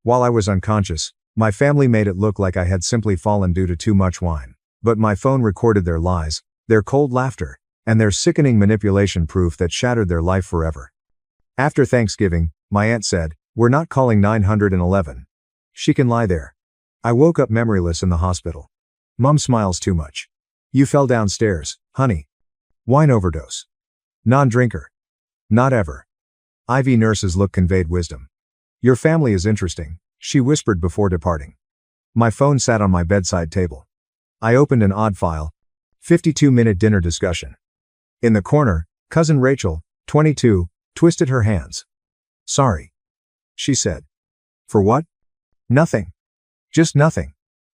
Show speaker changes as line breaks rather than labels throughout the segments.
While I was unconscious, my family made it look like I had simply fallen due to too much wine. But my phone recorded their lies, their cold laughter, and their sickening manipulation proof that shattered their life forever. After Thanksgiving, my aunt said, "We're not calling 911. She can lie there." I woke up memoryless in the hospital. Mom smiles too much. "You fell downstairs, honey." Wine overdose. Non-drinker. Not ever. IV nurse's look conveyed wisdom. "Your family is interesting," she whispered before departing. My phone sat on my bedside table. I opened an odd file. 52-minute dinner discussion. In the corner, cousin Rachel, 22, twisted her hands. "Sorry," she said. "For what?" "Nothing. Just nothing."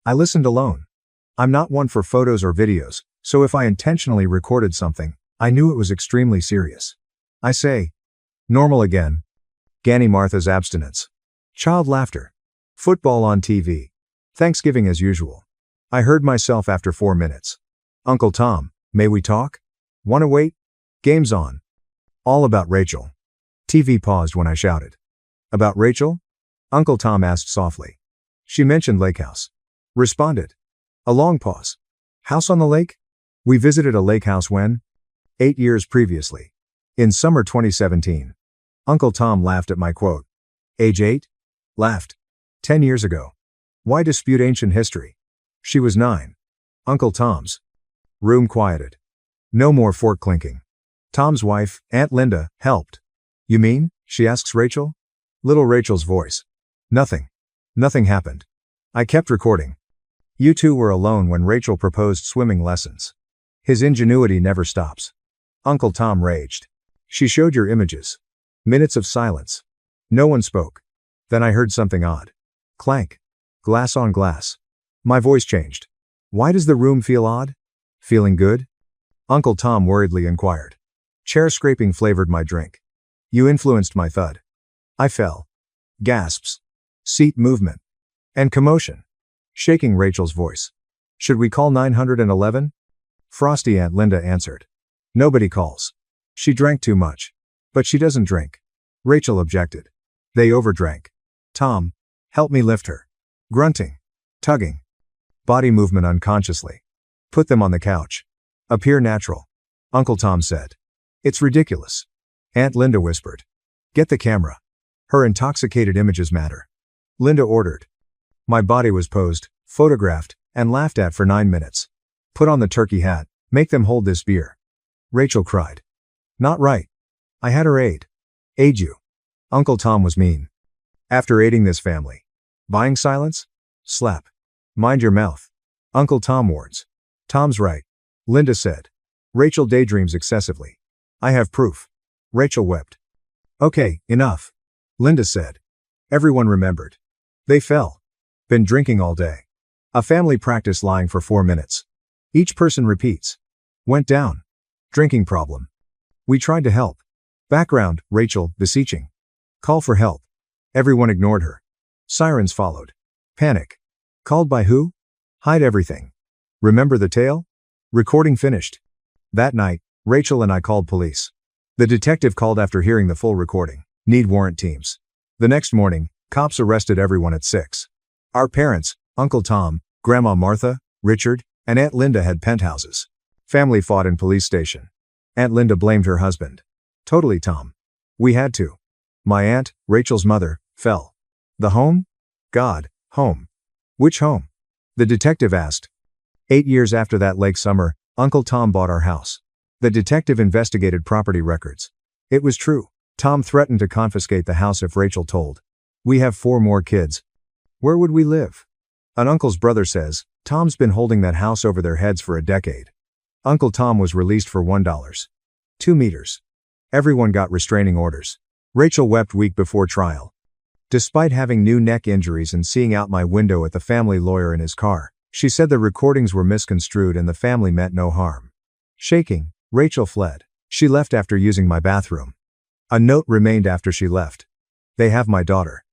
I listened alone. I'm not one for photos or videos, so if I intentionally recorded something, I knew it was extremely serious. I say. Normal again. Ganny Martha's abstinence. Child laughter. Football on TV. Thanksgiving as usual. I heard myself after 4 minutes. "Uncle Tom, may we talk? Wanna wait? Game's on." All about Rachel. TV paused when I shouted. "About Rachel?" Uncle Tom asked softly. "She mentioned lake house." Responded. A long pause. "House on the lake?" "We visited a lake house when?" 8 years previously. In summer 2017. Uncle Tom laughed at my quote. "Age 8? Laughed. 10 years ago. Why dispute ancient history?" "She was 9. Uncle Tom's. Room quieted. No more fork clinking. Tom's wife, Aunt Linda, helped. "You mean?" she asks Rachel. Little Rachel's voice. "Nothing. Nothing happened." I kept recording. You two were alone when Rachel proposed swimming lessons. His ingenuity never stops. Uncle Tom raged. "She showed your images." Minutes of silence. No one spoke. Then I heard something odd. Clank. Glass on glass. My voice changed. "Why does the room feel odd?" "Feeling good?" Uncle Tom worriedly inquired. Chair scraping flavored my drink. "You influenced my thud." I fell. Gasps. Seat movement. And commotion. Shaking Rachel's voice. "Should we call 911? Frosty Aunt Linda answered. "Nobody calls. She drank too much." "But she doesn't drink." Rachel objected. "They overdrank. Tom, help me lift her." Grunting. Tugging. Body movement unconsciously. "Put them on the couch. Appear natural." Uncle Tom said. "It's ridiculous." Aunt Linda whispered. "Get the camera. Her intoxicated images matter." Linda ordered. My body was posed, photographed, and laughed at for 9 minutes. "Put on the turkey hat, make them hold this beer." Rachel cried. "Not right. I had her aid." "Aid you." Uncle Tom was mean. "After aiding this family. Buying silence?" Slap. "Mind your mouth." Uncle Tom warns. "Tom's right," Linda said. Rachel daydreams excessively. "I have proof." Rachel wept. "Okay, enough," Linda said. Everyone remembered. They fell. Been drinking all day. A family practiced lying for 4 minutes. Each person repeats. Went down. Drinking problem. We tried to help. Background, Rachel, beseeching. Call for help. Everyone ignored her. Sirens followed. Panic. Called by who? Hide everything. Remember the tale? Recording finished. That night, Rachel and I called police. The detective called after hearing the full recording. Need warrant teams. The next morning, cops arrested everyone at 6. Our parents, Uncle Tom, Grandma Martha, Richard, and Aunt Linda had penthouses. Family fought in police station. Aunt Linda blamed her husband. Totally Tom. We had to. My aunt, Rachel's mother, fell. The home? God, home. Which home? The detective asked. 8 years after that lake summer, Uncle Tom bought our house. The detective investigated property records. It was true. Tom threatened to confiscate the house if Rachel told. We have 4 more kids. Where would we live? An uncle's brother says, Tom's been holding that house over their heads for a decade. Uncle Tom was released for $1. 2 meters. Everyone got restraining orders. Rachel wept week before trial. Despite having new neck injuries and seeing out my window at the family lawyer in his car, she said the recordings were misconstrued and the family meant no harm. Shaking, Rachel fled. She left after using my bathroom. A note remained after she left. They have my daughter.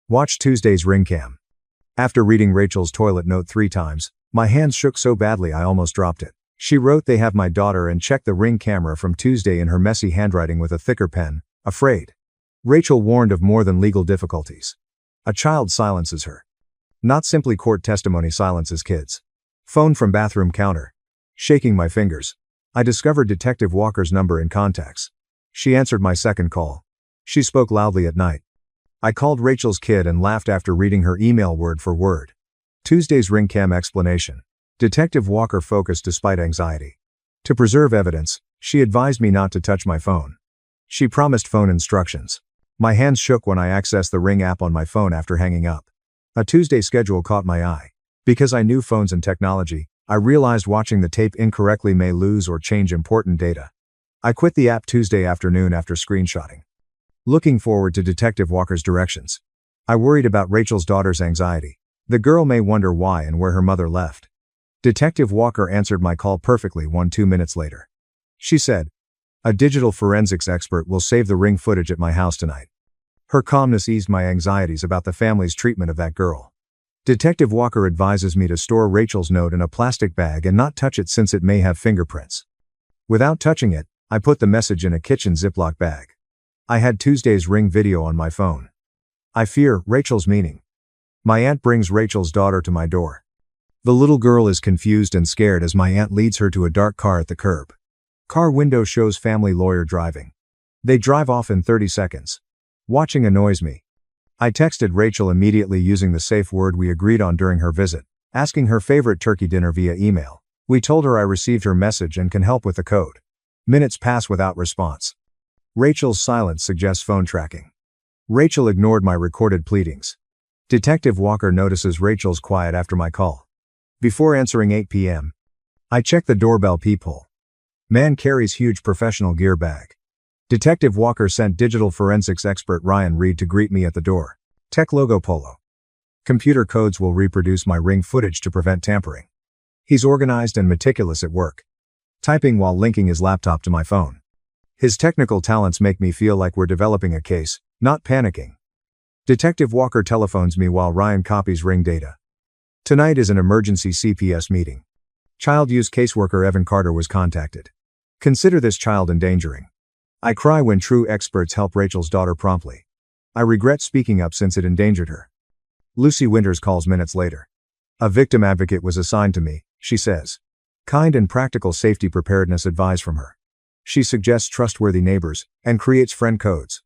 Watch Tuesday's ring cam. After reading Rachel's toilet note 3 times, my hands shook so badly I almost dropped it. She wrote they have my daughter and checked the ring camera from Tuesday in her messy handwriting with a thicker pen, afraid. Rachel warned of more than legal difficulties. A child silences her. Not simply court testimony silences kids. Phone from bathroom counter. Shaking my fingers, I discovered Detective Walker's number in contacts. She answered my second call. She spoke loudly at night. I called Rachel's kid and laughed after reading her email word for word. Tuesday's ring cam explanation. Detective Walker focused despite anxiety. To preserve evidence, she advised me not to touch my phone. She promised phone instructions. My hands shook when I accessed the Ring app on my phone after hanging up. A Tuesday schedule caught my eye. Because I knew phones and technology, I realized watching the tape incorrectly may lose or change important data. I quit the app Tuesday afternoon after screenshotting. Looking forward to Detective Walker's directions. I worried about Rachel's daughter's anxiety. The girl may wonder why and where her mother left. Detective Walker answered my call perfectly 2 minutes later. She said, "A digital forensics expert will save the Ring footage at my house tonight." Her calmness eased my anxieties about the family's treatment of that girl. Detective Walker advises me to store Rachel's note in a plastic bag and not touch it since it may have fingerprints. Without touching it, I put the message in a kitchen Ziploc bag. I had Tuesday's Ring video on my phone. I fear Rachel's meaning. My aunt brings Rachel's daughter to my door. The little girl is confused and scared as my aunt leads her to a dark car at the curb. Car window shows family lawyer driving. They drive off in 30 seconds. Watching annoys me. I texted Rachel immediately using the safe word we agreed on during her visit, asking her favorite turkey dinner via email. We told her I received her message and can help with the code. Minutes pass without response. Rachel's silence suggests phone tracking. Rachel ignored my recorded pleadings. Detective Walker notices Rachel's quiet after my call. Before answering 8 p.m., I check the doorbell peephole. Man carries huge professional gear bag. Detective Walker sent digital forensics expert Ryan Reed to greet me at the door. Tech logo polo. Computer codes will reproduce my Ring footage to prevent tampering. He's organized and meticulous at work, typing while linking his laptop to my phone. His technical talents make me feel like we're developing a case, not panicking. Detective Walker telephones me while Ryan copies Ring data. Tonight is an emergency CPS meeting. Child use caseworker Evan Carter was contacted. Consider this child endangering. I cry when true experts help Rachel's daughter promptly. I regret speaking up since it endangered her. Lucy Winters calls minutes later. A victim advocate was assigned to me, she says. Kind and practical safety preparedness advice from her. She suggests trustworthy neighbors and creates friend codes.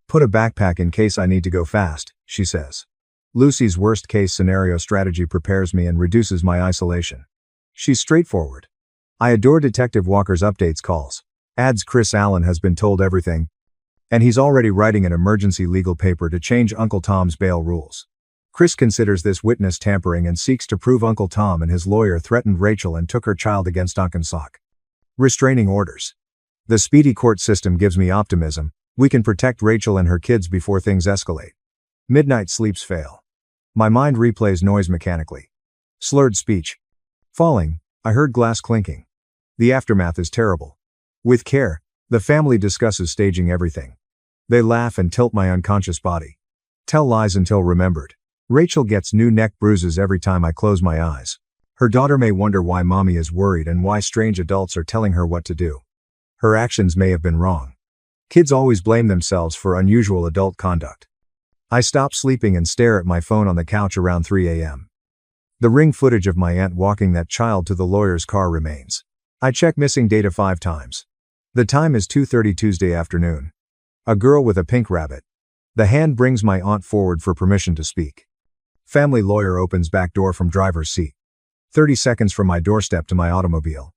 Put a backpack in case I need to go fast, she says. Lucy's worst case scenario strategy prepares me and reduces my isolation. She's straightforward. I adore Detective Walker's updates calls. Adds Chris Allen has been told everything, and he's already writing an emergency legal paper to change Uncle Tom's bail rules. Chris considers this witness tampering and seeks to prove Uncle Tom and his lawyer threatened Rachel and took her child against Unkensock. Restraining orders. The speedy court system gives me optimism. We can protect Rachel and her kids before things escalate. Midnight sleeps fail. My mind replays noise mechanically. Slurred speech. Falling, I heard glass clinking. The aftermath is terrible. With care, the family discusses staging everything. They laugh and tilt my unconscious body. Tell lies until remembered. Rachel gets new neck bruises every time I close my eyes. Her daughter may wonder why mommy is worried and why strange adults are telling her what to do. Her actions may have been wrong. Kids always blame themselves for unusual adult conduct. I stop sleeping and stare at my phone on the couch around 3 a.m. The Ring footage of my aunt walking that child to the lawyer's car remains. I check missing data 5 times. The time is 2:30 Tuesday afternoon. A girl with a pink rabbit. The hand brings my aunt forward for permission to speak. Family lawyer opens back door from driver's seat. 30 seconds from my doorstep to my automobile.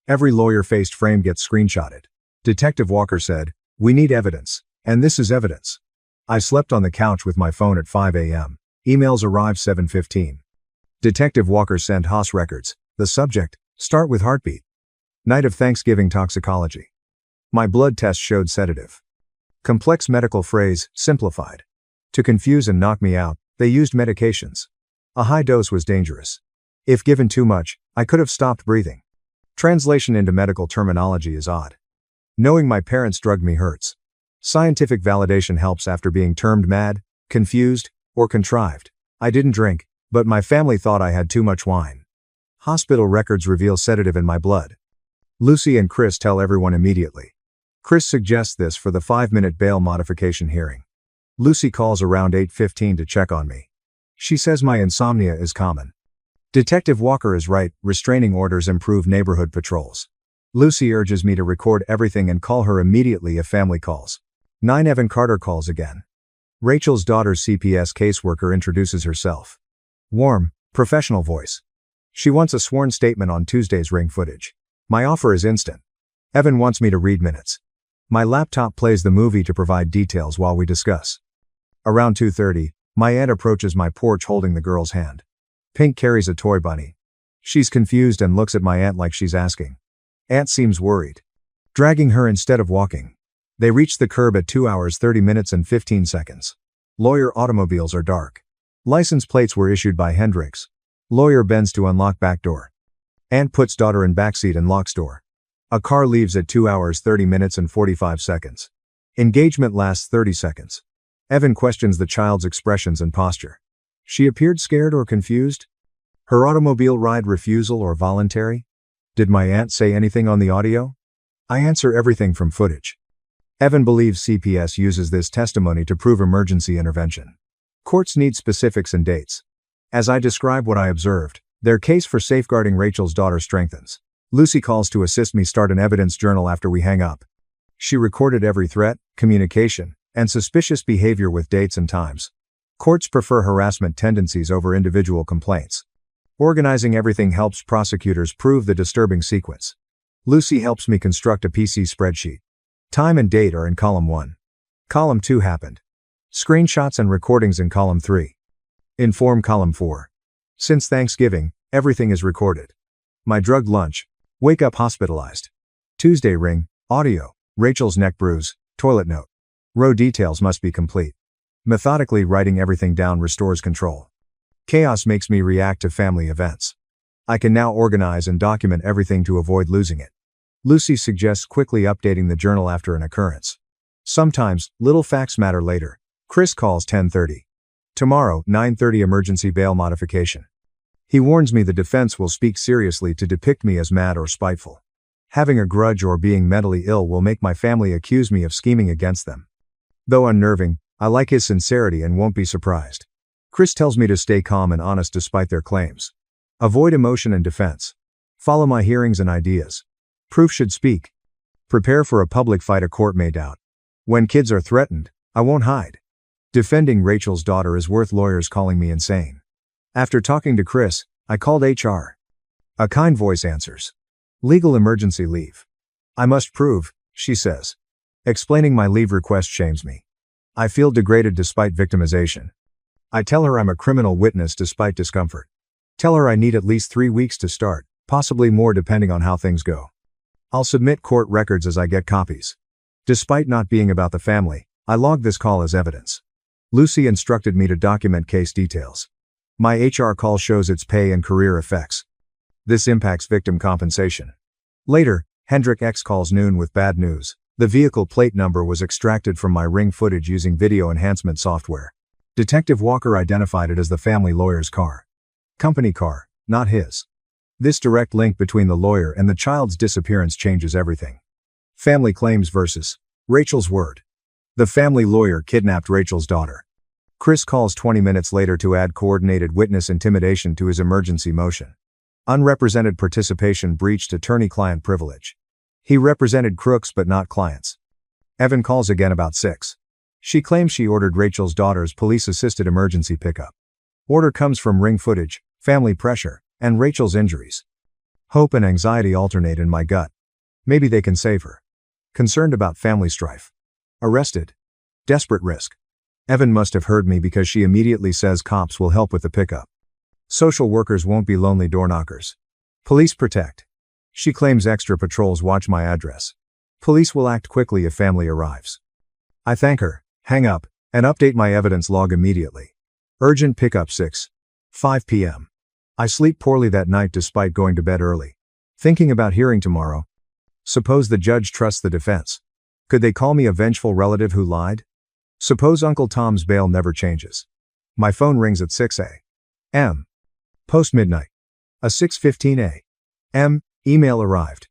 Every lawyer-faced frame gets screenshotted. Detective Walker said, "We need evidence, and this is evidence." I slept on the couch with my phone at 5 a.m. Emails arrived 7:15. Detective Walker sent Haas records. The subject, start with heartbeat. Night of Thanksgiving toxicology. My blood test showed sedative. Complex medical phrase, simplified. To confuse and knock me out, they used medications. A high dose was dangerous. If given too much, I could have stopped breathing. Translation into medical terminology is odd. Knowing my parents drugged me hurts. Scientific validation helps after being termed mad, confused, or contrived. I didn't drink, but my family thought I had too much wine. Hospital records reveal sedative in my blood. Lucy and Chris tell everyone immediately. Chris suggests this for the 5-minute bail modification hearing. Lucy calls around 8:15 to check on me. She says my insomnia is common. Detective Walker is right, restraining orders improve neighborhood patrols. Lucy urges me to record everything and call her immediately if family calls. 9 Evan Carter calls again. Rachel's daughter's CPS caseworker introduces herself. Warm, professional voice. She wants a sworn statement on Tuesday's ring footage. My offer is instant. Evan wants me to read minutes. My laptop plays the movie to provide details while we discuss. Around 2:30, my aunt approaches my porch holding the girl's hand. Pink carries a toy bunny. She's confused and looks at my aunt like she's asking. Aunt seems worried. Dragging her instead of walking. They reach the curb at 2 hours 30 minutes and 15 seconds. Lawyer automobiles are dark. License plates were issued by Hendricks. Lawyer bends to unlock back door. Aunt puts daughter in backseat and locks door. A car leaves at 2 hours 30 minutes and 45 seconds. Engagement lasts 30 seconds. Evan questions the child's expressions and posture. She appeared scared or confused? Her automobile ride refusal or voluntary? Did my aunt say anything on the audio? I answer everything from footage. Evan believes CPS uses this testimony to prove emergency intervention. Courts need specifics and dates. As I describe what I observed, their case for safeguarding Rachel's daughter strengthens. Lucy calls to assist me start an evidence journal after we hang up. She recorded every threat, communication, and suspicious behavior with dates and times. Courts prefer harassment tendencies over individual complaints. Organizing everything helps prosecutors prove the disturbing sequence. Lucy helps me construct a PC spreadsheet. Time and date are in column 1. Column 2 happened. Screenshots and recordings in column 3. Inform column 4. Since Thanksgiving, everything is recorded. My drugged lunch. Wake up hospitalized. Tuesday ring, audio, Rachel's neck bruise, toilet note. Row details must be complete. Methodically writing everything down restores control. Chaos makes me react to family events. I can now organize and document everything to avoid losing it. Lucy suggests quickly updating the journal after an occurrence. Sometimes, little facts matter later. Chris calls 10:30. Tomorrow, 9:30 emergency bail modification. He warns me the defense will speak seriously to depict me as mad or spiteful. Having a grudge or being mentally ill will make my family accuse me of scheming against them. Though unnerving, I like his sincerity and won't be surprised. Chris tells me to stay calm and honest despite their claims. Avoid emotion and defense. Follow my hearings and ideas. Proof should speak. Prepare for a public fight a court may doubt. When kids are threatened, I won't hide. Defending Rachel's daughter is worth lawyers calling me insane. After talking to Chris, I called HR. A kind voice answers. Legal emergency leave. I must prove, she says. Explaining my leave request shames me. I feel degraded despite victimization. I tell her I'm a criminal witness despite discomfort. Tell her I need at least 3 weeks to start, possibly more depending on how things go. I'll submit court records as I get copies. Despite not being about the family, I logged this call as evidence. Lucy instructed me to document case details. My HR call shows its pay and career effects. This impacts victim compensation. Later, Hendrik X calls noon with bad news. The vehicle plate number was extracted from my ring footage using video enhancement software. Detective Walker identified it as the family lawyer's car. Company car, not his. This direct link between the lawyer and the child's disappearance changes everything. Family claims versus Rachel's word. The family lawyer kidnapped Rachel's daughter. Chris calls 20 minutes later to add coordinated witness intimidation to his emergency motion. Unrepresented participation breached attorney-client privilege. He represented crooks but not clients. Evan calls again about 6. She claims she ordered Rachel's daughter's police-assisted emergency pickup. Order comes from ring footage, family pressure, and Rachel's injuries. Hope and anxiety alternate in my gut. Maybe they can save her. Concerned about family strife. Arrested. Desperate risk. Evan must have heard me because she immediately says cops will help with the pickup. Social workers won't be lonely door knockers. Police protect. She claims extra patrols watch my address. Police will act quickly if family arrives. I thank her, hang up, and update my evidence log immediately. Urgent pickup 6:05 p.m. I sleep poorly that night despite going to bed early. Thinking about hearing tomorrow. Suppose the judge trusts the defense. Could they call me a vengeful relative who lied? Suppose Uncle Tom's bail never changes. My phone rings at 6 a.m. Post midnight. A 6:15 a.m. email arrived.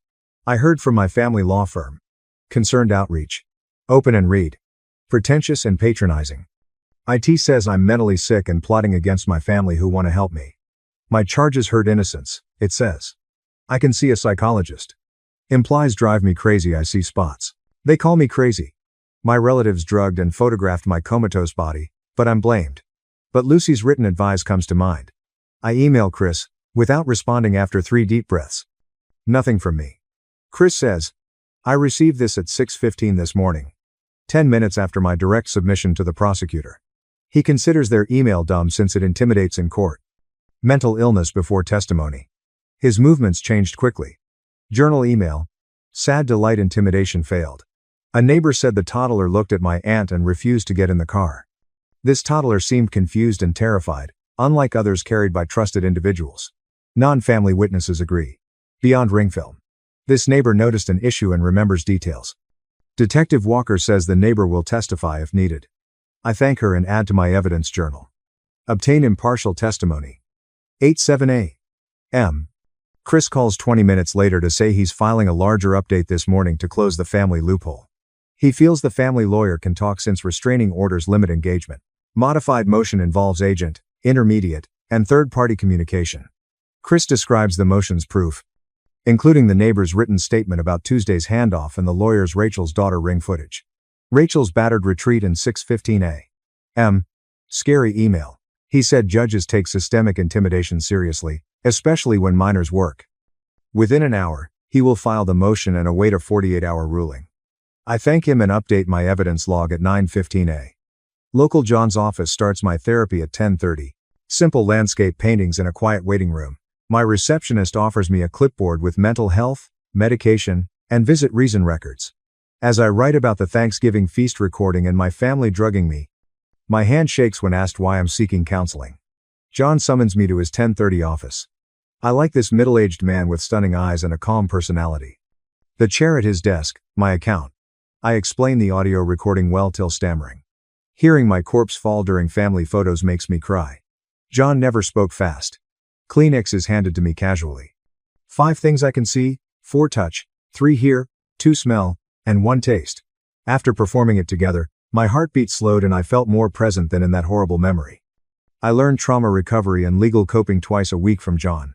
I heard from my family law firm. Concerned outreach. Open and read. Pretentious and patronizing. IT says I'm mentally sick and plotting against my family who want to help me. My charges hurt innocence, it says. I can see a psychologist. Implies drive me crazy, I see spots. They call me crazy. My relatives drugged and photographed my comatose body, but I'm blamed. But Lucy's written advice comes to mind. I email Chris, without responding after 3 deep breaths. Nothing from me. Chris says, I received this at 6:15 this morning. 10 minutes after my direct submission to the prosecutor. He considers their email dumb since it intimidates in court. Mental illness before testimony. His movements changed quickly. Journal email. Sad delight intimidation failed. A neighbor said the toddler looked at my aunt and refused to get in the car. This toddler seemed confused and terrified, unlike others carried by trusted individuals. Non-family witnesses agree. Beyond ring film. This neighbor noticed an issue and remembers details. Detective Walker says the neighbor will testify if needed. I thank her and add to my evidence journal. Obtain impartial testimony. 8:07 a.m. Chris calls 20 minutes later to say he's filing a larger update this morning to close the family loophole. He feels the family lawyer can talk since restraining orders limit engagement. Modified motion involves agent, intermediate, and third-party communication. Chris describes the motion's proof, including the neighbor's written statement about Tuesday's handoff and the lawyer's Rachel's daughter ring footage. Rachel's battered retreat in 6:15 a.m. Scary email. He said judges take systemic intimidation seriously, especially when minors work. Within an hour, he will file the motion and await a 48-hour ruling. I thank him and update my evidence log at 9:15 a.m. Local John's office starts my therapy at 10:30. Simple landscape paintings in a quiet waiting room. My receptionist offers me a clipboard with mental health, medication, and visit reason records. As I write about the Thanksgiving feast recording and my family drugging me, my hand shakes when asked why I'm seeking counseling. John summons me to his 10:30 office. I like this middle-aged man with stunning eyes and a calm personality. The chair at his desk, my account. I explain the audio recording well till stammering. Hearing my corpse fall during family photos makes me cry. John never spoke fast. Kleenex is handed to me casually. 5 things I can see, 4 touch, 3 hear, 2 smell, and 1 taste. After performing it together, my heartbeat slowed and I felt more present than in that horrible memory. I learned trauma recovery and legal coping twice a week from John.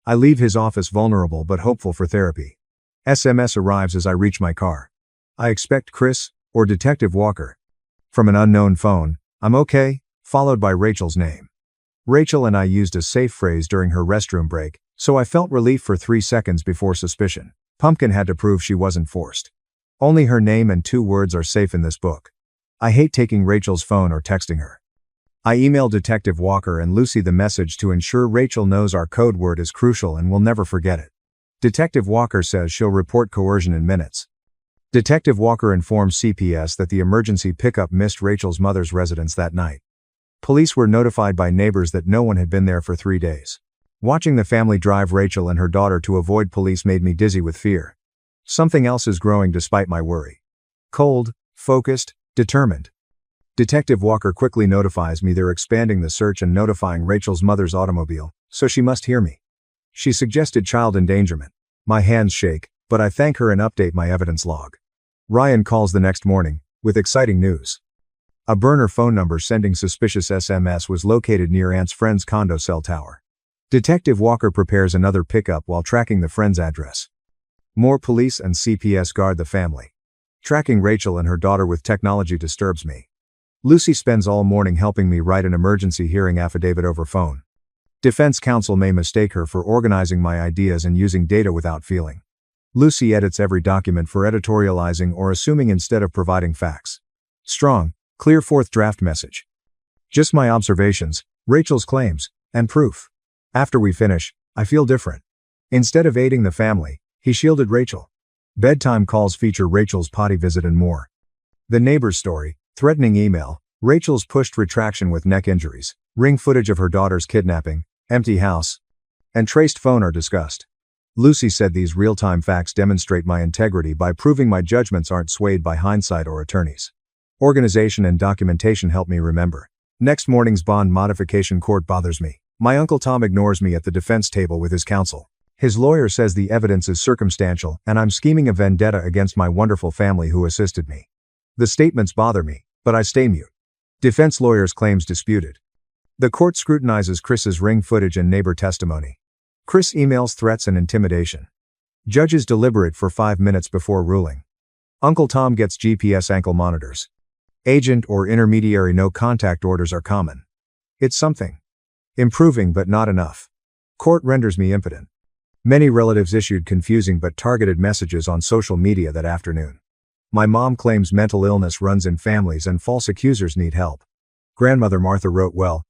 I leave his office vulnerable but hopeful for therapy. SMS arrives as I reach my car. I expect Chris, or Detective Walker. From an unknown phone, I'm okay, followed by Rachel's name. Rachel and I used a safe phrase during her restroom break, so I felt relief for 3 seconds before suspicion. Pumpkin had to prove she wasn't forced. Only her name and 2 words are safe in this book. I hate taking Rachel's phone or texting her. I email Detective Walker and Lucy the message to ensure Rachel knows our code word is crucial and will never forget it. Detective Walker says she'll report coercion in minutes. Detective Walker informs CPS that the emergency pickup missed Rachel's mother's residence that night. Police were notified by neighbors that no one had been there for 3 days. Watching the family drive Rachel and her daughter to avoid police made me dizzy with fear. Something else is growing despite my worry. Cold, focused, determined. Detective Walker quickly notifies me they're expanding the search and notifying Rachel's mother's automobile, so she must hear me. She suggested child endangerment. My hands shake, but I thank her and update my evidence log. Ryan calls the next morning, with exciting news. A burner phone number sending suspicious SMS was located near Aunt's friend's condo cell tower. Detective Walker prepares another pickup while tracking the friend's address. More police and CPS guard the family. Tracking Rachel and her daughter with technology disturbs me. Lucy spends all morning helping me write an emergency hearing affidavit over phone. Defense counsel may mistake her for organizing my ideas and using data without feeling. Lucy edits every document for editorializing or assuming instead of providing facts. Strong, clear 4th draft message. Just my observations, Rachel's claims, and proof. After we finish, I feel different. Instead of aiding the family, he shielded Rachel. Bedtime calls feature Rachel's potty visit and more. The neighbor's story, threatening email, Rachel's pushed retraction with neck injuries, ring footage of her daughter's kidnapping, empty house, and traced phone are discussed. Lucy said these real-time facts demonstrate my integrity by proving my judgments aren't swayed by hindsight or attorneys. Organization and documentation help me remember. Next morning's bond modification court bothers me. My Uncle Tom ignores me at the defense table with his counsel. His lawyer says the evidence is circumstantial and I'm scheming a vendetta against my wonderful family who assisted me. The statements bother me, but I stay mute. Defense lawyers' claims disputed. The court scrutinizes Chris's ring footage and neighbor testimony. Chris emails threats and intimidation. Judges deliberate for 5 minutes before ruling. Uncle Tom gets GPS ankle monitors. Agent or intermediary no contact orders are common. It's something. Improving but not enough. Court renders me impotent. Many relatives issued confusing but targeted messages on social media that afternoon. My mom claims mental illness runs in families and false accusers need help. Grandmother Martha wrote well.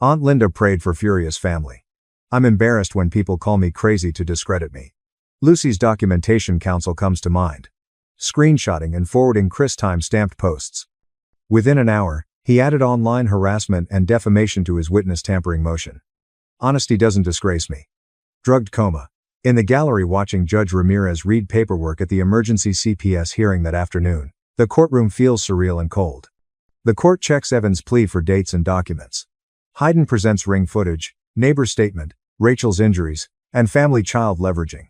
Aunt Linda prayed for furious family. I'm embarrassed when people call me crazy to discredit me. Lucy's documentation counsel comes to mind. Screenshotting and forwarding Chris time-stamped posts. Within an hour, he added online harassment and defamation to his witness tampering motion. Honesty doesn't disgrace me. Drugged coma. In the gallery watching Judge Ramirez read paperwork at the emergency CPS hearing that afternoon, the courtroom feels surreal and cold. The court checks Evan's plea for dates and documents. Hayden presents ring footage, neighbor statement, Rachel's injuries, and family child leveraging.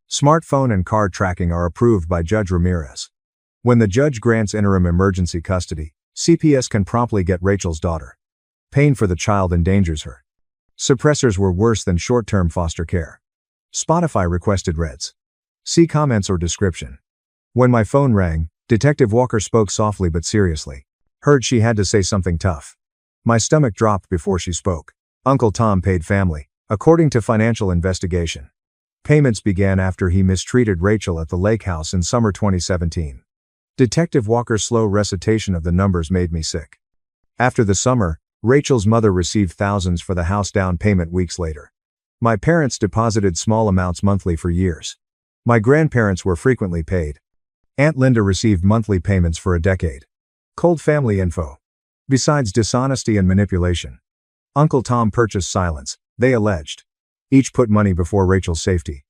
Smartphone and card tracking are approved by Judge Ramirez. When the judge grants interim emergency custody, CPS can promptly get Rachel's daughter. Pain for the child endangers her. Suppressors were worse than short-term foster care. Spotify requested reds. See comments or description. When my phone rang, Detective Walker spoke softly but seriously. Heard she had to say something tough. My stomach dropped before she spoke. Uncle Tom paid family, according to financial investigation. Payments began after he mistreated Rachel at the lake house in summer 2017. Detective Walker's slow recitation of the numbers made me sick. After the summer, Rachel's mother received thousands for the house down payment weeks later. My parents deposited small amounts monthly for years. My grandparents were frequently paid. Aunt Linda received monthly payments for a decade. Cold family info. Besides dishonesty and manipulation, Uncle Tom purchased silence, they alleged. Each put money before Rachel's safety.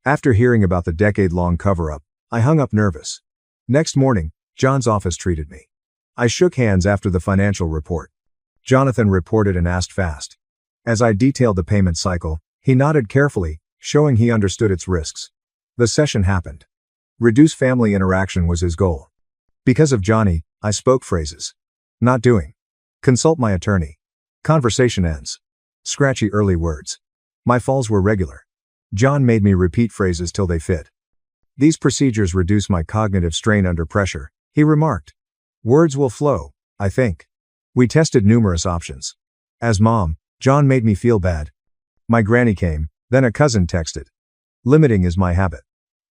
After hearing about the decade-long cover-up, I hung up nervous. Next morning, John's office treated me. I shook hands after the financial report. Jonathan reported and asked fast. As I detailed the payment cycle, he nodded carefully, showing he understood its risks. The session happened. Reduce family interaction was his goal. Because of Johnny, I spoke phrases. Not doing. Consult my attorney. Conversation ends. Scratchy early words. My falls were regular. John made me repeat phrases till they fit. These procedures reduce my cognitive strain under pressure, he remarked. Words will flow, I think. We tested numerous options. As mom, John made me feel bad. My granny came, then a cousin texted. Limiting is my habit.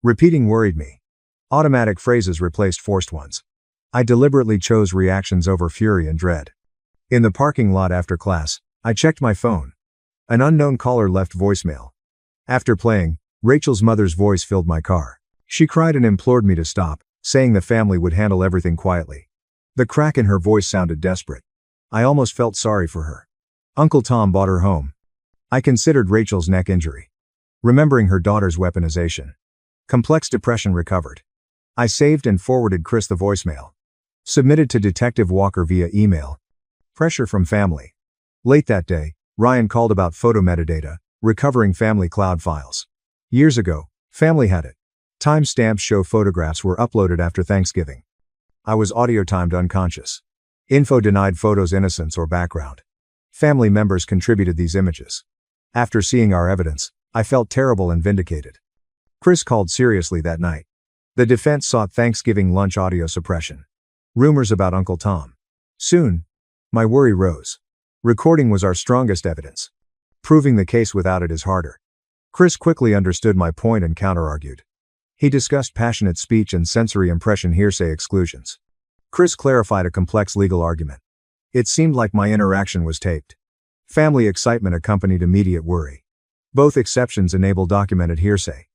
Repeating worried me. Automatic phrases replaced forced ones. I deliberately chose reactions over fury and dread. In the parking lot after class, I checked my phone. An unknown caller left voicemail. After playing, Rachel's mother's voice filled my car. She cried and implored me to stop, saying the family would handle everything quietly. The crack in her voice sounded desperate. I almost felt sorry for her. Uncle Tom bought her home. I considered Rachel's neck injury. Remembering her daughter's weaponization. Complex depression recovered. I saved and forwarded Chris the voicemail. Submitted to Detective Walker via email. Pressure from family. Late that day, Ryan called about photo metadata, recovering family cloud files. Years ago, family had it. Timestamps show photographs were uploaded after Thanksgiving. I was audio-timed unconscious. Info denied photos innocence or background. Family members contributed these images. After seeing our evidence, I felt terrible and vindicated. Chris called seriously that night. The defense sought Thanksgiving lunch audio suppression. Rumors about Uncle Tom. Soon, my worry rose. Recording was our strongest evidence. Proving the case without it is harder. Chris quickly understood my point and counter-argued. He discussed passionate speech and sensory impression hearsay exclusions. Chris clarified a complex legal argument. It seemed like my interaction was taped. Family excitement accompanied immediate worry. Both exceptions enable documented hearsay.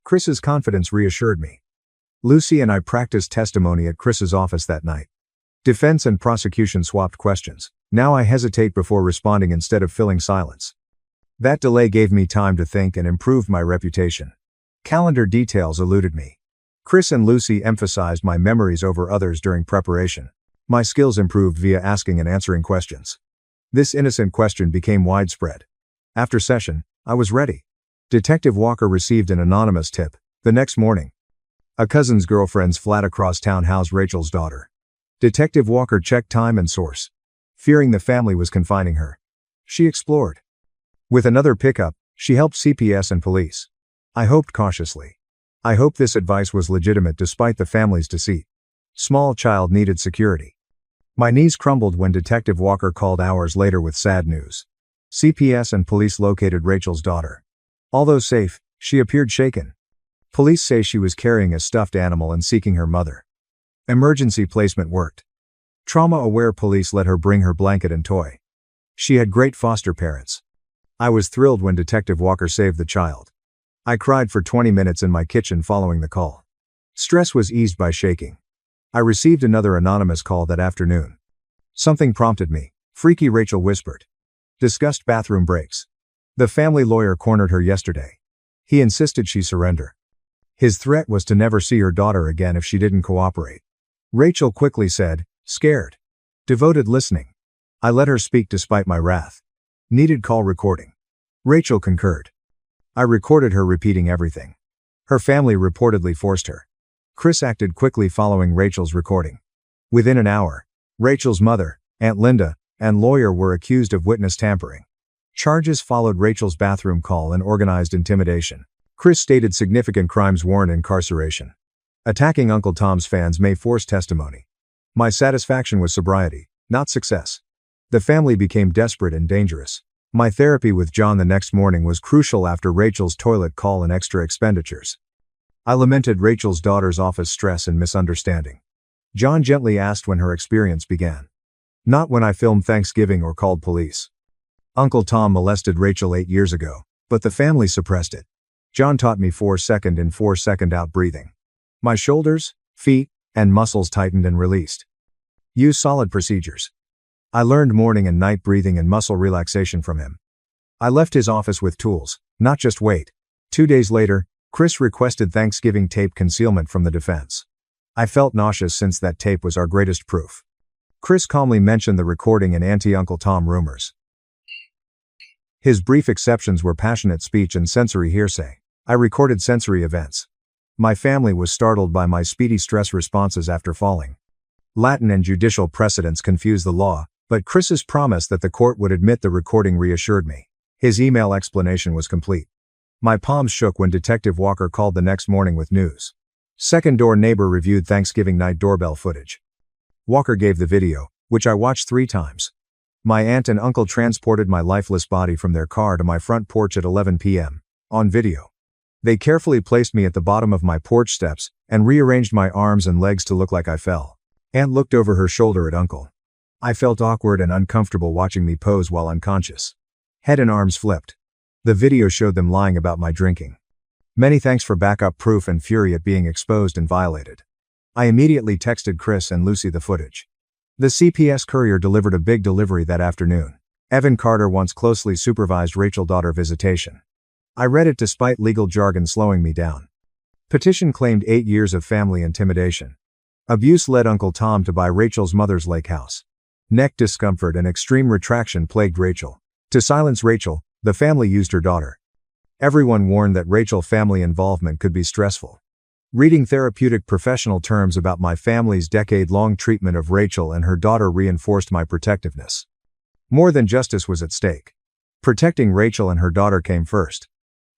Chris's confidence reassured me. Lucy and I practiced testimony at Chris's office that night. Defense and prosecution swapped questions. Now I hesitate before responding instead of filling silence. That delay gave me time to think and improved my reputation. Calendar details eluded me. Chris and Lucy emphasized my memories over others during preparation. My skills improved via asking and answering questions. This innocent question became widespread. After session, I was ready. Detective Walker received an anonymous tip. The next morning, a cousin's girlfriend's flat across town housed Rachel's daughter. Detective Walker checked time and source. fearing the family was confining her. She explored. With another pickup, she helped CPS and police. I hoped cautiously. I hoped this advice was legitimate despite the family's deceit. Small child needed security. My knees crumbled when Detective Walker called hours later with sad news. CPS and police located Rachel's daughter. Although safe, she appeared shaken. Police say she was carrying a stuffed animal and seeking her mother. Emergency placement worked. Trauma-aware police let her bring her blanket and toy. She had great foster parents. I was thrilled when Detective Walker saved the child. I cried for 20 minutes in my kitchen following the call. Stress was eased by shaking. I received another anonymous call that afternoon. Something prompted me. Freaky Rachel whispered. Discussed bathroom breaks. The family lawyer cornered her yesterday. He insisted she surrender. His threat was to never see her daughter again if she didn't cooperate. Rachel quickly said, scared. Devoted listening. I let her speak despite my wrath. Needed call recording. Rachel concurred. I recorded her repeating everything. Her family reportedly forced her. Chris acted quickly following Rachel's recording. Within an hour, Rachel's mother, Aunt Linda, and lawyer were accused of witness tampering. Charges followed Rachel's bathroom call and organized intimidation. Chris stated significant crimes warrant incarceration. Attacking Uncle Tom's fans may force testimony. My satisfaction was sobriety, not success. The family became desperate and dangerous. My therapy with John the next morning was crucial after Rachel's toilet call and extra expenditures. I lamented Rachel's daughter's office stress and misunderstanding. John gently asked when her experience began. Not when I filmed Thanksgiving or called police. Uncle Tom molested Rachel 8 years ago, but the family suppressed it. John taught me 4-second in 4-second out breathing. My shoulders, feet, and muscles tightened and released. Use solid procedures. I learned morning and night breathing and muscle relaxation from him. I left his office with tools, not just weight. 2 days later, Chris requested Thanksgiving tape concealment from the defense. I felt nauseous since that tape was our greatest proof. Chris calmly mentioned the recording and anti-Uncle Tom rumors. His brief exceptions were passionate speech and sensory hearsay. I recorded sensory events. My family was startled by my speedy stress responses after falling. Latin and judicial precedents confuse the law, but Chris's promise that the court would admit the recording reassured me. His email explanation was complete. My palms shook when Detective Walker called the next morning with news. Second-door neighbor reviewed Thanksgiving night doorbell footage. Walker gave the video, which I watched 3 times. My aunt and uncle transported my lifeless body from their car to my front porch at 11 p.m. on video. They carefully placed me at the bottom of my porch steps and rearranged my arms and legs to look like I fell. Aunt looked over her shoulder at uncle. I felt awkward and uncomfortable watching me pose while unconscious. Head and arms flipped. The video showed them lying about my drinking. Many thanks for backup proof and fury at being exposed and violated. I immediately texted Chris and Lucy the footage. The CPS courier delivered a big delivery that afternoon. Evan Carter once closely supervised Rachel's daughter visitation. I read it despite legal jargon slowing me down. Petition claimed 8 years of family intimidation. Abuse led Uncle Tom to buy Rachel's mother's lake house. Neck discomfort and extreme retraction plagued Rachel. To silence Rachel, the family used her daughter. Everyone warned that Rachel's family involvement could be stressful. Reading therapeutic professional terms about my family's decade-long treatment of Rachel and her daughter reinforced my protectiveness. More than justice was at stake. Protecting Rachel and her daughter came first.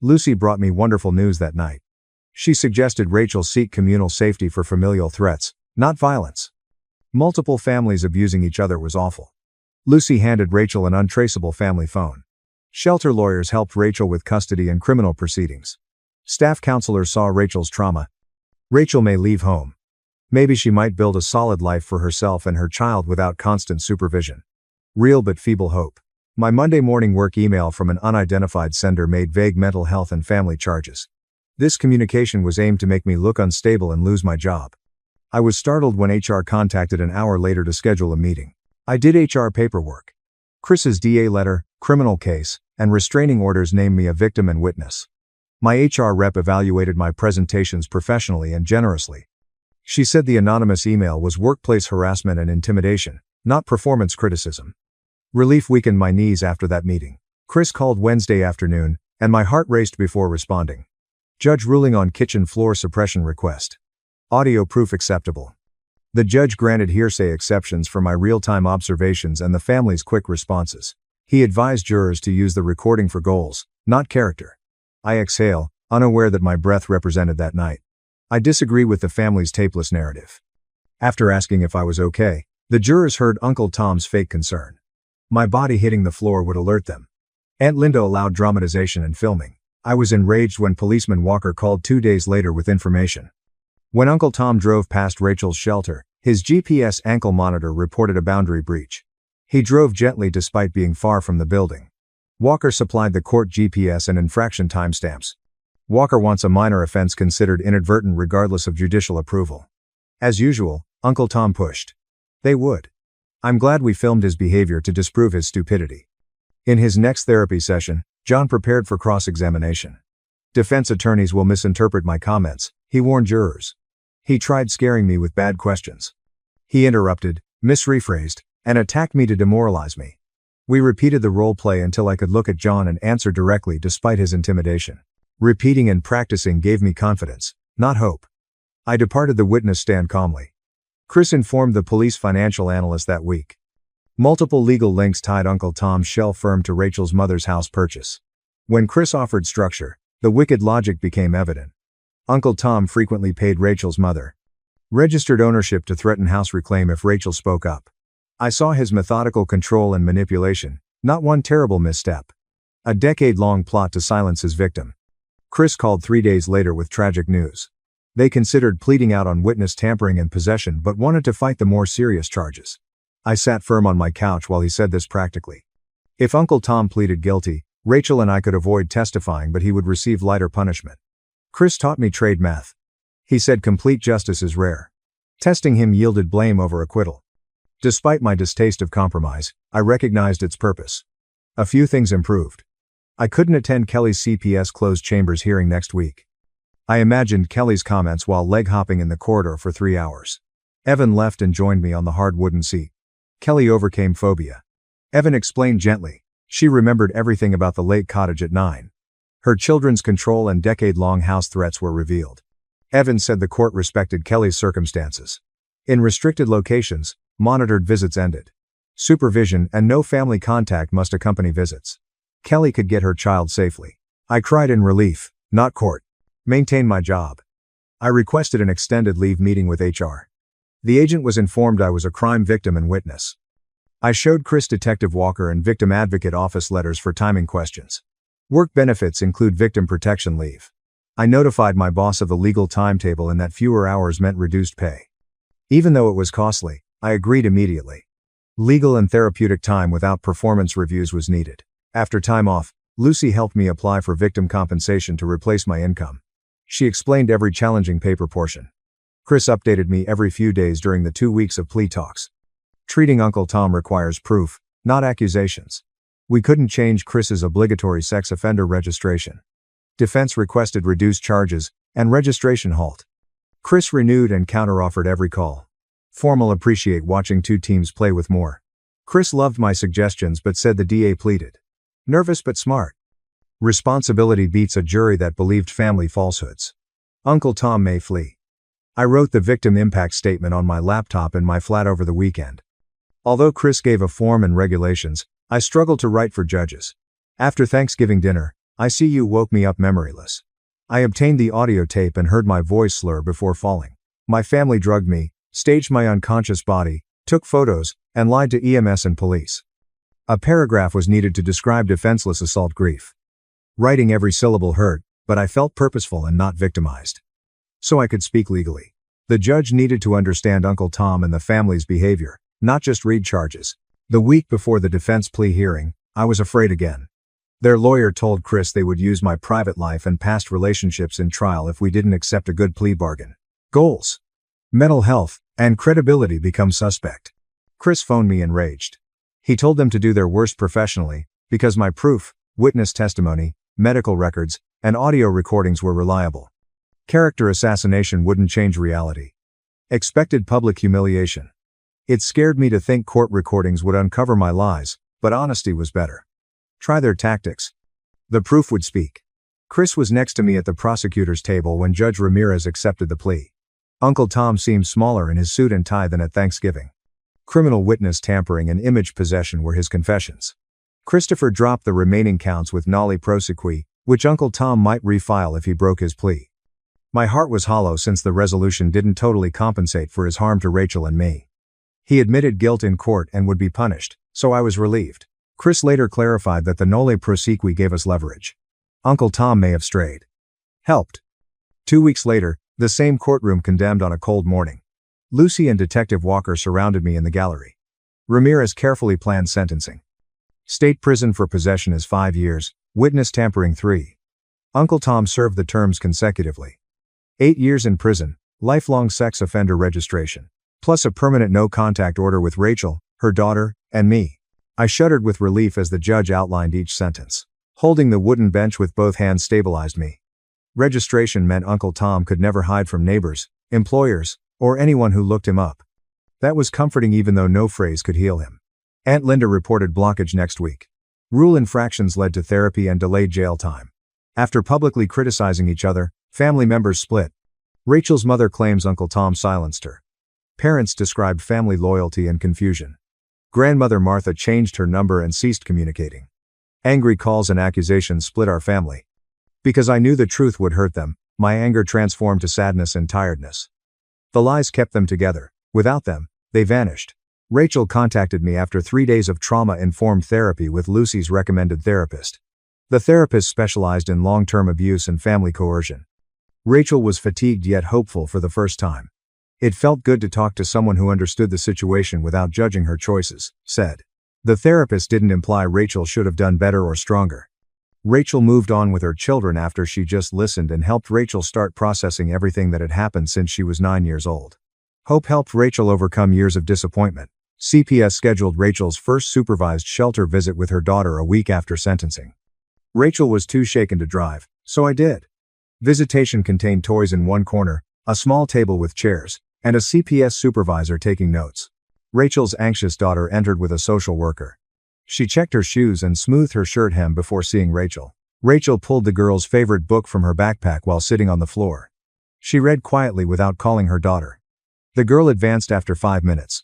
Lucy brought me wonderful news that night. She suggested Rachel seek communal safety for familial threats, not violence. Multiple families abusing each other was awful. Lucy handed Rachel an untraceable family phone. Shelter lawyers helped Rachel with custody and criminal proceedings. Staff counselors saw Rachel's trauma. Rachel may leave home. Maybe she might build a solid life for herself and her child without constant supervision. Real but feeble hope. My Monday morning work email from an unidentified sender made vague mental health and family charges. This communication was aimed to make me look unstable and lose my job. I was startled when HR contacted an hour later to schedule a meeting. I did HR paperwork. Chris's DA letter, criminal case, and restraining orders named me a victim and witness. My HR rep evaluated my presentations professionally and generously. She said the anonymous email was workplace harassment and intimidation, not performance criticism. Relief weakened my knees after that meeting. Chris called Wednesday afternoon, and my heart raced before responding. Judge ruling on kitchen floor suppression request. Audio proof acceptable. The judge granted hearsay exceptions for my real-time observations and the family's quick responses. He advised jurors to use the recording for goals, not character. I exhale, unaware that my breath represented that night. I disagree with the family's tapeless narrative. After asking if I was okay, the jurors heard Uncle Tom's fake concern. My body hitting the floor would alert them. Aunt Linda allowed dramatization and filming. I was enraged when policeman Walker called 2 days later with information. When Uncle Tom drove past Rachel's shelter, his GPS ankle monitor reported a boundary breach. He drove gently despite being far from the building. Walker supplied the court GPS and infraction timestamps. Walker wants a minor offense considered inadvertent regardless of judicial approval. As usual, Uncle Tom pushed. They would. I'm glad we filmed his behavior to disprove his stupidity. In his next therapy session, John prepared for cross-examination. Defense attorneys will misinterpret my comments, he warned jurors. He tried scaring me with bad questions. He interrupted, misrephrased, and attacked me to demoralize me. We repeated the role play until I could look at John and answer directly despite his intimidation. Repeating and practicing gave me confidence, not hope. I departed the witness stand calmly. Chris informed the police financial analyst that week. Multiple legal links tied Uncle Tom's shell firm to Rachel's mother's house purchase. When Chris offered structure, the wicked logic became evident. Uncle Tom frequently paid Rachel's mother. Registered ownership to threaten house reclaim if Rachel spoke up. I saw his methodical control and manipulation, not one terrible misstep. A decade-long plot to silence his victim. Chris called 3 days later with tragic news. They considered pleading out on witness tampering and possession but wanted to fight the more serious charges. I sat firm on my couch while he said this practically. If Uncle Tom pleaded guilty, Rachel and I could avoid testifying but he would receive lighter punishment. Chris taught me trade math. He said complete justice is rare. Testing him yielded blame over acquittal. Despite my distaste of compromise, I recognized its purpose. A few things improved. I couldn't attend Kelly's CPS closed chambers hearing next week. I imagined Kelly's comments while leg-hopping in the corridor for 3 hours. Evan left and joined me on the hard wooden seat. Kelly overcame phobia. Evan explained gently. She remembered everything about the lake cottage at 9. Her children's control and decade-long house threats were revealed. Evan said the court respected Kelly's circumstances. In restricted locations, monitored visits ended. Supervision and no family contact must accompany visits. Kelly could get her child safely. I cried in relief, not court. Maintain my job. I requested an extended leave meeting with HR. The agent was informed I was a crime victim and witness. I showed Chris Detective Walker and Victim Advocate Office letters for timing questions. Work benefits include victim protection leave. I notified my boss of the legal timetable and that fewer hours meant reduced pay. Even though it was costly, I agreed immediately. Legal and therapeutic time without performance reviews was needed. After time off, Lucy helped me apply for victim compensation to replace my income. She explained every challenging paper portion. Chris updated me every few days during the 2 weeks of plea talks. Treating Uncle Tom requires proof, not accusations. We couldn't change Chris's obligatory sex offender registration. Defense requested reduced charges and registration halt. Chris renewed and counteroffered every call. Formal appreciate watching 2 teams play with more. Chris loved my suggestions but said the DA pleaded. Nervous but smart. Responsibility beats a jury that believed family falsehoods. Uncle Tom may flee. I wrote the victim impact statement on my laptop in my flat over the weekend. Although Chris gave a form and regulations, I struggled to write for judges. After Thanksgiving dinner, ICU woke me up memoryless. I obtained the audio tape and heard my voice slur before falling. My family drugged me, staged my unconscious body, took photos, and lied to EMS and police. A paragraph was needed to describe defenseless assault grief. Writing every syllable hurt, but I felt purposeful and not victimized. So I could speak legally. The judge needed to understand Uncle Tom and the family's behavior, not just read charges. The week before the defense plea hearing, I was afraid again. Their lawyer told Chris they would use my private life and past relationships in trial if we didn't accept a good plea bargain. Goals, mental health, and credibility become suspect. Chris phoned me enraged. He told them to do their worst professionally, because my proof, witness testimony, medical records, and audio recordings were reliable. Character assassination wouldn't change reality. Expected public humiliation. It scared me to think court recordings would uncover my lies, but honesty was better. Try their tactics. The proof would speak. Chris was next to me at the prosecutor's table when Judge Ramirez accepted the plea. Uncle Tom seemed smaller in his suit and tie than at Thanksgiving. Criminal witness tampering and image possession were his confessions. Christopher dropped the remaining counts with nolli prosequi, which Uncle Tom might refile if he broke his plea. My heart was hollow since the resolution didn't totally compensate for his harm to Rachel and me. He admitted guilt in court and would be punished, so I was relieved. Chris later clarified that the nolli prosequi gave us leverage. Uncle Tom may have strayed. Helped. 2 weeks later, the same courtroom condemned on a cold morning. Lucy and Detective Walker surrounded me in the gallery. Ramirez carefully planned sentencing. State prison for possession is 5 years, witness tampering 3. Uncle Tom served the terms consecutively. 8 years in prison, lifelong sex offender registration, plus a permanent no-contact order with Rachel, her daughter, and me. I shuddered with relief as the judge outlined each sentence. Holding the wooden bench with both hands stabilized me. Registration meant Uncle Tom could never hide from neighbors, employers, or anyone who looked him up. That was comforting even though no phrase could heal him. Aunt Linda reported blockage next week. Rule infractions led to therapy and delayed jail time. After publicly criticizing each other, family members split. Rachel's mother claims Uncle Tom silenced her. Parents described family loyalty and confusion. Grandmother Martha changed her number and ceased communicating. Angry calls and accusations split our family. Because I knew the truth would hurt them, my anger transformed to sadness and tiredness. The lies kept them together. Without them, they vanished. Rachel contacted me after 3 days of trauma-informed therapy with Lucy's recommended therapist. The therapist specialized in long-term abuse and family coercion. Rachel was fatigued yet hopeful for the first time. It felt good to talk to someone who understood the situation without judging her choices, said. The therapist didn't imply Rachel should have done better or stronger. Rachel moved on with her children after she just listened and helped Rachel start processing everything that had happened since she was 9 years old. Hope helped Rachel overcome years of disappointment. CPS scheduled Rachel's first supervised shelter visit with her daughter a week after sentencing. Rachel was too shaken to drive, so I did. Visitation contained toys in one corner, a small table with chairs, and a CPS supervisor taking notes. Rachel's anxious daughter entered with a social worker. She checked her shoes and smoothed her shirt hem before seeing Rachel. Rachel pulled the girl's favorite book from her backpack while sitting on the floor. She read quietly without calling her daughter. The girl advanced after 5 minutes.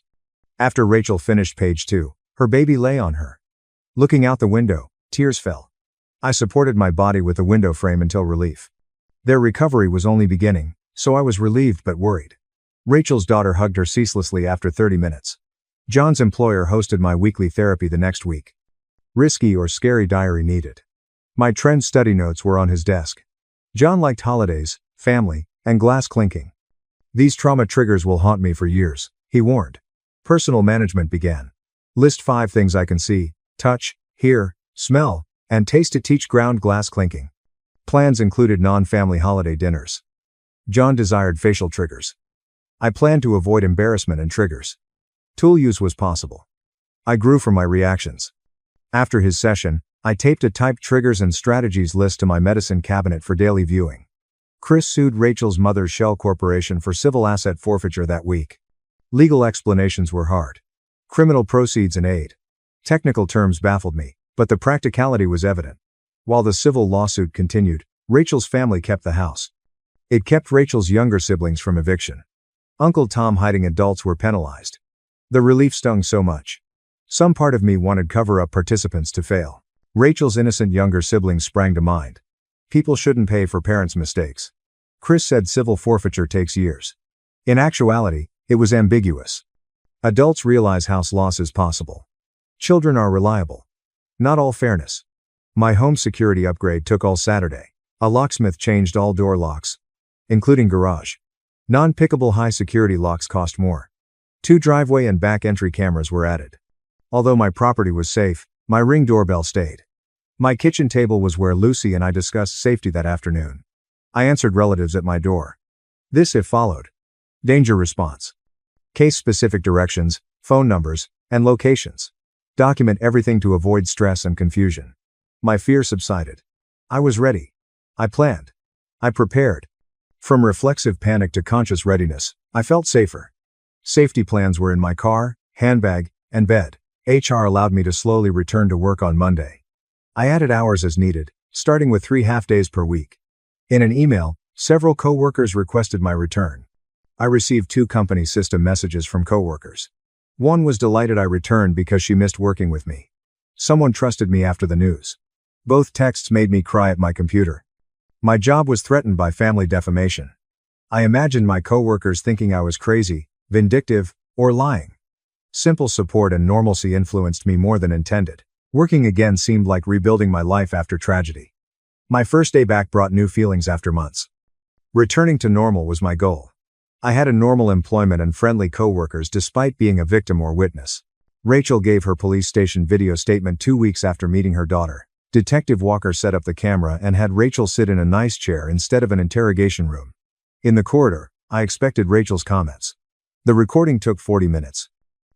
After Rachel finished page 2, her baby lay on her. Looking out the window, tears fell. I supported my body with the window frame until relief. Their recovery was only beginning, so I was relieved but worried. Rachel's daughter hugged her ceaselessly after 30 minutes. John's employer hosted my weekly therapy the next week. Risky or scary diary needed. My trend study notes were on his desk. John liked holidays, family, and glass clinking. These trauma triggers will haunt me for years, he warned. Personal management began. List 5 things I can see, touch, hear, smell, and taste to teach ground glass clinking. Plans included non-family holiday dinners. John desired facial triggers. I planned to avoid embarrassment and triggers. Tool use was possible. I grew from my reactions. After his session, I taped a typed triggers and strategies list to my medicine cabinet for daily viewing. Chris sued Rachel's mother's shell corporation for civil asset forfeiture that week. Legal explanations were hard. Criminal proceeds and aid. Technical terms baffled me, but the practicality was evident. While the civil lawsuit continued, Rachel's family kept the house. It kept Rachel's younger siblings from eviction. Uncle Tom hiding adults were penalized. The relief stung so much. Some part of me wanted cover-up participants to fail. Rachel's innocent younger siblings sprang to mind. People shouldn't pay for parents' mistakes. Chris said civil forfeiture takes years. In actuality, it was ambiguous. Adults realize house loss is possible. Children are reliable. Not all fairness. My home security upgrade took all Saturday. A locksmith changed all door locks, including garage. Non-pickable high-security locks cost more. 2 driveway and back entry cameras were added. Although my property was safe, my Ring doorbell stayed. My kitchen table was where Lucy and I discussed safety that afternoon. I answered relatives at my door. This if followed. Danger response. Case-specific directions, phone numbers, and locations. Document everything to avoid stress and confusion. My fear subsided. I was ready. I planned. I prepared. From reflexive panic to conscious readiness, I felt safer. Safety plans were in my car, handbag, and bed. HR allowed me to slowly return to work on Monday. I added hours as needed, starting with 3 half-days per week. In an email, several co-workers requested my return. I received 2 company system messages from coworkers. One was delighted I returned because she missed working with me. Someone trusted me after the news. Both texts made me cry at my computer. My job was threatened by family defamation. I imagined my coworkers thinking I was crazy, vindictive, or lying. Simple support and normalcy influenced me more than intended. Working again seemed like rebuilding my life after tragedy. My first day back brought new feelings after months. Returning to normal was my goal. I had a normal employment and friendly coworkers despite being a victim or witness. Rachel gave her police station video statement 2 weeks after meeting her daughter. Detective Walker set up the camera and had Rachel sit in a nice chair instead of an interrogation room. In the corridor, I expected Rachel's comments. The recording took 40 minutes.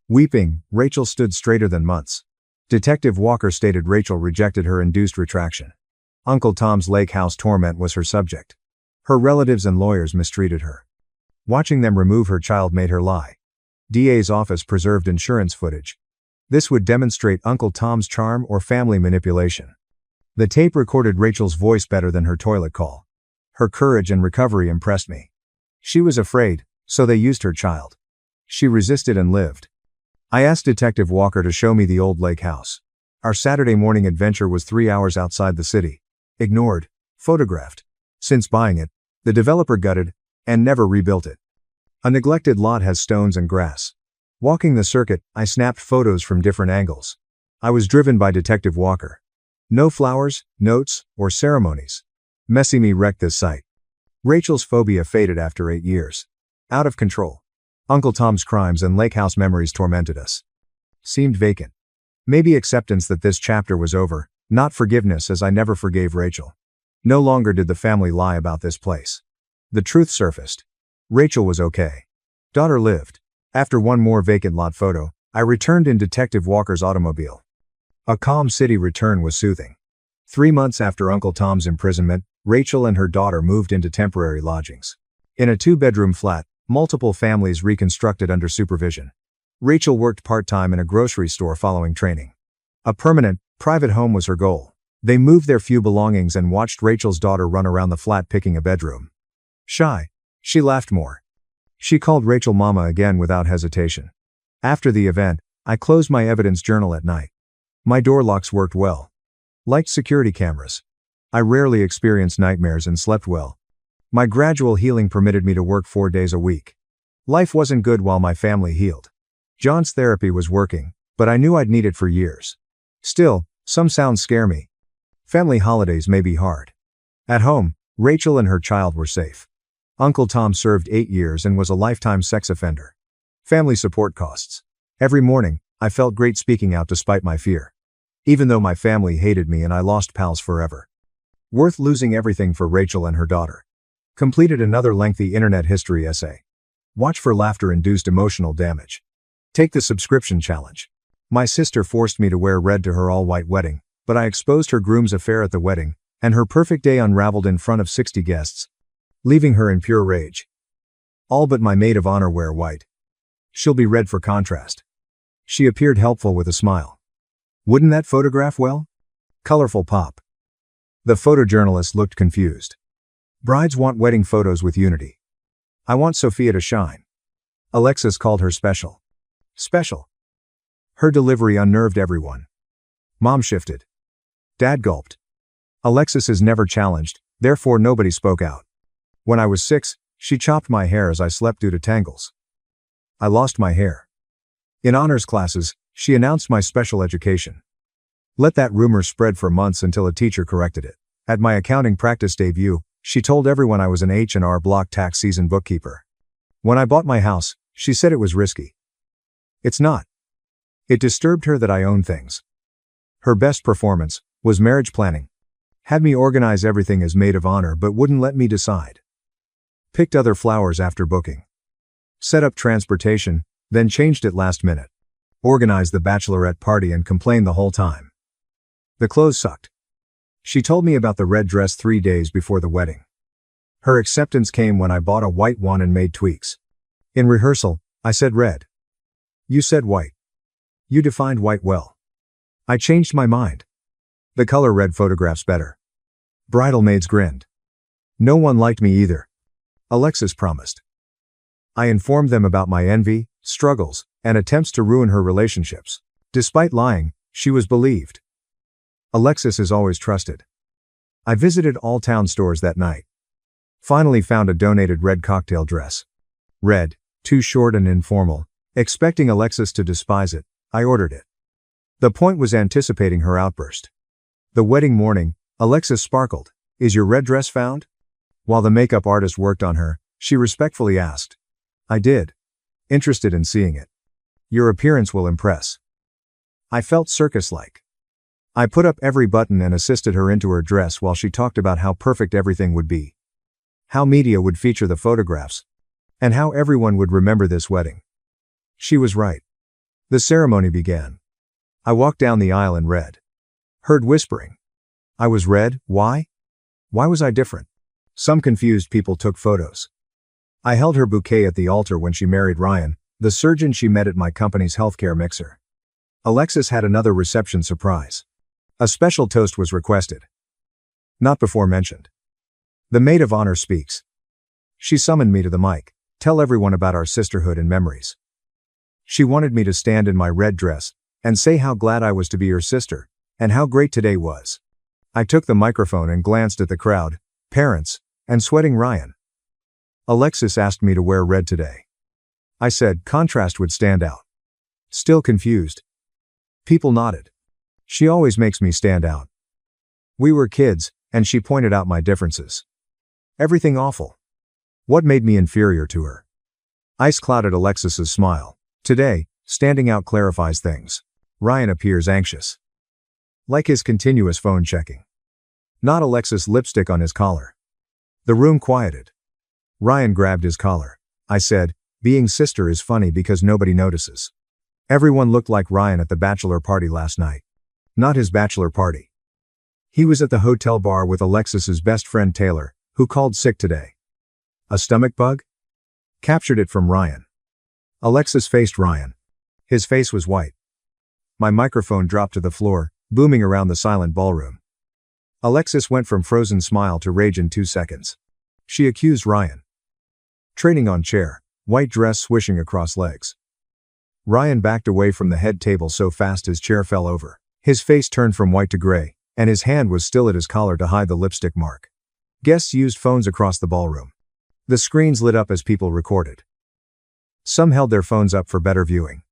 Weeping, Rachel stood straighter than months. Detective Walker stated Rachel rejected her induced retraction. Uncle Tom's lake house torment was her subject. Her relatives and lawyers mistreated her. Watching them remove her child made her lie. DA's office preserved insurance footage. This would demonstrate Uncle Tom's charm or family manipulation. The tape recorded Rachel's voice better than her toilet call. Her courage and recovery impressed me. She was afraid, so they used her child. She resisted and lived. I asked Detective Walker to show me the old lake house. Our Saturday morning adventure was 3 hours outside the city. Ignored, photographed. Since buying it, the developer gutted, and never rebuilt it. A neglected lot has stones and grass. Walking the circuit, I snapped photos from different angles. I was driven by Detective Walker. No flowers, notes, or ceremonies. Messy me wrecked this site. Rachel's phobia faded after 8 years. Out of control. Uncle Tom's crimes and lake house memories tormented us. Seemed vacant. Maybe acceptance that this chapter was over, not forgiveness as I never forgave Rachel. No longer did the family lie about this place. The truth surfaced. Rachel was okay. Daughter lived. After one more vacant lot photo, I returned in Detective Walker's automobile. A calm city return was soothing. 3 months after Uncle Tom's imprisonment, Rachel and her daughter moved into temporary lodgings. In a 2-bedroom flat, multiple families reconstructed under supervision. Rachel worked part-time in a grocery store following training. A permanent, private home was her goal. They moved their few belongings and watched Rachel's daughter run around the flat picking a bedroom. Shy. She laughed more. She called Rachel Mama again without hesitation. After the event, I closed my evidence journal at night. My door locks worked well. Liked security cameras. I rarely experienced nightmares and slept well. My gradual healing permitted me to work 4 days a week. Life wasn't good while my family healed. John's therapy was working, but I knew I'd need it for years. Still, some sounds scare me. Family holidays may be hard. At home, Rachel and her child were safe. Uncle Tom served 8 years and was a lifetime sex offender. Family support costs. Every morning, I felt great speaking out despite my fear. Even though my family hated me and I lost pals forever. Worth losing everything for Rachel and her daughter. Completed another lengthy internet history essay. Watch for laughter-induced emotional damage. Take the subscription challenge. My sister forced me to wear red to her all-white wedding, but I exposed her groom's affair at the wedding, and her perfect day unraveled in front of 60 guests, leaving her in pure rage. All but my maid of honor wear white. She'll be red for contrast. She appeared helpful with a smile. Wouldn't that photograph well? Colorful pop. The photojournalist looked confused. Brides want wedding photos with unity. I want Sophia to shine. Alexis called her special. Special. Her delivery unnerved everyone. Mom shifted. Dad gulped. Alexis is never challenged, therefore nobody spoke out. When I was 6, she chopped my hair as I slept due to tangles. I lost my hair. In honors classes, she announced my special education. Let that rumor spread for months until a teacher corrected it. At my accounting practice debut, she told everyone I was an H&R Block tax season bookkeeper. When I bought my house, she said it was risky. It's not. It disturbed her that I own things. Her best performance was marriage planning. Had me organize everything as maid of honor but wouldn't let me decide. Picked other flowers after booking. Set up transportation, then changed it last minute. Organized the bachelorette party and complained the whole time. The clothes sucked. She told me about the red dress 3 days before the wedding. Her acceptance came when I bought a white one and made tweaks. In rehearsal, I said red. You said white. You defined white well. I changed my mind. The color red photographs better. Bridal maids grinned. No one liked me either. Alexis promised. I informed them about my envy, struggles, and attempts to ruin her relationships. Despite lying, she was believed. Alexis is always trusted. I visited all town stores that night. Finally found a donated red cocktail dress. Red, too short and informal. Expecting Alexis to despise it, I ordered it. The point was anticipating her outburst. The wedding morning, Alexis sparkled. "Is your red dress found?" While the makeup artist worked on her, she respectfully asked. I did. Interested in seeing it. Your appearance will impress. I felt circus-like. I put up every button and assisted her into her dress while she talked about how perfect everything would be. How media would feature the photographs. And how everyone would remember this wedding. She was right. The ceremony began. I walked down the aisle and read. Heard whispering. I was red, why? Why was I different? Some confused people took photos. I held her bouquet at the altar when she married Ryan, the surgeon she met at my company's healthcare mixer. Alexis had another reception surprise. A special toast was requested. Not before mentioned. The maid of honor speaks. She summoned me to the mic. Tell everyone about our sisterhood and memories. She wanted me to stand in my red dress and say how glad I was to be her sister and how great today was. I took the microphone and glanced at the crowd, parents, and sweating Ryan. Alexis asked me to wear red today. I said contrast would stand out. Still confused. People nodded. She always makes me stand out. We were kids, and she pointed out my differences. Everything awful. What made me inferior to her? Ice clouded Alexis's smile. Today, standing out clarifies things. Ryan appears anxious. Like his continuous phone checking. Not Alexis' lipstick on his collar. The room quieted. Ryan grabbed his collar. I said, being sister is funny because nobody notices. Everyone looked like Ryan at the bachelor party last night. Not his bachelor party. He was at the hotel bar with Alexis's best friend Taylor, who called sick today. A stomach bug? Captured it from Ryan. Alexis faced Ryan. His face was white. My microphone dropped to the floor, booming around the silent ballroom. Alexis went from frozen smile to rage in 2 seconds. She accused Ryan. Trading on chair, white dress swishing across legs. Ryan backed away from the head table so fast his chair fell over. His face turned from white to gray, and his hand was still at his collar to hide the lipstick mark. Guests used phones across the ballroom. The screens lit up as people recorded. Some held their phones up for better viewing.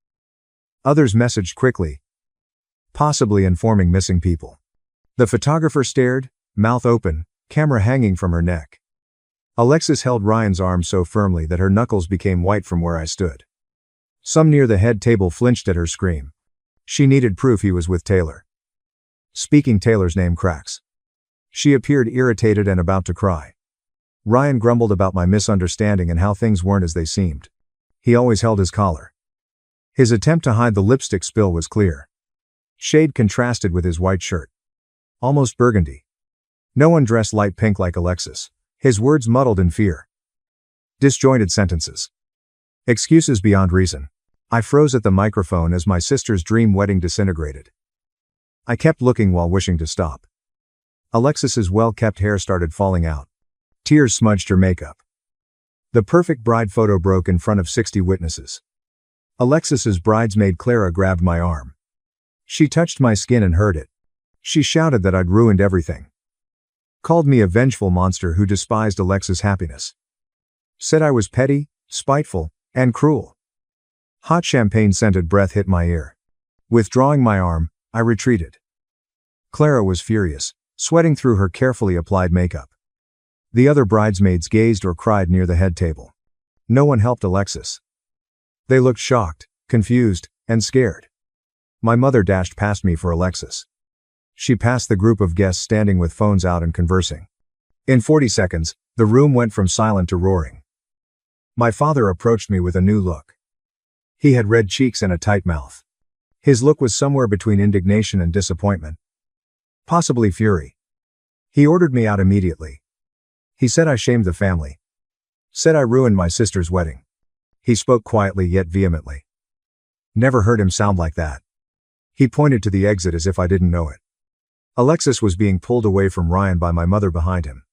Others messaged quickly, possibly informing missing people. The photographer stared, mouth open, camera hanging from her neck. Alexis held Ryan's arm so firmly that her knuckles became white from where I stood. Some near the head table flinched at her scream. She needed proof he was with Taylor. Speaking Taylor's name cracks. She appeared irritated and about to cry. Ryan grumbled about my misunderstanding and how things weren't as they seemed. He always held his collar. His attempt to hide the lipstick spill was clear. Shade contrasted with his white shirt. Almost burgundy. No one dressed light pink like Alexis. His words muddled in fear. Disjointed sentences. Excuses beyond reason. I froze at the microphone as my sister's dream wedding disintegrated. I kept looking while wishing to stop. Alexis's well-kept hair started falling out. Tears smudged her makeup. The perfect bride photo broke in front of 60 witnesses. Alexis's bridesmaid Clara grabbed my arm. She touched my skin and hurt it. She shouted that I'd ruined everything. Called me a vengeful monster who despised Alexis' happiness. Said I was petty, spiteful, and cruel. Hot champagne-scented breath hit my ear. Withdrawing my arm, I retreated. Clara was furious, sweating through her carefully applied makeup. The other bridesmaids gazed or cried near the head table. No one helped Alexis. They looked shocked, confused, and scared. My mother dashed past me for Alexis. She passed the group of guests standing with phones out and conversing. In 40 seconds, the room went from silent to roaring. My father approached me with a new look. He had red cheeks and a tight mouth. His look was somewhere between indignation and disappointment. Possibly fury. He ordered me out immediately. He said I shamed the family. Said I ruined my sister's wedding. He spoke quietly yet vehemently. Never heard him sound like that. He pointed to the exit as if I didn't know it. Alexis was being pulled away from Ryan by my mother behind him.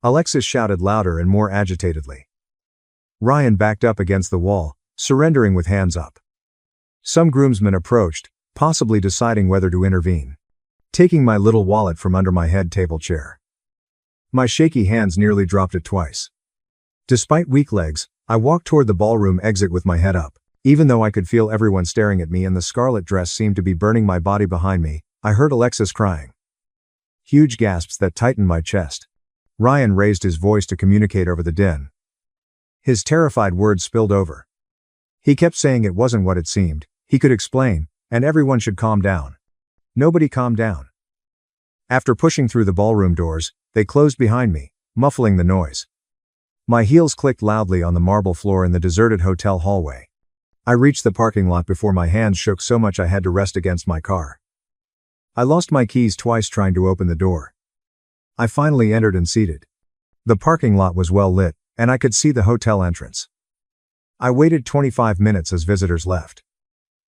Alexis shouted louder and more agitatedly. Ryan backed up against the wall, surrendering with hands up. Some groomsmen approached, possibly deciding whether to intervene. Taking my little wallet from under my head table chair. My shaky hands nearly dropped it twice. Despite weak legs, I walked toward the ballroom exit with my head up. Even though I could feel everyone staring at me and the scarlet dress seemed to be burning my body behind me, I heard Alexis crying. Huge gasps that tightened my chest. Ryan raised his voice to communicate over the din. His terrified words spilled over. He kept saying it wasn't what it seemed, he could explain, and everyone should calm down. Nobody calmed down. After pushing through the ballroom doors, they closed behind me, muffling the noise. My heels clicked loudly on the marble floor in the deserted hotel hallway. I reached the parking lot before my hands shook so much I had to rest against my car. I lost my keys twice trying to open the door. I finally entered and seated. The parking lot was well lit, and I could see the hotel entrance. I waited 25 minutes as visitors left.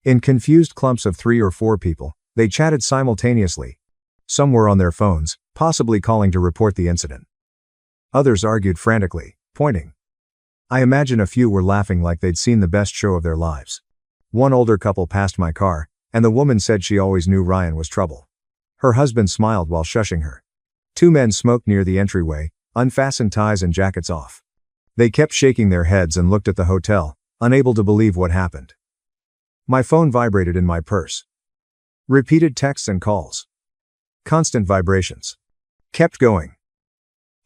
In confused clumps of 3 or 4 people, they chatted simultaneously. Some were on their phones, possibly calling to report the incident. Others argued frantically, pointing. I imagine a few were laughing like they'd seen the best show of their lives. One older couple passed my car, and the woman said she always knew Ryan was trouble. Her husband smiled while shushing her. 2 men smoked near the entryway, unfastened ties and jackets off. They kept shaking their heads and looked at the hotel, unable to believe what happened. My phone vibrated in my purse. Repeated texts and calls. Constant vibrations. Kept going.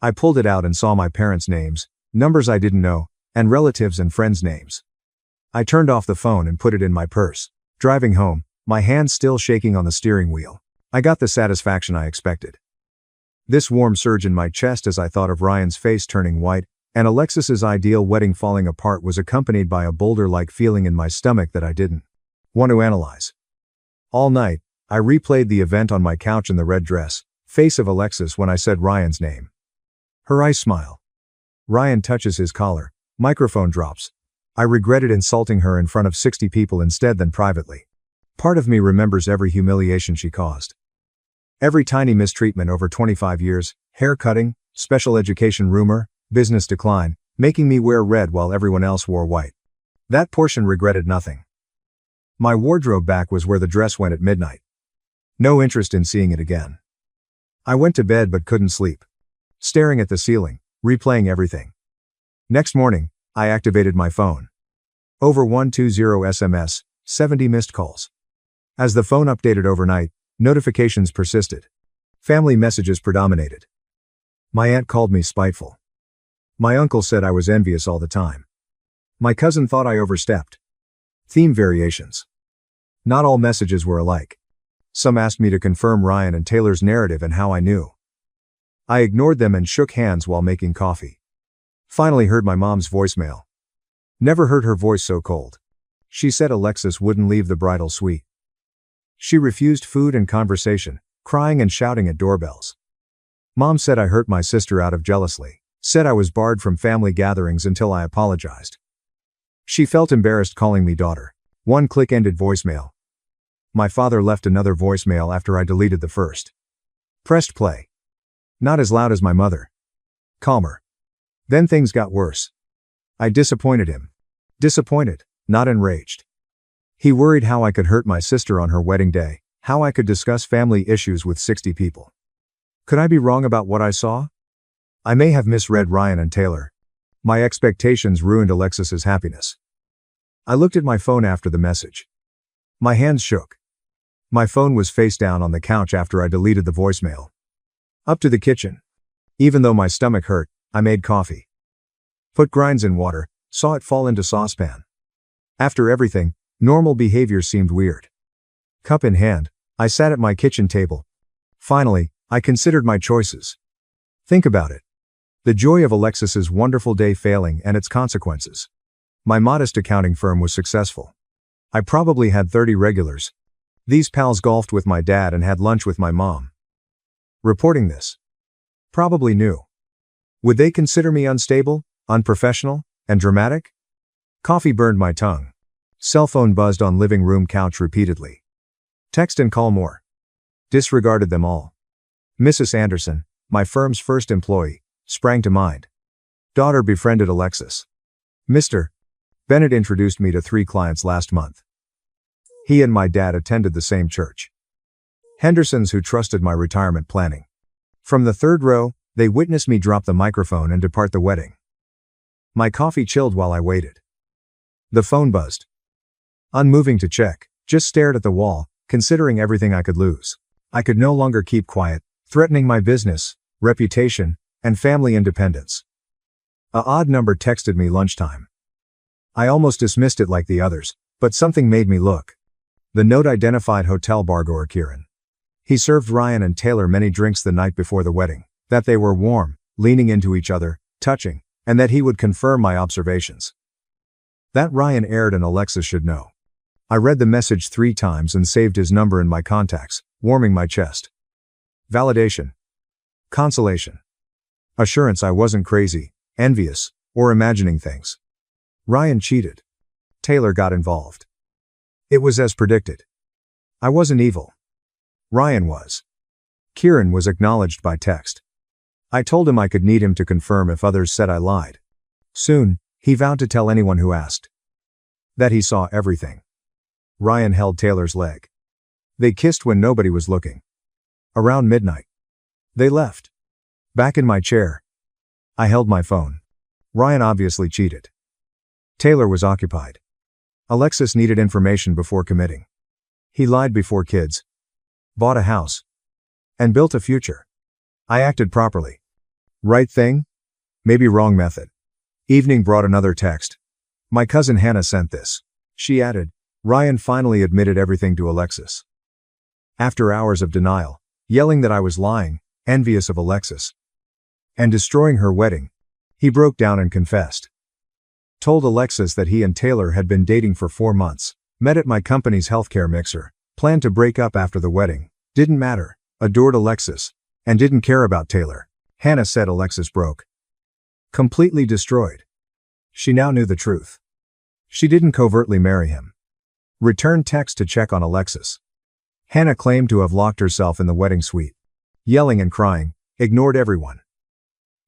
I pulled it out and saw my parents' names, numbers I didn't know, and relatives and friends' names. I turned off the phone and put it in my purse. Driving home, my hands still shaking on the steering wheel, I got the satisfaction I expected. This warm surge in my chest as I thought of Ryan's face turning white, and Alexis's ideal wedding falling apart was accompanied by a boulder-like feeling in my stomach that I didn't want to analyze. All night, I replayed the event on my couch in the red dress, face of Alexis when I said Ryan's name. Her eyes smile. Ryan touches his collar, microphone drops. I regretted insulting her in front of 60 people instead than privately. Part of me remembers every humiliation she caused. Every tiny mistreatment over 25 years, hair cutting, special education rumor, business decline, making me wear red while everyone else wore white. That portion regretted nothing. My wardrobe back was where the dress went at midnight. No interest in seeing it again. I went to bed but couldn't sleep. Staring at the ceiling, replaying everything. Next morning, I activated my phone. Over 120 SMS, 70 missed calls. As the phone updated overnight, notifications persisted. Family messages predominated. My aunt called me spiteful. My uncle said I was envious all the time. My cousin thought I overstepped. Theme variations. Not all messages were alike. Some asked me to confirm Ryan and Taylor's narrative and how I knew. I ignored them and shook hands while making coffee. Finally heard my mom's voicemail. Never heard her voice so cold. She said Alexis wouldn't leave the bridal suite. She refused food and conversation, crying and shouting at doorbells. Mom said I hurt my sister out of jealousy, said I was barred from family gatherings until I apologized. She felt embarrassed calling me daughter. One click ended voicemail. My father left another voicemail after I deleted the first. Pressed play. Not as loud as my mother. Calmer. Then things got worse. I disappointed him. Disappointed, not enraged. He worried how I could hurt my sister on her wedding day, how I could discuss family issues with 60 people. Could I be wrong about what I saw? I may have misread Ryan and Taylor. My expectations ruined Alexis's happiness. I looked at my phone after the message. My hands shook. My phone was face down on the couch after I deleted the voicemail. Up to the kitchen. Even though my stomach hurt, I made coffee. Put grinds in water, saw it fall into saucepan. After everything, normal behavior seemed weird. Cup in hand, I sat at my kitchen table. Finally, I considered my choices. Think about it. The joy of Alexis's wonderful day failing and its consequences. My modest accounting firm was successful. I probably had 30 regulars. These pals golfed with my dad and had lunch with my mom. Reporting this. Probably new. Would they consider me unstable, unprofessional, and dramatic? Coffee burned my tongue. Cell phone buzzed on living room couch repeatedly. Text and call more. Disregarded them all. Mrs. Anderson, my firm's first employee, sprang to mind. Daughter befriended Alexis. Mr. Bennett introduced me to 3 clients last month. He and my dad attended the same church. Hendersons who trusted my retirement planning. From the 3rd row, they witnessed me drop the microphone and depart the wedding. My coffee chilled while I waited. The phone buzzed. Unmoving to check, just stared at the wall, considering everything I could lose. I could no longer keep quiet, threatening my business, reputation, and family independence. A odd number texted me lunchtime. I almost dismissed it like the others, but something made me look. The note identified hotel bargoer Kieran. He served Ryan and Taylor many drinks the night before the wedding, that they were warm, leaning into each other, touching, and that he would confirm my observations. That Ryan aired and Alexis should know. I read the message 3 times and saved his number in my contacts, warming my chest. Validation. Consolation. Assurance I wasn't crazy, envious, or imagining things. Ryan cheated. Taylor got involved. It was as predicted. I wasn't evil. Ryan was. Kieran was acknowledged by text. I told him I could need him to confirm if others said I lied. Soon, he vowed to tell anyone who asked. That he saw everything. Ryan held Taylor's leg. They kissed when nobody was looking. Around midnight. They left. Back in my chair. I held my phone. Ryan obviously cheated. Taylor was occupied. Alexis needed information before committing. He lied before kids. Bought a house. And built a future. I acted properly. Right thing? Maybe wrong method. Evening brought another text. My cousin Hannah sent this. She added, Ryan finally admitted everything to Alexis. After hours of denial, yelling that I was lying, envious of Alexis, and destroying her wedding, he broke down and confessed. Told Alexis that he and Taylor had been dating for 4 months, met at my company's healthcare mixer, planned to break up after the wedding, didn't matter, adored Alexis, and didn't care about Taylor. Hannah said Alexis broke. Completely destroyed. She now knew the truth. She didn't covertly marry him. Returned text to check on Alexis. Hannah claimed to have locked herself in the wedding suite. Yelling and crying, ignored everyone.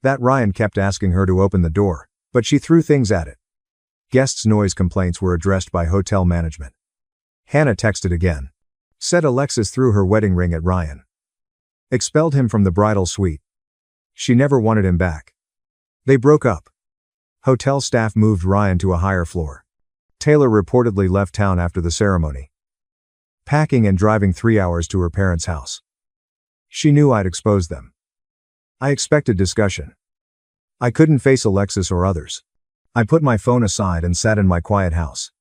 That Ryan kept asking her to open the door, but she threw things at it. Guests' noise complaints were addressed by hotel management. Hannah texted again. Said Alexis threw her wedding ring at Ryan. Expelled him from the bridal suite. She never wanted him back. They broke up. Hotel staff moved Ryan to a higher floor. Taylor reportedly left town after the ceremony. Packing and driving 3 hours to her parents' house. She knew I'd expose them. I expected discussion. I couldn't face Alexis or others. I put my phone aside and sat in my quiet house.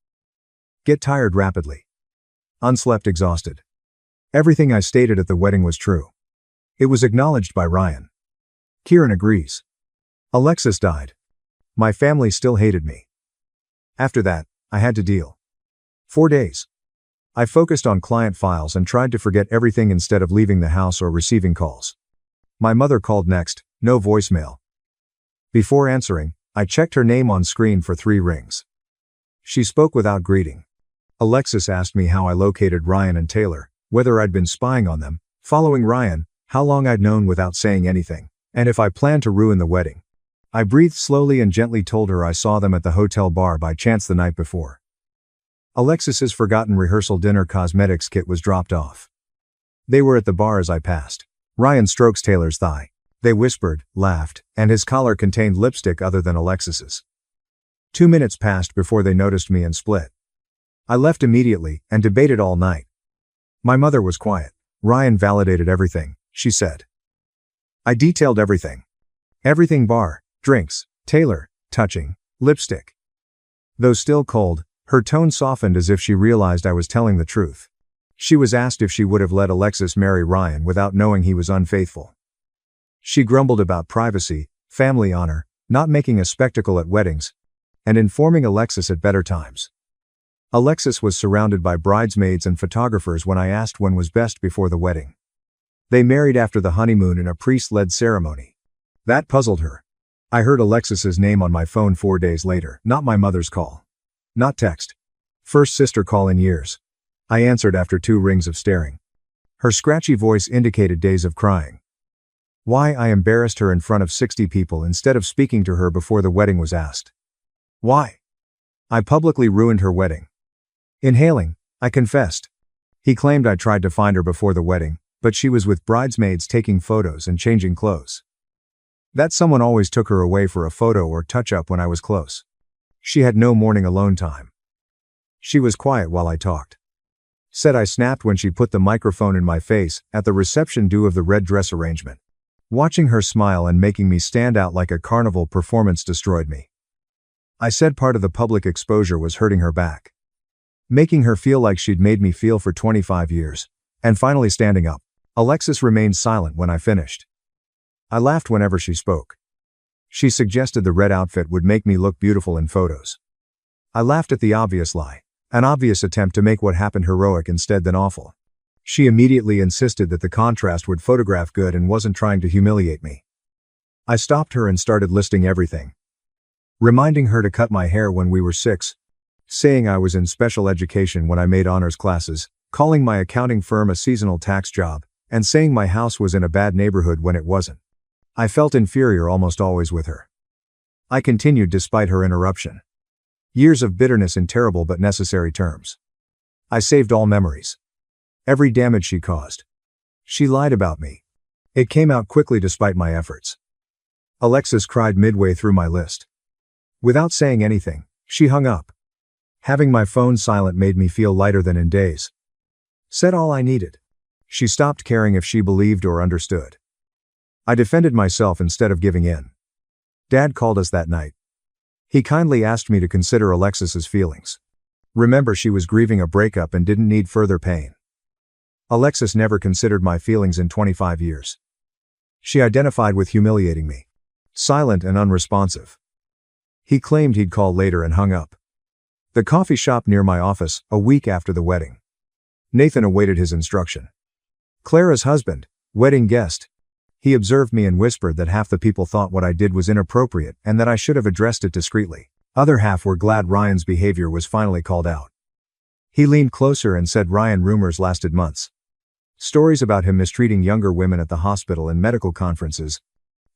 Get tired rapidly. Unslept, exhausted. Everything I stated at the wedding was true. It was acknowledged by Ryan. Kieran agrees. Alexis died. My family still hated me. After that, I had to deal. 4 days. I focused on client files and tried to forget everything instead of leaving the house or receiving calls. My mother called next, no voicemail. Before answering, I checked her name on screen for 3 rings. She spoke without greeting. Alexis asked me how I located Ryan and Taylor, whether I'd been spying on them, following Ryan, how long I'd known without saying anything, and if I planned to ruin the wedding. I breathed slowly and gently told her I saw them at the hotel bar by chance the night before. Alexis's forgotten rehearsal dinner cosmetics kit was dropped off. They were at the bar as I passed. Ryan strokes Taylor's thigh. They whispered, laughed, and his collar contained lipstick other than Alexis's. 2 minutes passed before they noticed me and split. I left immediately and debated all night. My mother was quiet. Ryan validated everything, she said. I detailed everything. Everything bar, drinks, Taylor, touching, lipstick. Though still cold, her tone softened as if she realized I was telling the truth. She was asked if she would have let Alexis marry Ryan without knowing he was unfaithful. She grumbled about privacy, family honor, not making a spectacle at weddings, and informing Alexis at better times. Alexis was surrounded by bridesmaids and photographers when I asked when was best before the wedding. They married after the honeymoon in a priest-led ceremony. That puzzled her. I heard Alexis's name on my phone 4 days later, not my mother's call. Not text. First sister call in years. I answered after 2 rings of staring. Her scratchy voice indicated days of crying. Why I embarrassed her in front of 60 people instead of speaking to her before the wedding was asked. Why? I publicly ruined her wedding. Inhaling, I confessed. He claimed I tried to find her before the wedding, but she was with bridesmaids taking photos and changing clothes. That someone always took her away for a photo or touch-up when I was close. She had no morning alone time. She was quiet while I talked. Said I snapped when she put the microphone in my face at the reception due of the red dress arrangement. Watching her smile and making me stand out like a carnival performance destroyed me. I said part of the public exposure was hurting her back. Making her feel like she'd made me feel for 25 years. And finally standing up. Alexis remained silent when I finished. I laughed whenever she spoke. She suggested the red outfit would make me look beautiful in photos. I laughed at the obvious lie. An obvious attempt to make what happened heroic instead than awful. She immediately insisted that the contrast would photograph good and wasn't trying to humiliate me. I stopped her and started listing everything. Reminding her to cut my hair when we were 6. Saying I was in special education when I made honors classes. Calling my accounting firm a seasonal tax job. And saying my house was in a bad neighborhood when it wasn't. I felt inferior almost always with her. I continued despite her interruption. Years of bitterness in terrible but necessary terms. I saved all memories. Every damage she caused. She lied about me. It came out quickly despite my efforts. Alexis cried midway through my list. Without saying anything, she hung up. Having my phone silent made me feel lighter than in days. Said all I needed. She stopped caring if she believed or understood. I defended myself instead of giving in. Dad called us that night. He kindly asked me to consider Alexis's feelings. Remember, she was grieving a breakup and didn't need further pain. Alexis never considered my feelings in 25 years. She identified with humiliating me. Silent and unresponsive. He claimed he'd call later and hung up. The coffee shop near my office, a week after the wedding. Nathan awaited his instruction. Clara's husband, wedding guest. He observed me and whispered that half the people thought what I did was inappropriate and that I should have addressed it discreetly. Other half were glad Ryan's behavior was finally called out. He leaned closer and said Ryan rumors lasted months. Stories about him mistreating younger women at the hospital and medical conferences,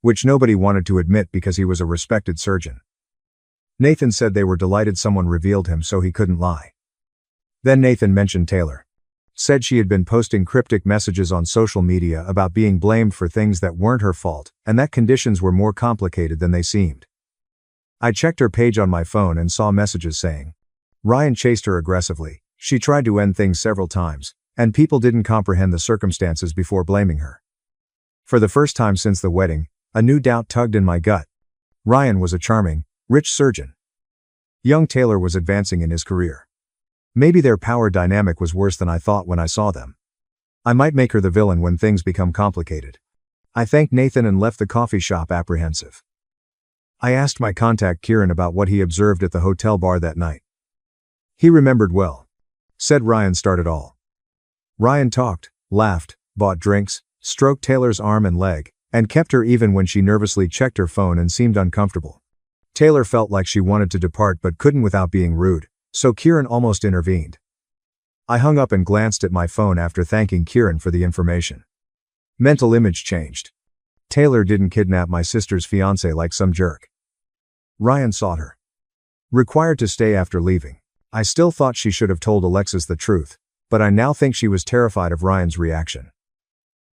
which nobody wanted to admit because he was a respected surgeon. Nathan said they were delighted someone revealed him so he couldn't lie. Then Nathan mentioned Taylor. Said she had been posting cryptic messages on social media about being blamed for things that weren't her fault, and that conditions were more complicated than they seemed. I checked her page on my phone and saw messages saying, Ryan chased her aggressively, she tried to end things several times, and people didn't comprehend the circumstances before blaming her. For the first time since the wedding, a new doubt tugged in my gut. Ryan was a charming, rich surgeon. Young Taylor was advancing in his career. Maybe their power dynamic was worse than I thought when I saw them. I might make her the villain when things become complicated. I thanked Nathan and left the coffee shop apprehensive. I asked my contact Kieran about what he observed at the hotel bar that night. He remembered well. Said Ryan started all. Ryan talked, laughed, bought drinks, stroked Taylor's arm and leg, and kept her even when she nervously checked her phone and seemed uncomfortable. Taylor felt like she wanted to depart but couldn't without being rude. So Kieran almost intervened. I hung up and glanced at my phone after thanking Kieran for the information. Mental image changed. Taylor didn't kidnap my sister's fiancé like some jerk. Ryan sought her. Required to stay after leaving. I still thought she should have told Alexis the truth, but I now think she was terrified of Ryan's reaction.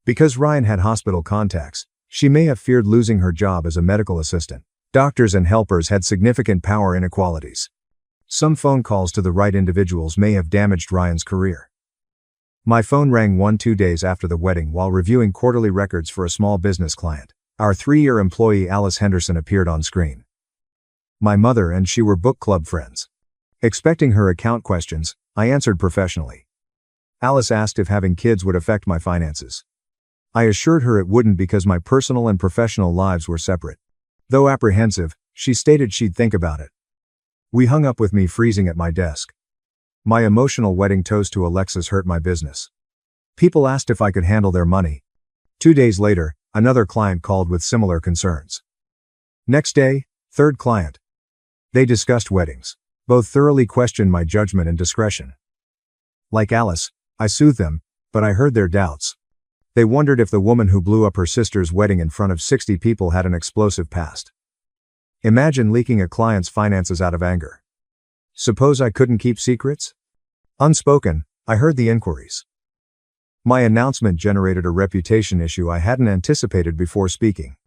Because Ryan had hospital contacts, she may have feared losing her job as a medical assistant. Doctors and helpers had significant power inequalities. Some phone calls to the right individuals may have damaged Ryan's career. My phone rang 2 days after the wedding while reviewing quarterly records for a small business client. Our 3-year employee Alice Henderson appeared on screen. My mother and she were book club friends. Expecting her account questions, I answered professionally. Alice asked if having kids would affect my finances. I assured her it wouldn't because my personal and professional lives were separate. Though apprehensive, she stated she'd think about it. We hung up with me freezing at my desk. My emotional wedding toast to Alexis hurt my business. People asked if I could handle their money. 2 days later, another client called with similar concerns. Next day, third client. They discussed weddings. Both thoroughly questioned my judgment and discretion. Like Alice, I soothed them, but I heard their doubts. They wondered if the woman who blew up her sister's wedding in front of 60 people had an explosive past. Imagine leaking a client's finances out of anger. Suppose I couldn't keep secrets? Unspoken, I heard the inquiries. My announcement generated a reputation issue I hadn't anticipated before speaking.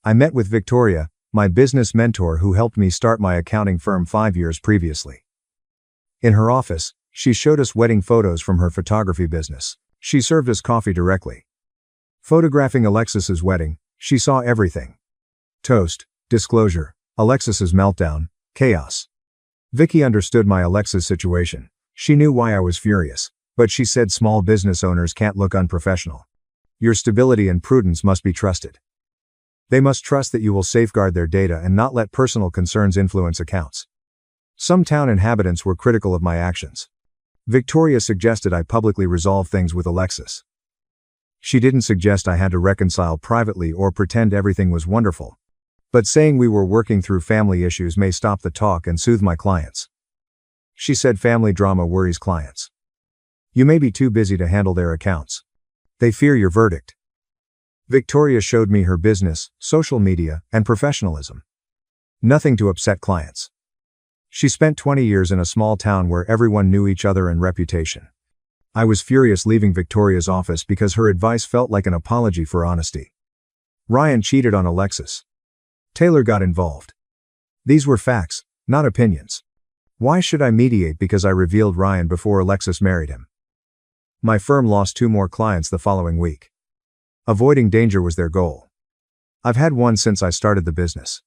I met with Victoria, my business mentor who helped me start my accounting firm 5 years previously. In her office, she showed us wedding photos from her photography business. She served us coffee directly. Photographing Alexis's wedding, she saw everything. Toast, disclosure, Alexis's meltdown, chaos. Vicky understood my Alexis situation. She knew why I was furious, but she said small business owners can't look unprofessional. Your stability and prudence must be trusted. They must trust that you will safeguard their data and not let personal concerns influence accounts. Some town inhabitants were critical of my actions. Victoria suggested I publicly resolve things with Alexis. She didn't suggest I had to reconcile privately or pretend everything was wonderful. But saying we were working through family issues may stop the talk and soothe my clients. She said family drama worries clients. You may be too busy to handle their accounts. They fear your verdict. Victoria showed me her business, social media, and professionalism. Nothing to upset clients. She spent 20 years in a small town where everyone knew each other and reputation. I was furious leaving Victoria's office because her advice felt like an apology for honesty. Ryan cheated on Alexis. Taylor got involved. These were facts, not opinions. Why should I mediate because I revealed Ryan before Alexis married him? My firm lost 2 more clients the following week. Avoiding danger was their goal. I've had one since I started the business.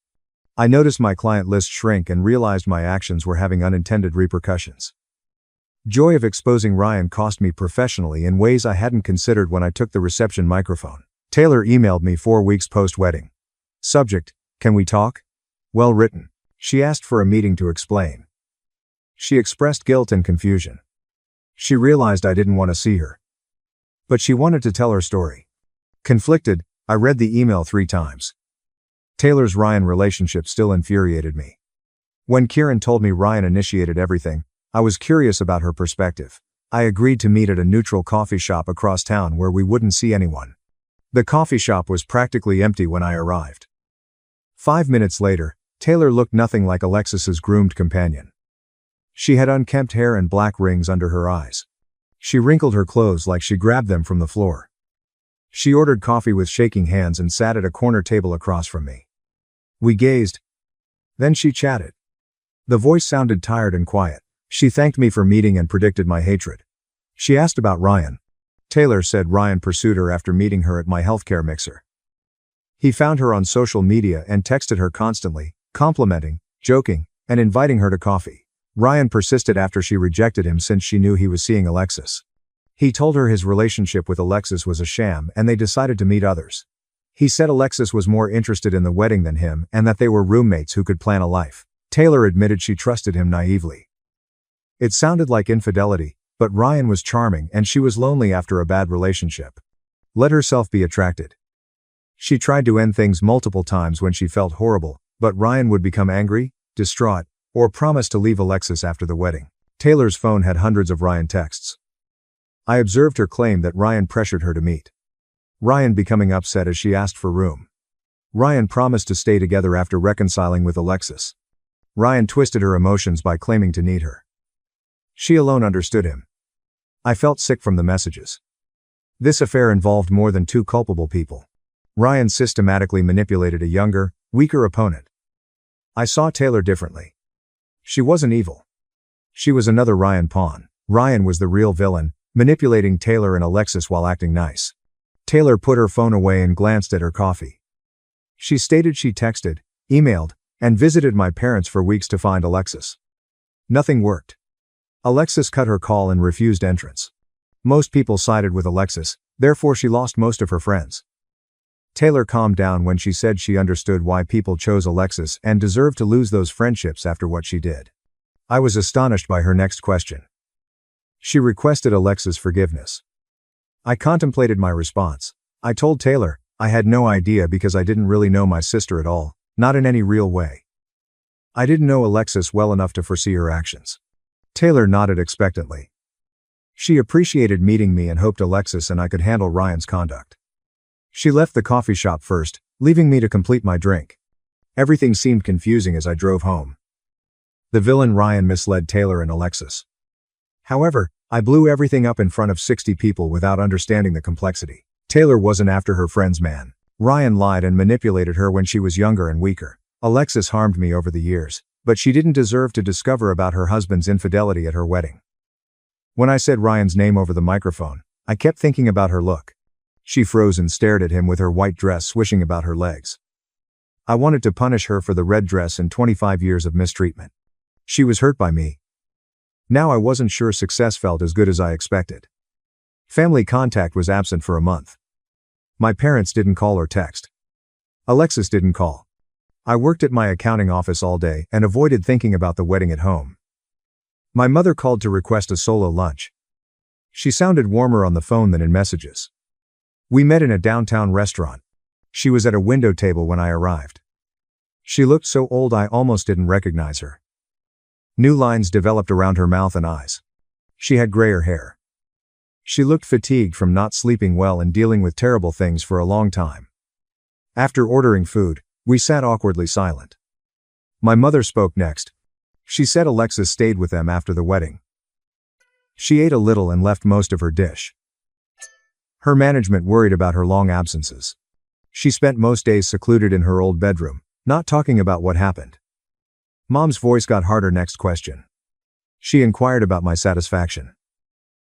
I noticed my client list shrink and realized my actions were having unintended repercussions. Joy of exposing Ryan cost me professionally in ways I hadn't considered when I took the reception microphone. Taylor emailed me 4 weeks post-wedding. Subject, can we talk? Well written. She asked for a meeting to explain. She expressed guilt and confusion. She realized I didn't want to see her. But she wanted to tell her story. Conflicted, I read the email 3 times. Taylor's Ryan relationship still infuriated me. When Kieran told me Ryan initiated everything, I was curious about her perspective. I agreed to meet at a neutral coffee shop across town where we wouldn't see anyone. The coffee shop was practically empty when I arrived. 5 minutes later, Taylor looked nothing like Alexis's groomed companion. She had unkempt hair and black rings under her eyes. She wrinkled her clothes like she grabbed them from the floor. She ordered coffee with shaking hands and sat at a corner table across from me. We gazed. Then she chatted. The voice sounded tired and quiet. She thanked me for meeting and predicted my hatred. She asked about Ryan. Taylor said Ryan pursued her after meeting her at my healthcare mixer. He found her on social media and texted her constantly, complimenting, joking, and inviting her to coffee. Ryan persisted after she rejected him since she knew he was seeing Alexis. He told her his relationship with Alexis was a sham and they decided to meet others. He said Alexis was more interested in the wedding than him and that they were roommates who could plan a life. Taylor admitted she trusted him naively. It sounded like infidelity, but Ryan was charming and she was lonely after a bad relationship. Let herself be attracted. She tried to end things multiple times when she felt horrible, but Ryan would become angry, distraught, or promise to leave Alexis after the wedding. Taylor's phone had hundreds of Ryan texts. I observed her claim that Ryan pressured her to meet. Ryan becoming upset as she asked for room. Ryan promised to stay together after reconciling with Alexis. Ryan twisted her emotions by claiming to need her. She alone understood him. I felt sick from the messages. This affair involved more than 2 culpable people. Ryan systematically manipulated a younger, weaker opponent. I saw Taylor differently. She wasn't evil. She was another Ryan pawn. Ryan was the real villain, manipulating Taylor and Alexis while acting nice. Taylor put her phone away and glanced at her coffee. She stated she texted, emailed, and visited my parents for weeks to find Alexis. Nothing worked. Alexis cut her call and refused entrance. Most people sided with Alexis, therefore she lost most of her friends. Taylor calmed down when she said she understood why people chose Alexis and deserved to lose those friendships after what she did. I was astonished by her next question. She requested Alexis' forgiveness. I contemplated my response. I told Taylor, I had no idea because I didn't really know my sister at all, not in any real way. I didn't know Alexis well enough to foresee her actions. Taylor nodded expectantly. She appreciated meeting me and hoped Alexis and I could handle Ryan's conduct. She left the coffee shop first, leaving me to complete my drink. Everything seemed confusing as I drove home. The villain Ryan misled Taylor and Alexis. However, I blew everything up in front of 60 people without understanding the complexity. Taylor wasn't after her friend's man. Ryan lied and manipulated her when she was younger and weaker. Alexis harmed me over the years, but she didn't deserve to discover about her husband's infidelity at her wedding. When I said Ryan's name over the microphone, I kept thinking about her look. She froze and stared at him with her white dress swishing about her legs. I wanted to punish her for the red dress and 25 years of mistreatment. She was hurt by me. Now I wasn't sure success felt as good as I expected. Family contact was absent for a month. My parents didn't call or text. Alexis didn't call. I worked at my accounting office all day and avoided thinking about the wedding at home. My mother called to request a solo lunch. She sounded warmer on the phone than in messages. We met in a downtown restaurant. She was at a window table when I arrived. She looked so old I almost didn't recognize her. New lines developed around her mouth and eyes. She had grayer hair. She looked fatigued from not sleeping well and dealing with terrible things for a long time. After ordering food, we sat awkwardly silent. My mother spoke next. She said Alexis stayed with them after the wedding. She ate a little and left most of her dish. Her management worried about her long absences. She spent most days secluded in her old bedroom, not talking about what happened. Mom's voice got harder. Next question. She inquired about my satisfaction.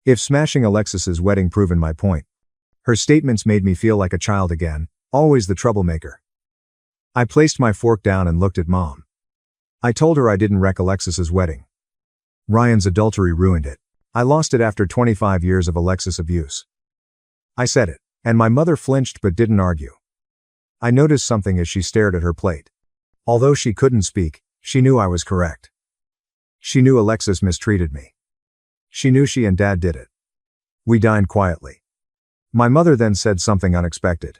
If smashing Alexis's wedding proven my point. Her statements made me feel like a child again, always the troublemaker. I placed my fork down and looked at Mom. I told her I didn't wreck Alexis's wedding. Ryan's adultery ruined it. I lost it after 25 years of Alexis abuse. I said it, and my mother flinched but didn't argue. I noticed something as she stared at her plate. Although she couldn't speak, she knew I was correct. She knew Alexis mistreated me. She knew she and Dad did it. We dined quietly. My mother then said something unexpected.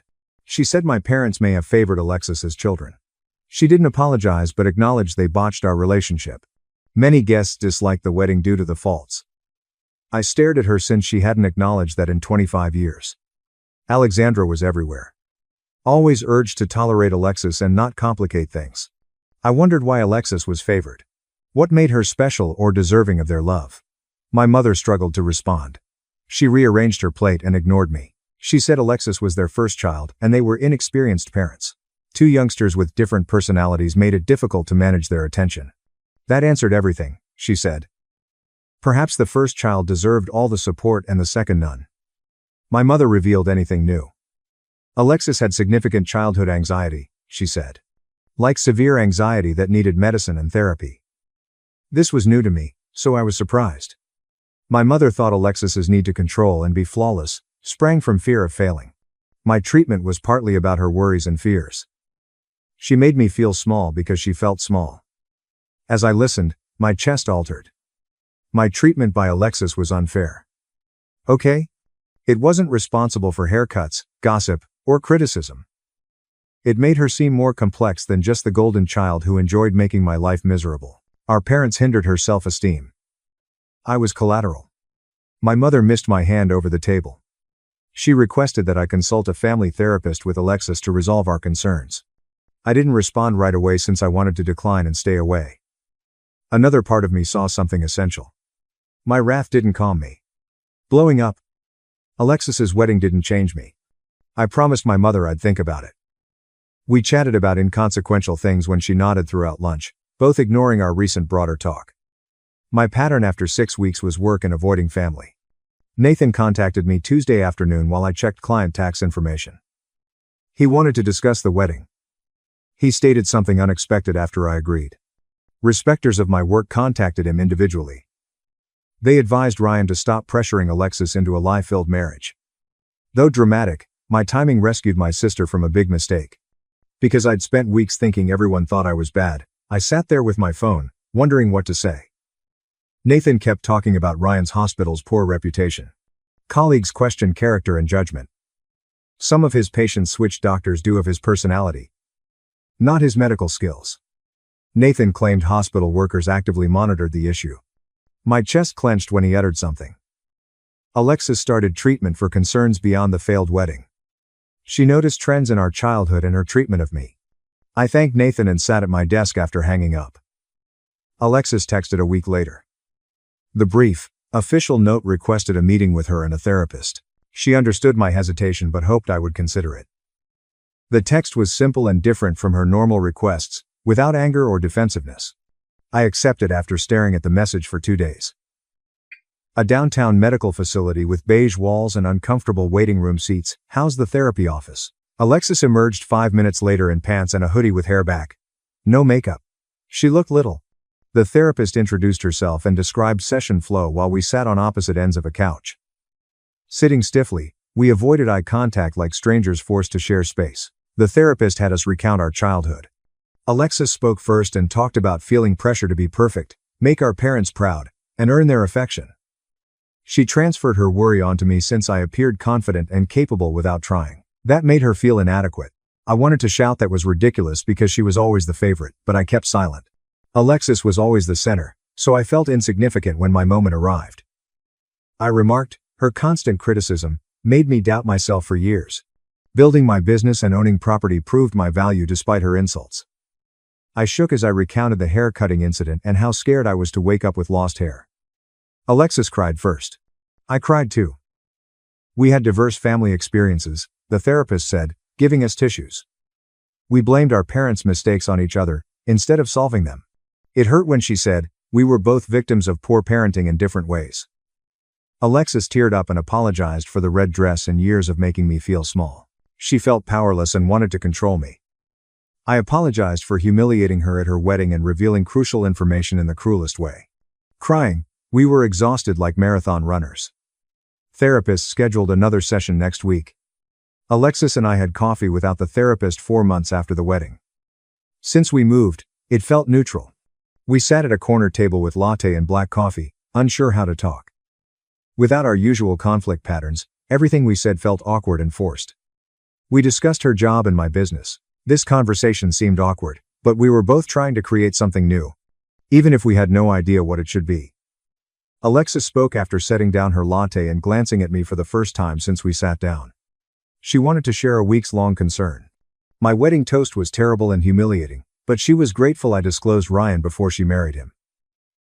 She said my parents may have favored Alexis as children. She didn't apologize but acknowledged they botched our relationship. Many guests disliked the wedding due to the faults. I stared at her since she hadn't acknowledged that in 25 years. Alexandra was everywhere. Always urged to tolerate Alexis and not complicate things. I wondered why Alexis was favored. What made her special or deserving of their love? My mother struggled to respond. She rearranged her plate and ignored me. She said Alexis was their first child and they were inexperienced parents. Two youngsters with different personalities made it difficult to manage their attention. That answered everything, she said. Perhaps the first child deserved all the support and the second none. My mother revealed anything new. Alexis had significant childhood anxiety, she said. Like severe anxiety that needed medicine and therapy. This was new to me, so I was surprised. My mother thought Alexis's need to control and be flawless sprang from fear of failing. My treatment was partly about her worries and fears. She made me feel small because she felt small. As I listened, my chest altered. My treatment by Alexis was unfair. Okay? It wasn't responsible for haircuts, gossip, or criticism. It made her seem more complex than just the golden child who enjoyed making my life miserable. Our parents hindered her self-esteem. I was collateral. My mother missed my hand over the table. She requested that I consult a family therapist with Alexis to resolve our concerns. I didn't respond right away since I wanted to decline and stay away. Another part of me saw something essential. My wrath didn't calm me. Blowing up. Alexis's wedding didn't change me. I promised my mother I'd think about it. We chatted about inconsequential things when she nodded throughout lunch, both ignoring our recent broader talk. My pattern after 6 weeks was work and avoiding family. Nathan contacted me Tuesday afternoon while I checked client tax information. He wanted to discuss the wedding. He stated something unexpected after I agreed. Respecters of my work contacted him individually. They advised Ryan to stop pressuring Alexis into a lie-filled marriage. Though dramatic, my timing rescued my sister from a big mistake. Because I'd spent weeks thinking everyone thought I was bad, I sat there with my phone, wondering what to say. Nathan kept talking about Ryan's hospital's poor reputation. Colleagues questioned character and judgment. Some of his patients switched doctors due of his personality, not his medical skills. Nathan claimed hospital workers actively monitored the issue. My chest clenched when he uttered something. Alexis started treatment for concerns beyond the failed wedding. She noticed trends in our childhood and her treatment of me. I thanked Nathan and sat at my desk after hanging up. Alexis texted a week later. The brief, official note requested a meeting with her and a therapist. She understood my hesitation but hoped I would consider it. The text was simple and different from her normal requests, without anger or defensiveness. I accepted after staring at the message for 2 days. A downtown medical facility with beige walls and uncomfortable waiting room seats housed the therapy office. Alexis emerged 5 minutes later in pants and a hoodie with hair back. No makeup. She looked little. The therapist introduced herself and described session flow while we sat on opposite ends of a couch. Sitting stiffly, we avoided eye contact like strangers forced to share space. The therapist had us recount our childhood. Alexis spoke first and talked about feeling pressure to be perfect, make our parents proud, and earn their affection. She transferred her worry onto me since I appeared confident and capable without trying. That made her feel inadequate. I wanted to shout that was ridiculous because she was always the favorite, but I kept silent. Alexis was always the center, so I felt insignificant when my moment arrived. I remarked, her constant criticism made me doubt myself for years. Building my business and owning property proved my value despite her insults. I shook as I recounted the hair-cutting incident and how scared I was to wake up with lost hair. Alexis cried first. I cried too. We had diverse family experiences, the therapist said, giving us tissues. We blamed our parents' mistakes on each other, instead of solving them. It hurt when she said, we were both victims of poor parenting in different ways. Alexis teared up and apologized for the red dress and years of making me feel small. She felt powerless and wanted to control me. I apologized for humiliating her at her wedding and revealing crucial information in the cruelest way. Crying, we were exhausted like marathon runners. Therapist scheduled another session next week. Alexis and I had coffee without the therapist 4 months after the wedding. Since we moved, it felt neutral. We sat at a corner table with latte and black coffee, unsure how to talk. Without our usual conflict patterns, everything we said felt awkward and forced. We discussed her job and my business. This conversation seemed awkward, but we were both trying to create something new, even if we had no idea what it should be. Alexis spoke after setting down her latte and glancing at me for the first time since we sat down. She wanted to share a weeks-long concern. My wedding toast was terrible and humiliating, but she was grateful I disclosed Ryan before she married him.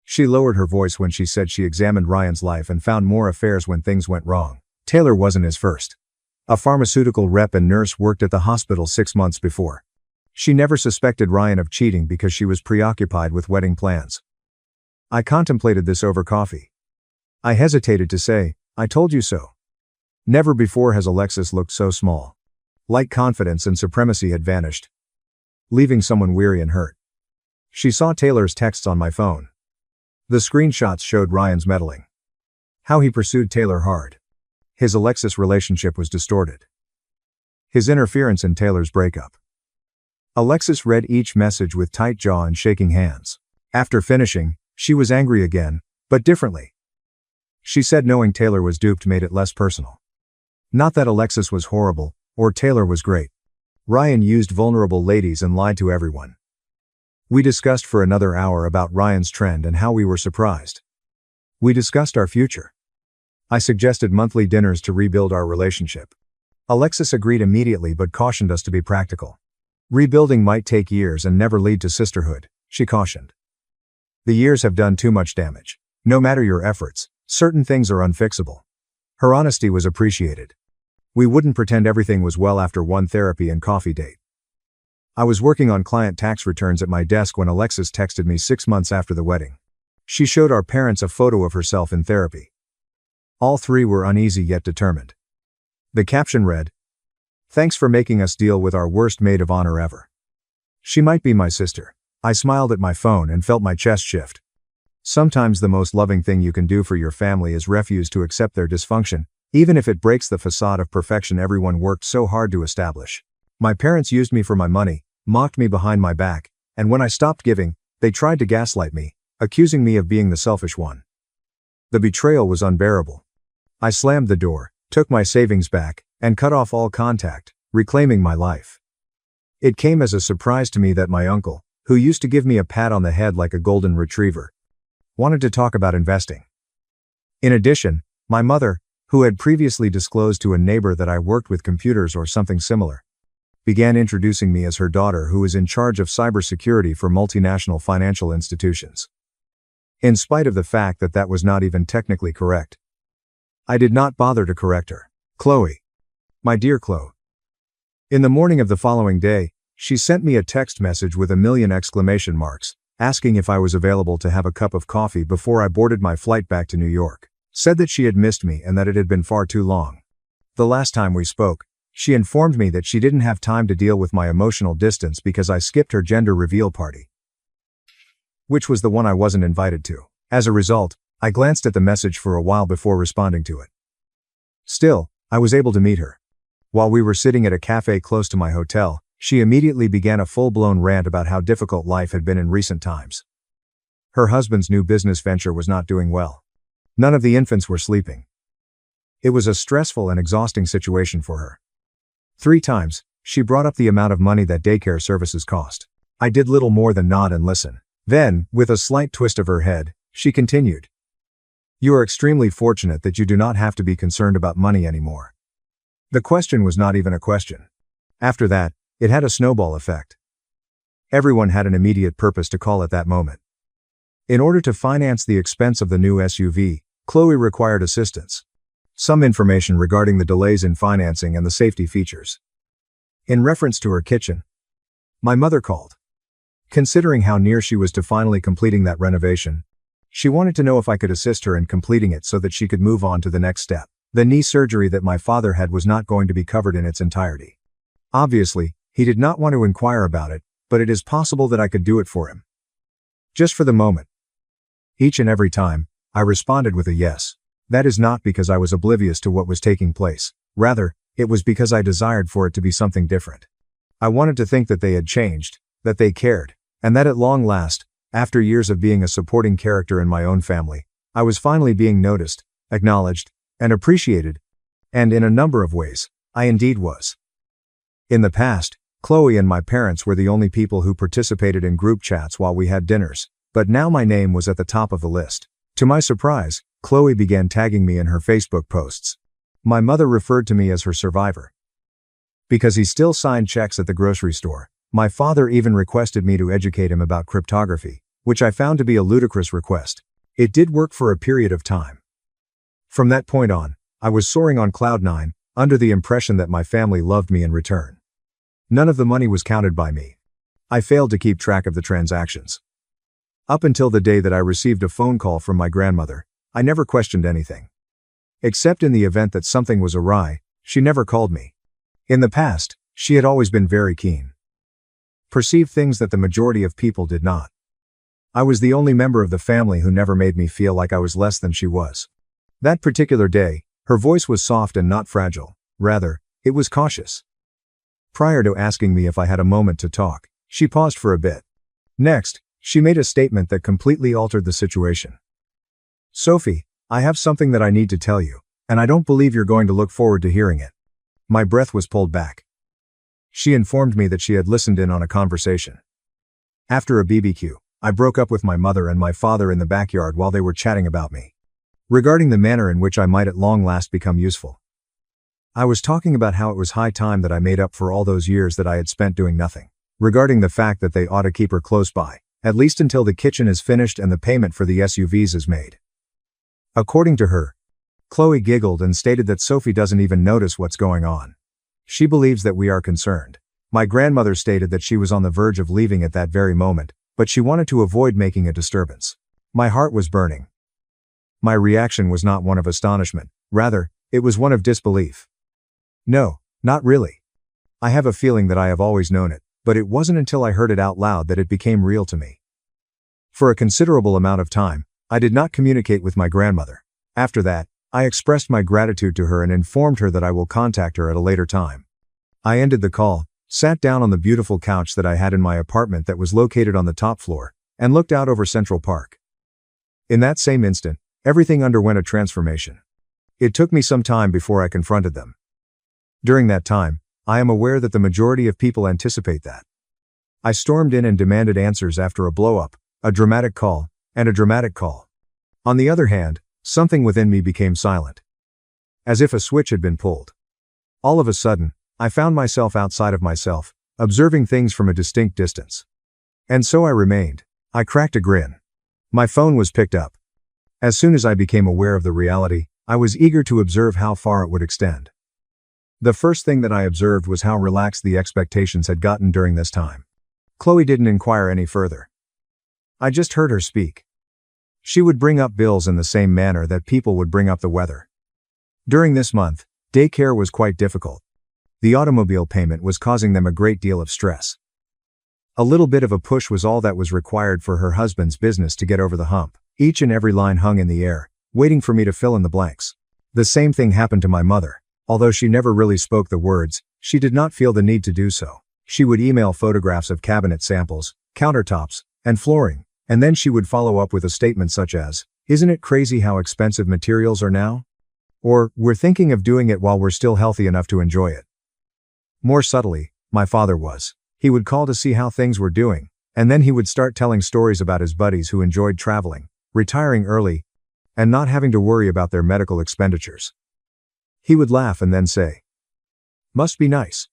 She lowered her voice when she said she examined Ryan's life and found more affairs when things went wrong. Taylor wasn't his first. A pharmaceutical rep and nurse worked at the hospital 6 months before. She never suspected Ryan of cheating because she was preoccupied with wedding plans. I contemplated this over coffee. I hesitated to say, I told you so. Never before has Alexis looked so small. Like confidence and supremacy had vanished, leaving someone weary and hurt. She saw Taylor's texts on my phone. The screenshots showed Ryan's meddling. How he pursued Taylor hard. His Alexis relationship was distorted. His interference in Taylor's breakup. Alexis read each message with tight jaw and shaking hands. After finishing, she was angry again, but differently. She said knowing Taylor was duped made it less personal. Not that Alexis was horrible, or Taylor was great. Ryan used vulnerable ladies and lied to everyone. We discussed for another hour about Ryan's trend and how we were surprised. We discussed our future. I suggested monthly dinners to rebuild our relationship. Alexis agreed immediately but cautioned us to be practical. Rebuilding might take years and never lead to sisterhood, she cautioned. The years have done too much damage. No matter your efforts, certain things are unfixable. Her honesty was appreciated. We wouldn't pretend everything was well after one therapy and coffee date. I was working on client tax returns at my desk when Alexis texted me 6 months after the wedding. She showed our parents a photo of herself in therapy. All three were uneasy yet determined. The caption read, "Thanks for making us deal with our worst maid of honor ever." She might be my sister. I smiled at my phone and felt my chest shift. Sometimes the most loving thing you can do for your family is refuse to accept their dysfunction, even if it breaks the facade of perfection everyone worked so hard to establish. My parents used me for my money, mocked me behind my back, and when I stopped giving, they tried to gaslight me, accusing me of being the selfish one. The betrayal was unbearable. I slammed the door, took my savings back, and cut off all contact, reclaiming my life. It came as a surprise to me that my uncle, who used to give me a pat on the head like a golden retriever, wanted to talk about investing. In addition, my mother, who had previously disclosed to a neighbor that I worked with computers or something similar, began introducing me as her daughter who is in charge of cybersecurity for multinational financial institutions. In spite of the fact that that was not even technically correct, I did not bother to correct her. Chloe. My dear Chloe. In the morning of the following day, she sent me a text message with a million exclamation marks, asking if I was available to have a cup of coffee before I boarded my flight back to New York. Said that she had missed me and that it had been far too long. The last time we spoke, she informed me that she didn't have time to deal with my emotional distance because I skipped her gender reveal party, which was the one I wasn't invited to. As a result, I glanced at the message for a while before responding to it. Still, I was able to meet her. While we were sitting at a cafe close to my hotel, she immediately began a full-blown rant about how difficult life had been in recent times. Her husband's new business venture was not doing well. None of the infants were sleeping. It was a stressful and exhausting situation for her. 3 times, she brought up the amount of money that daycare services cost. I did little more than nod and listen. Then, with a slight twist of her head, she continued. You are extremely fortunate that you do not have to be concerned about money anymore. The question was not even a question. After that, it had a snowball effect. Everyone had an immediate purpose to call at that moment. In order to finance the expense of the new SUV, Chloe required assistance. Some information regarding the delays in financing and the safety features. In reference to her kitchen, my mother called. Considering how near she was to finally completing that renovation, she wanted to know if I could assist her in completing it so that she could move on to the next step. The knee surgery that my father had was not going to be covered in its entirety. Obviously, he did not want to inquire about it, but it is possible that I could do it for him. Just for the moment. Each and every time, I responded with a yes. That is not because I was oblivious to what was taking place. Rather, it was because I desired for it to be something different. I wanted to think that they had changed, that they cared, and that at long last, after years of being a supporting character in my own family, I was finally being noticed, acknowledged, and appreciated. And in a number of ways, I indeed was. In the past, Chloe and my parents were the only people who participated in group chats while we had dinners, but now my name was at the top of the list. To my surprise, Chloe began tagging me in her Facebook posts. My mother referred to me as her survivor. Because he still signed checks at the grocery store, my father even requested me to educate him about cryptography, which I found to be a ludicrous request. It did work for a period of time. From that point on, I was soaring on cloud 9, under the impression that my family loved me in return. None of the money was counted by me. I failed to keep track of the transactions. Up until the day that I received a phone call from my grandmother, I never questioned anything. Except in the event that something was awry, she never called me. In the past, she had always been very keen. Perceived things that the majority of people did not. I was the only member of the family who never made me feel like I was less than she was. That particular day, her voice was soft and not fragile. Rather, it was cautious. Prior to asking me if I had a moment to talk, she paused for a bit. Next, she made a statement that completely altered the situation. Sophie, I have something that I need to tell you, and I don't believe you're going to look forward to hearing it. My breath was pulled back. She informed me that she had listened in on a conversation. After a BBQ, I broke up with my mother and my father in the backyard while they were chatting about me. Regarding the manner in which I might at long last become useful. I was talking about how it was high time that I made up for all those years that I had spent doing nothing. Regarding the fact that they ought to keep her close by, at least until the kitchen is finished and the payment for the SUVs is made. According to her, Chloe giggled and stated that Sophie doesn't even notice what's going on. She believes that we are concerned. My grandmother stated that she was on the verge of leaving at that very moment, but she wanted to avoid making a disturbance. My heart was burning. My reaction was not one of astonishment, rather, it was one of disbelief. No, not really. I have a feeling that I have always known it, but it wasn't until I heard it out loud that it became real to me. For a considerable amount of time, I did not communicate with my grandmother. After that, I expressed my gratitude to her and informed her that I will contact her at a later time. I ended the call, sat down on the beautiful couch that I had in my apartment that was located on the top floor, and looked out over Central Park. In that same instant, everything underwent a transformation. It took me some time before I confronted them. During that time, I am aware that the majority of people anticipate that. I stormed in and demanded answers after a blow-up, a dramatic call, and a dramatic call. On the other hand, something within me became silent. As if a switch had been pulled. All of a sudden, I found myself outside of myself, observing things from a distinct distance. And so I remained. I cracked a grin. My phone was picked up. As soon as I became aware of the reality, I was eager to observe how far it would extend. The first thing that I observed was how relaxed the expectations had gotten during this time. Chloe didn't inquire any further. I just heard her speak. She would bring up bills in the same manner that people would bring up the weather. During this month, daycare was quite difficult. The automobile payment was causing them a great deal of stress. A little bit of a push was all that was required for her husband's business to get over the hump. Each and every line hung in the air, waiting for me to fill in the blanks. The same thing happened to my mother. Although she never really spoke the words, she did not feel the need to do so. She would email photographs of cabinet samples, countertops, and flooring, and then she would follow up with a statement such as, "Isn't it crazy how expensive materials are now?" Or, "We're thinking of doing it while we're still healthy enough to enjoy it." More subtly, my father was. He would call to see how things were doing, and then he would start telling stories about his buddies who enjoyed traveling, retiring early, and not having to worry about their medical expenditures. He would laugh and then say, "Must be nice."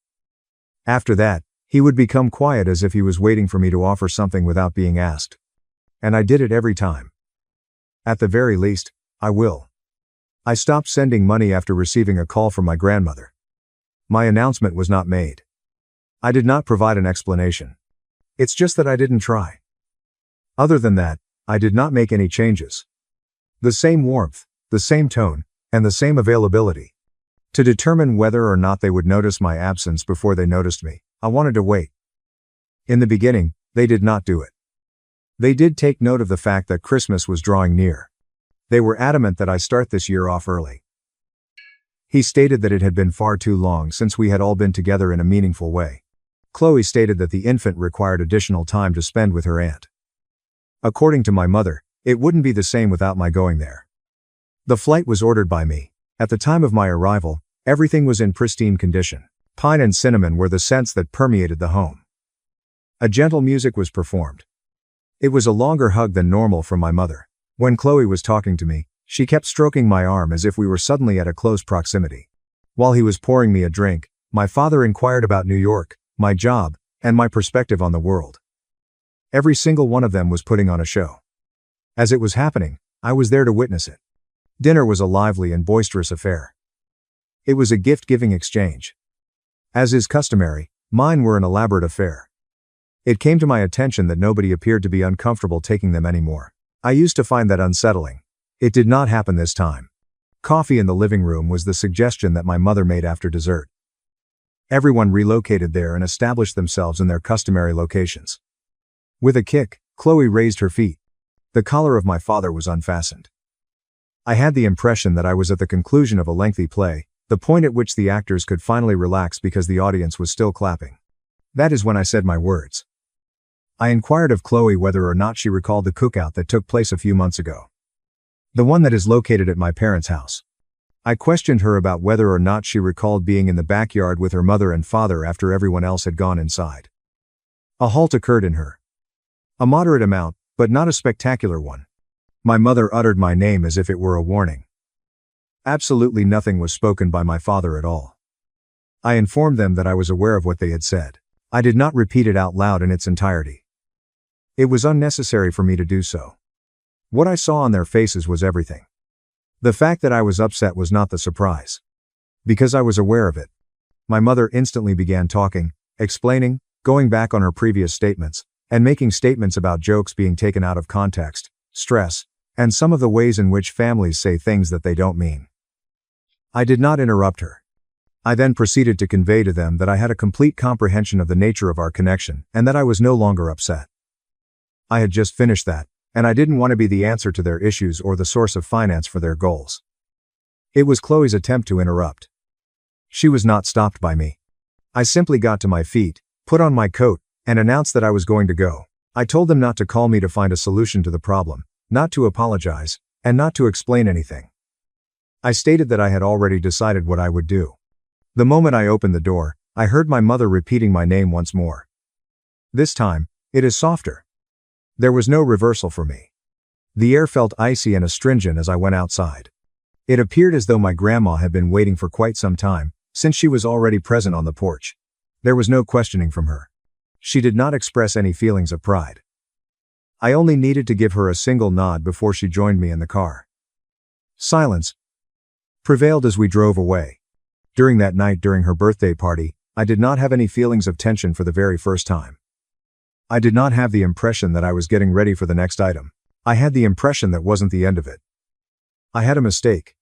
After that, he would become quiet as if he was waiting for me to offer something without being asked. And I did it every time. At the very least, I will. I stopped sending money after receiving a call from my grandmother. My announcement was not made. I did not provide an explanation. It's just that I didn't try. Other than that, I did not make any changes. The same warmth, the same tone, and the same availability. To determine whether or not they would notice my absence before they noticed me, I wanted to wait. In the beginning, they did not do it. They did take note of the fact that Christmas was drawing near. They were adamant that I start this year off early. He stated that it had been far too long since we had all been together in a meaningful way. Chloe stated that the infant required additional time to spend with her aunt. According to my mother, it wouldn't be the same without my going there. The flight was ordered by me. At the time of my arrival, everything was in pristine condition. Pine and cinnamon were the scents that permeated the home. A gentle music was performed. It was a longer hug than normal from my mother. When Chloe was talking to me, she kept stroking my arm as if we were suddenly at a close proximity. While he was pouring me a drink, my father inquired about New York, my job, and my perspective on the world. Every single one of them was putting on a show. As it was happening, I was there to witness it. Dinner was a lively and boisterous affair. It was a gift-giving exchange. As is customary, mine were an elaborate affair. It came to my attention that nobody appeared to be uncomfortable taking them anymore. I used to find that unsettling. It did not happen this time. Coffee in the living room was the suggestion that my mother made after dessert. Everyone relocated there and established themselves in their customary locations. With a kick, Chloe raised her feet. The collar of my father was unfastened. I had the impression that I was at the conclusion of a lengthy play, the point at which the actors could finally relax because the audience was still clapping. That is when I said my words. I inquired of Chloe whether or not she recalled the cookout that took place a few months ago. The one that is located at my parents' house. I questioned her about whether or not she recalled being in the backyard with her mother and father after everyone else had gone inside. A halt occurred in her. A moderate amount, but not a spectacular one. My mother uttered my name as if it were a warning. Absolutely nothing was spoken by my father at all. I informed them that I was aware of what they had said. I did not repeat it out loud in its entirety. It was unnecessary for me to do so. What I saw on their faces was everything. The fact that I was upset was not the surprise. Because I was aware of it. My mother instantly began talking, explaining, going back on her previous statements, and making statements about jokes being taken out of context, stress, and some of the ways in which families say things that they don't mean. I did not interrupt her. I then proceeded to convey to them that I had a complete comprehension of the nature of our connection, and that I was no longer upset. I had just finished that, and I didn't want to be the answer to their issues or the source of finance for their goals. It was Chloe's attempt to interrupt. She was not stopped by me. I simply got to my feet, put on my coat, and announced that I was going to go. I told them not to call me to find a solution to the problem, not to apologize, and not to explain anything. I stated that I had already decided what I would do. The moment I opened the door, I heard my mother repeating my name once more. This time, it is softer. There was no reversal for me. The air felt icy and astringent as I went outside. It appeared as though my grandma had been waiting for quite some time, since she was already present on the porch. There was no questioning from her. She did not express any feelings of pride. I only needed to give her a single nod before she joined me in the car. Silence prevailed as we drove away. During that night during her birthday party, I did not have any feelings of tension for the very first time. I did not have the impression that I was getting ready for the next item. I had the impression that wasn't the end of it. I had a mistake.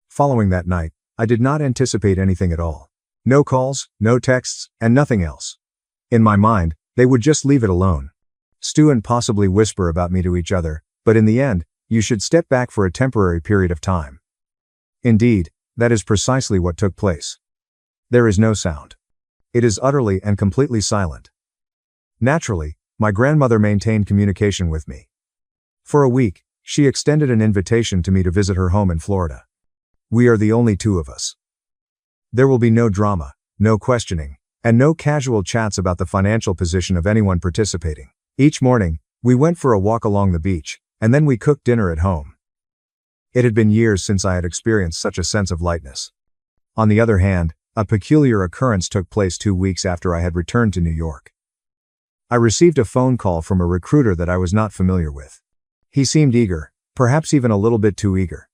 Following that night, I did not anticipate anything at all. No calls, no texts, and nothing else. In my mind, they would just leave it alone. Stew and possibly whisper about me to each other, but in the end, you should step back for a temporary period of time. Indeed, that is precisely what took place. There is no sound. It is utterly and completely silent. Naturally, my grandmother maintained communication with me. For a week, she extended an invitation to me to visit her home in Florida. We are the only two of us. There will be no drama, no questioning, and no casual chats about the financial position of anyone participating. Each morning, we went for a walk along the beach, and then we cooked dinner at home. It had been years since I had experienced such a sense of lightness. On the other hand, a peculiar occurrence took place 2 weeks after I had returned to New York. I received a phone call from a recruiter that I was not familiar with. He seemed eager, perhaps even a little bit too eager.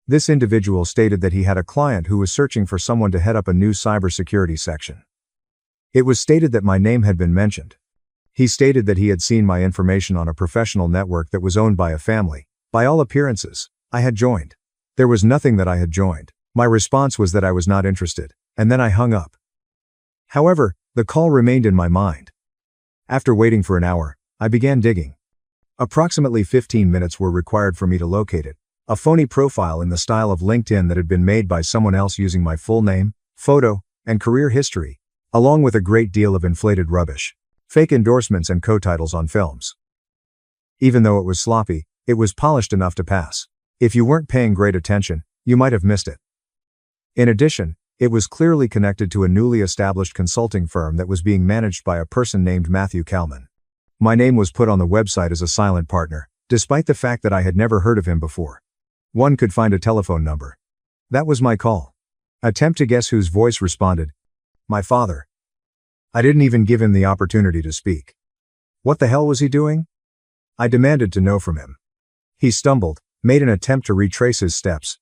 This individual stated that he had a client who was searching for someone to head up a new cybersecurity section. It was stated that my name had been mentioned. He stated that he had seen my information on a professional network that was owned by a family. By all appearances, I had joined. There was nothing that I had joined. My response was that I was not interested, and then I hung up. However, the call remained in my mind. After waiting for an hour, I began digging. Approximately 15 minutes were required for me to locate it. A phony profile in the style of LinkedIn that had been made by someone else using my full name, photo, and career history, along with a great deal of inflated rubbish, fake endorsements and co-titles on films. Even though it was sloppy, it was polished enough to pass. If you weren't paying great attention, you might have missed it. In addition, it was clearly connected to a newly established consulting firm that was being managed by a person named Matthew Kalman. My name was put on the website as a silent partner, despite the fact that I had never heard of him before. One could find a telephone number. That was my call. Attempt to guess whose voice responded. My father. I didn't even give him the opportunity to speak. What the hell was he doing? I demanded to know from him. He stumbled, made an attempt to retrace his steps,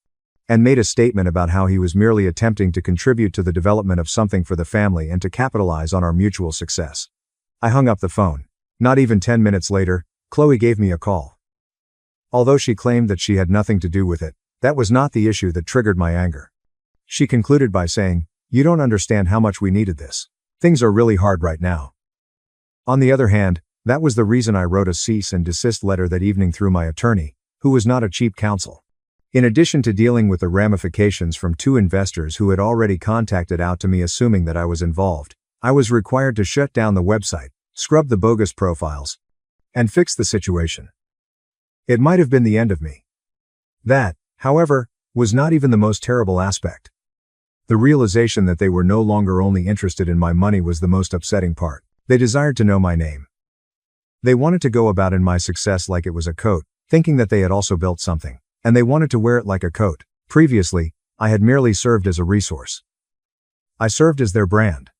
and made a statement about how he was merely attempting to contribute to the development of something for the family and to capitalize on our mutual success. I hung up the phone. Not even 10 minutes later, Chloe gave me a call. Although she claimed that she had nothing to do with it, that was not the issue that triggered my anger. She concluded by saying, "You don't understand how much we needed this. Things are really hard right now." On the other hand, that was the reason I wrote a cease and desist letter that evening through my attorney, who was not a cheap counsel. In addition to dealing with the ramifications from 2 investors who had already contacted out to me assuming that I was involved, I was required to shut down the website, scrub the bogus profiles, and fix the situation. It might have been the end of me. That, however, was not even the most terrible aspect. The realization that they were no longer only interested in my money was the most upsetting part. They desired to know my name. They wanted to go about in my success like it was a coat, thinking that they had also built something, and they wanted to wear it like a coat. Previously, I had merely served as a resource. I served as their brand.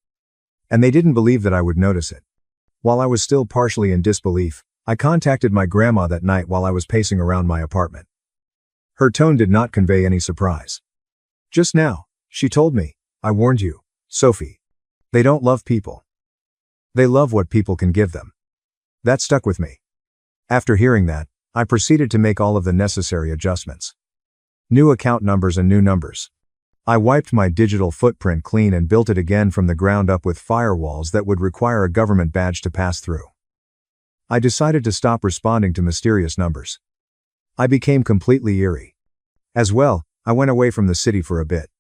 And they didn't believe that I would notice it. While I was still partially in disbelief, I contacted my grandma that night while I was pacing around my apartment. Her tone did not convey any surprise. "Just now," she told me, "I warned you, Sophie. They don't love people. They love what people can give them." That stuck with me. After hearing that, I proceeded to make all of the necessary adjustments. New account numbers and new numbers. I wiped my digital footprint clean and built it again from the ground up with firewalls that would require a government badge to pass through. I decided to stop responding to mysterious numbers. I became completely eerie. As well, I went away from the city for a bit.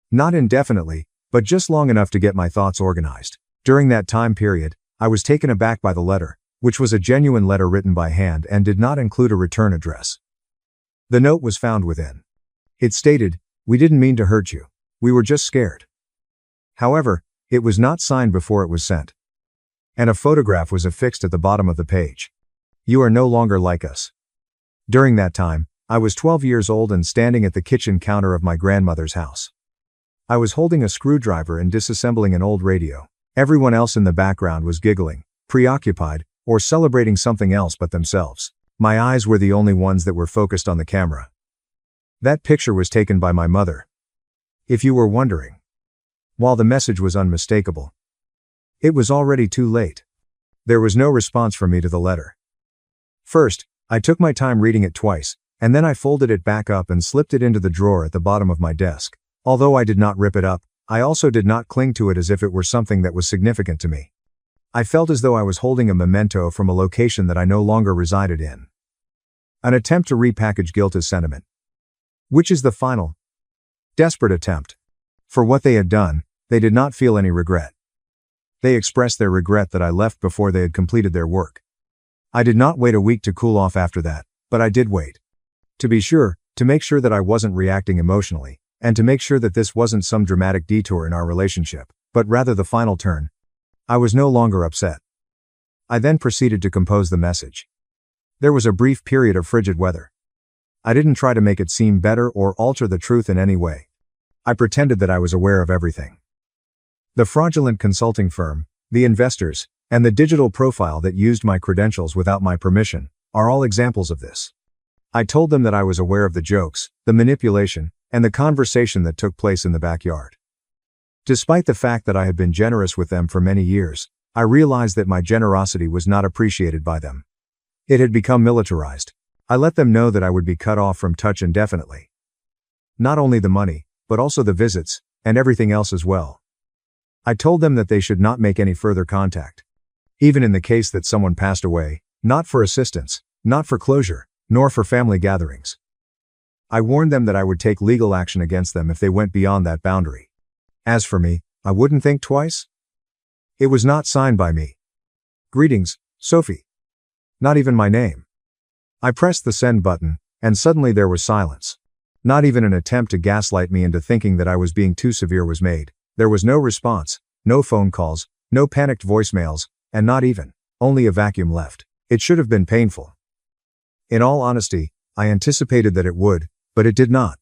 Not indefinitely, but just long enough to get my thoughts organized. During that time period, I was taken aback by the letter, which was a genuine letter written by hand and did not include a return address. The note was found within. It stated, "We didn't mean to hurt you. We were just scared." However, it was not signed before it was sent. And a photograph was affixed at the bottom of the page. "You are no longer like us." During that time, I was 12 years old and standing at the kitchen counter of my grandmother's house. I was holding a screwdriver and disassembling an old radio. Everyone else in the background was giggling, preoccupied, or celebrating something else but themselves. My eyes were the only ones that were focused on the camera. That picture was taken by my mother. If you were wondering. While the message was unmistakable, it was already too late. There was no response from me to the letter. First, I took my time reading it twice, and then I folded it back up and slipped it into the drawer at the bottom of my desk. Although I did not rip it up, I also did not cling to it as if it were something that was significant to me. I felt as though I was holding a memento from a location that I no longer resided in. An attempt to repackage guilt as sentiment. Which is the final, desperate attempt. For what they had done, they did not feel any regret. They expressed their regret that I left before they had completed their work. I did not wait a week to cool off after that, but I did wait. To be sure, to make sure that I wasn't reacting emotionally, and to make sure that this wasn't some dramatic detour in our relationship, but rather the final turn. I was no longer upset. I then proceeded to compose the message. There was a brief period of frigid weather. I didn't try to make it seem better or alter the truth in any way. I pretended that I was aware of everything. The fraudulent consulting firm, the investors, and the digital profile that used my credentials without my permission, are all examples of this. I told them that I was aware of the jokes, the manipulation, and the conversation that took place in the backyard. Despite the fact that I had been generous with them for many years, I realized that my generosity was not appreciated by them. It had become militarized. I let them know that I would be cut off from touch indefinitely. Not only the money, but also the visits, and everything else as well. I told them that they should not make any further contact. Even in the case that someone passed away, not for assistance, not for closure, nor for family gatherings. I warned them that I would take legal action against them if they went beyond that boundary. As for me, I wouldn't think twice. It was not signed by me. Greetings, Sophie. Not even my name. I pressed the send button, and suddenly there was silence. Not even an attempt to gaslight me into thinking that I was being too severe was made. There was no response, no phone calls, no panicked voicemails, and not even, only a vacuum left. It should have been painful. In all honesty, I anticipated that it would, but it did not.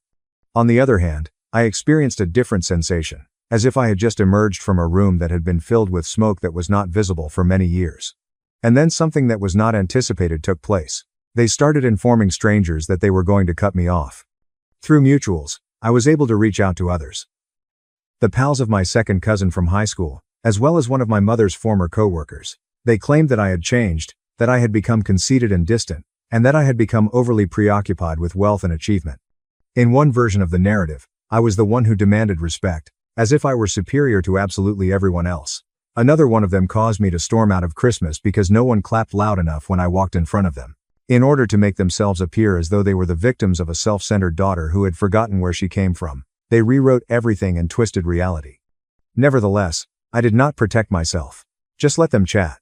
On the other hand, I experienced a different sensation, as if I had just emerged from a room that had been filled with smoke that was not visible for many years. And then something that was not anticipated took place. They started informing strangers that they were going to cut me off. Through mutuals, I was able to reach out to others. The pals of my second cousin from high school, as well as one of my mother's former co-workers. They claimed that I had changed, that I had become conceited and distant, and that I had become overly preoccupied with wealth and achievement. In one version of the narrative, I was the one who demanded respect, as if I were superior to absolutely everyone else. Another one of them caused me to storm out of Christmas because no one clapped loud enough when I walked in front of them. In order to make themselves appear as though they were the victims of a self-centered daughter who had forgotten where she came from, they rewrote everything and twisted reality. Nevertheless, I did not protect myself. Just let them chat.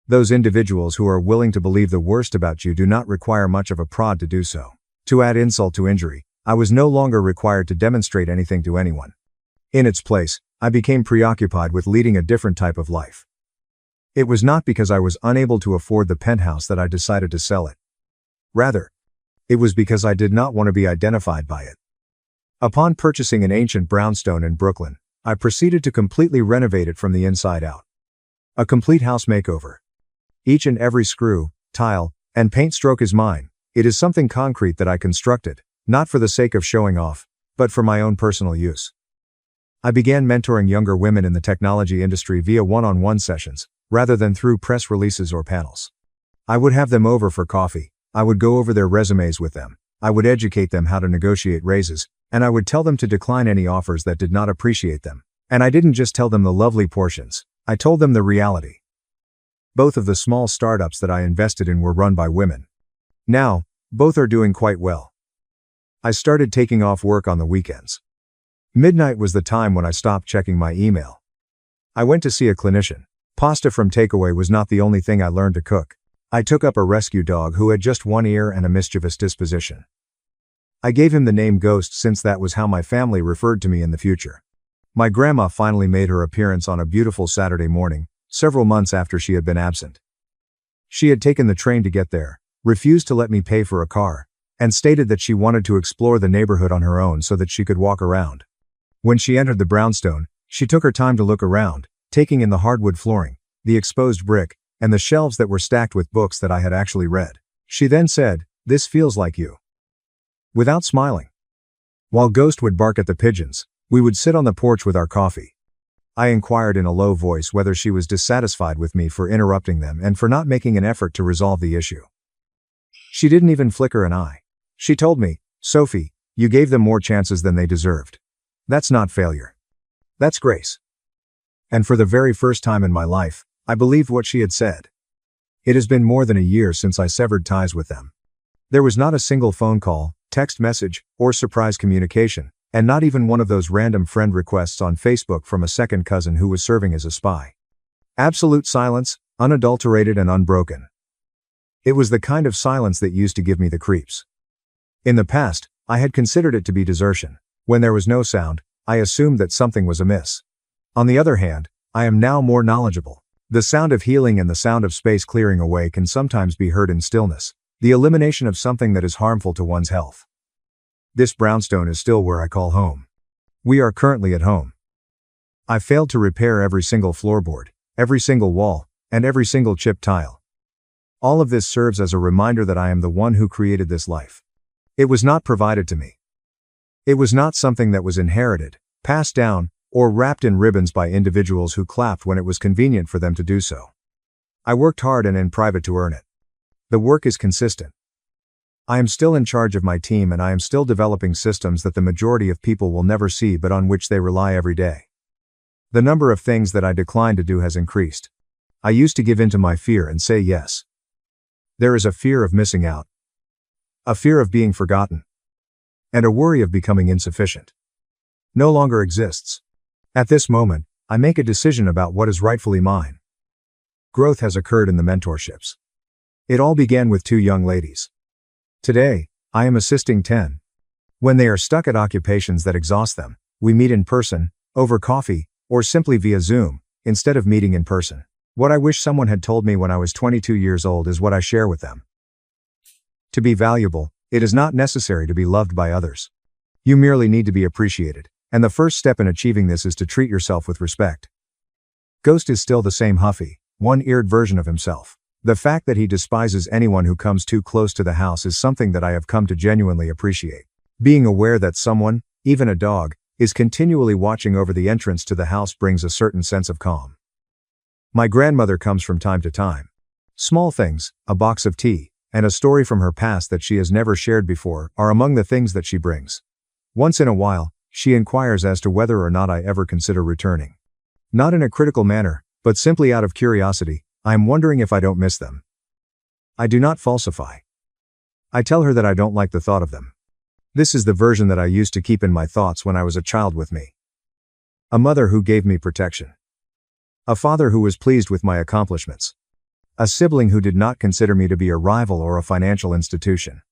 Those individuals who are willing to believe the worst about you do not require much of a prod to do so. To add insult to injury, I was no longer required to demonstrate anything to anyone. In its place, I became preoccupied with leading a different type of life. It was not because I was unable to afford the penthouse that I decided to sell it. Rather, it was because I did not want to be identified by it. Upon purchasing an ancient brownstone in Brooklyn, I proceeded to completely renovate it from the inside out. A complete house makeover. Each and every screw, tile, and paint stroke is mine. It is something concrete that I constructed, not for the sake of showing off, but for my own personal use. I began mentoring younger women in the technology industry via one-on-one sessions, rather than through press releases or panels. I would have them over for coffee, I would go over their resumes with them, I would educate them how to negotiate raises, and I would tell them to decline any offers that did not appreciate them. And I didn't just tell them the lovely portions, I told them the reality. Both of the small startups that I invested in were run by women. Now, both are doing quite well. I started taking off work on the weekends. Midnight was the time when I stopped checking my email. I went to see a clinician. Pasta from takeaway was not the only thing I learned to cook. I took up a rescue dog who had just one ear and a mischievous disposition. I gave him the name Ghost since that was how my family referred to me in the future. My grandma finally made her appearance on a beautiful Saturday morning, several months after she had been absent. She had taken the train to get there, refused to let me pay for a car, and stated that she wanted to explore the neighborhood on her own so that she could walk around. When she entered the brownstone, she took her time to look around, taking in the hardwood flooring, the exposed brick, and the shelves that were stacked with books that I had actually read. She then said, "This feels like you." Without smiling. While Ghost would bark at the pigeons, we would sit on the porch with our coffee. I inquired in a low voice whether she was dissatisfied with me for interrupting them and for not making an effort to resolve the issue. She didn't even flicker an eye. She told me, "Sophie, you gave them more chances than they deserved. That's not failure. That's grace." And for the very first time in my life, I believed what she had said. It has been more than a year since I severed ties with them. There was not a single phone call, text message, or surprise communication, and not even one of those random friend requests on Facebook from a second cousin who was serving as a spy. Absolute silence, unadulterated and unbroken. It was the kind of silence that used to give me the creeps. In the past, I had considered it to be desertion. When there was no sound, I assumed that something was amiss. On the other hand, I am now more knowledgeable. The sound of healing and the sound of space clearing away can sometimes be heard in stillness, the elimination of something that is harmful to one's health. This brownstone is still where I call home. We are currently at home. I failed to repair every single floorboard, every single wall, and every single chipped tile. All of this serves as a reminder that I am the one who created this life. It was not provided to me. It was not something that was inherited, passed down, or wrapped in ribbons by individuals who clapped when it was convenient for them to do so. I worked hard and in private to earn it. The work is consistent. I am still in charge of my team and I am still developing systems that the majority of people will never see but on which they rely every day. The number of things that I decline to do has increased. I used to give in to my fear and say yes. There is a fear of missing out, a fear of being forgotten, and a worry of becoming insufficient. No longer exists. At this moment, I make a decision about what is rightfully mine. Growth has occurred in the mentorships. It all began with 2 young ladies. Today, I am assisting 10. When they are stuck at occupations that exhaust them, we meet in person, over coffee, or simply via Zoom, instead of meeting in person. What I wish someone had told me when I was 22 years old is what I share with them. To be valuable, it is not necessary to be loved by others. You merely need to be appreciated, and the first step in achieving this is to treat yourself with respect. Ghost is still the same huffy, one-eared version of himself. The fact that he despises anyone who comes too close to the house is something that I have come to genuinely appreciate. Being aware that someone, even a dog, is continually watching over the entrance to the house brings a certain sense of calm. My grandmother comes from time to time. Small things, a box of tea, and a story from her past that she has never shared before are among the things that she brings. Once in a while, she inquires as to whether or not I ever consider returning. Not in a critical manner, but simply out of curiosity. I am wondering if I don't miss them. I do not falsify. I tell her that I don't like the thought of them. This is the version that I used to keep in my thoughts when I was a child with me. A mother who gave me protection. A father who was pleased with my accomplishments. A sibling who did not consider me to be a rival or a financial institution.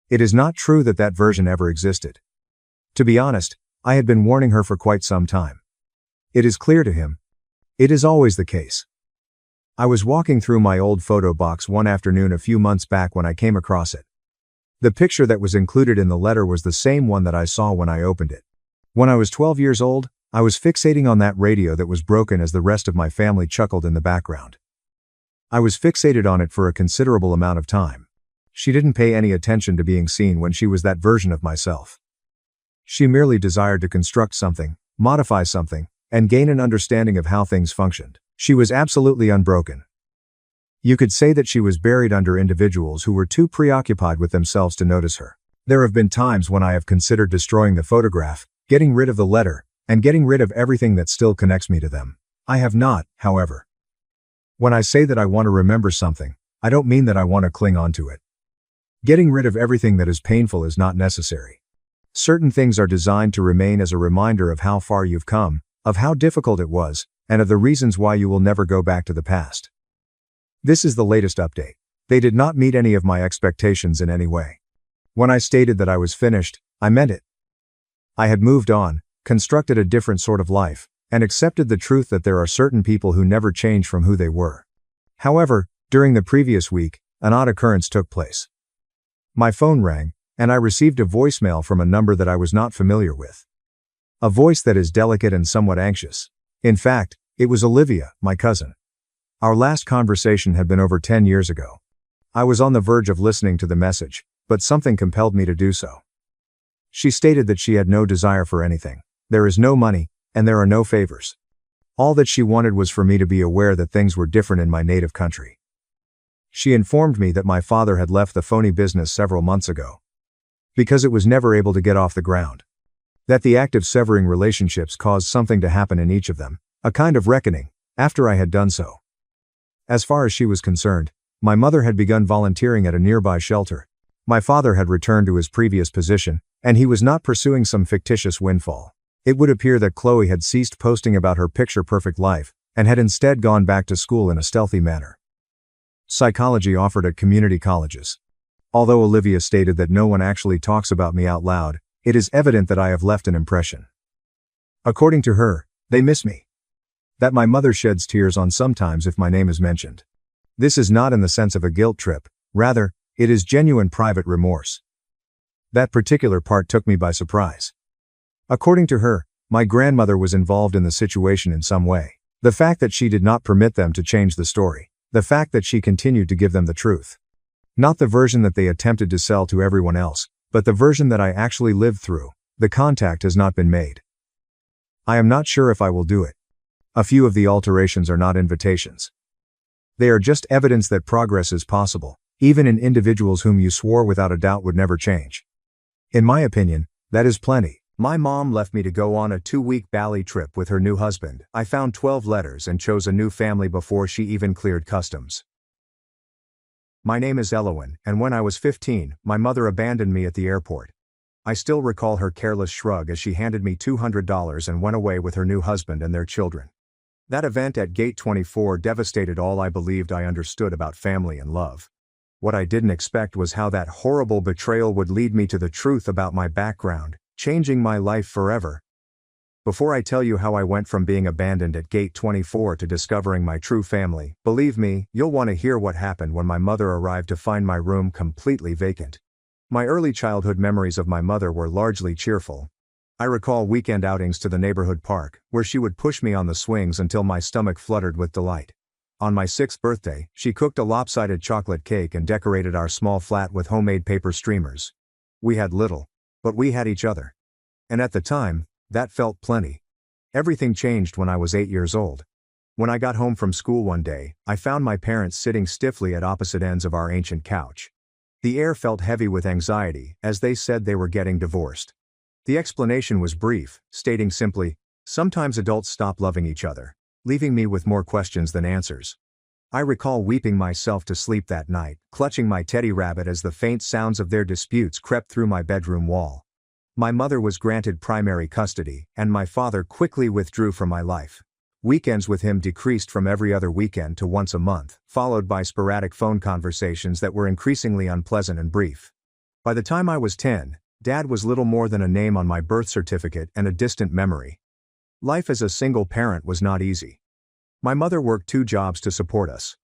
It is not true that that version ever existed. To be honest, I had been warning her for quite some time. It is clear to him. It is always the case. I was walking through my old photo box one afternoon a few months back when I came across it. The picture that was included in the letter was the same one that I saw when I opened it. When I was 12 years old, I was fixating on that radio that was broken as the rest of my family chuckled in the background. I was fixated on it for a considerable amount of time. She didn't pay any attention to being seen when she was that version of myself. She merely desired to construct something, modify something, and gain an understanding of how things functioned. She was absolutely unbroken. You could say that she was buried under individuals who were too preoccupied with themselves to notice her. There have been times when I have considered destroying the photograph, getting rid of the letter, and getting rid of everything that still connects me to them. I have not, however. When I say that I want to remember something, I don't mean that I want to cling on to it. Getting rid of everything that is painful is not necessary. Certain things are designed to remain as a reminder of how far you've come, of how difficult it was, and of the reasons why you will never go back to the past. This is the latest update. They did not meet any of my expectations in any way. When I stated that I was finished, I meant it. I had moved on, constructed a different sort of life, and accepted the truth that there are certain people who never change from who they were. However, during the previous week, an odd occurrence took place. My phone rang, and I received a voicemail from a number that I was not familiar with. A voice that is delicate and somewhat anxious. In fact, it was Olivia, my cousin. Our last conversation had been over 10 years ago. I was on the verge of listening to the message, but something compelled me to do so. She stated that she had no desire for anything. There is no money, and there are no favors. All that she wanted was for me to be aware that things were different in my native country. She informed me that my father had left the phony business several months ago, because it was never able to get off the ground. That the act of severing relationships caused something to happen in each of them, a kind of reckoning, after I had done so. As far as she was concerned, my mother had begun volunteering at a nearby shelter. My father had returned to his previous position, and he was not pursuing some fictitious windfall. It would appear that Chloe had ceased posting about her picture-perfect life, and had instead gone back to school in a stealthy manner. Psychology offered at community colleges. Although Olivia stated that no one actually talks about me out loud, it is evident that I have left an impression. According to her, they miss me. That my mother sheds tears on sometimes if my name is mentioned. This is not in the sense of a guilt trip, rather, it is genuine private remorse. That particular part took me by surprise. According to her, my grandmother was involved in the situation in some way. The fact that she did not permit them to change the story. The fact that she continued to give them the truth. Not the version that they attempted to sell to everyone else, but the version that I actually lived through. The contact has not been made. I am not sure if I will do it. A few of the alterations are not invitations. They are just evidence that progress is possible, even in individuals whom you swore without a doubt would never change. In my opinion, that is plenty. My mom left me to go on a 2-week Bali trip with her new husband. I found 12 letters and chose a new family before she even cleared customs. My name is Elowen, and when I was 15, my mother abandoned me at the airport. I still recall her careless shrug as she handed me $200 and went away with her new husband and their children. That event at Gate 24 devastated all I believed I understood about family and love. What I didn't expect was how that horrible betrayal would lead me to the truth about my background, changing my life forever. Before I tell you how I went from being abandoned at Gate 24 to discovering my true family, believe me, you'll want to hear what happened when my mother arrived to find my room completely vacant. My early childhood memories of my mother were largely cheerful. I recall weekend outings to the neighborhood park, where she would push me on the swings until my stomach fluttered with delight. On my 6th birthday, she cooked a lopsided chocolate cake and decorated our small flat with homemade paper streamers. We had little, but we had each other. And at the time, that felt plenty. Everything changed when I was 8 years old. When I got home from school one day, I found my parents sitting stiffly at opposite ends of our ancient couch. The air felt heavy with anxiety, as they said they were getting divorced. The explanation was brief, stating simply, "Sometimes adults stop loving each other," leaving me with more questions than answers. I recall weeping myself to sleep that night, clutching my teddy rabbit as the faint sounds of their disputes crept through my bedroom wall. My mother was granted primary custody, and my father quickly withdrew from my life. Weekends with him decreased from every other weekend to once a month, followed by sporadic phone conversations that were increasingly unpleasant and brief. By the time I was 10, Dad was little more than a name on my birth certificate and a distant memory. Life as a single parent was not easy. My mother worked 2 jobs to support us: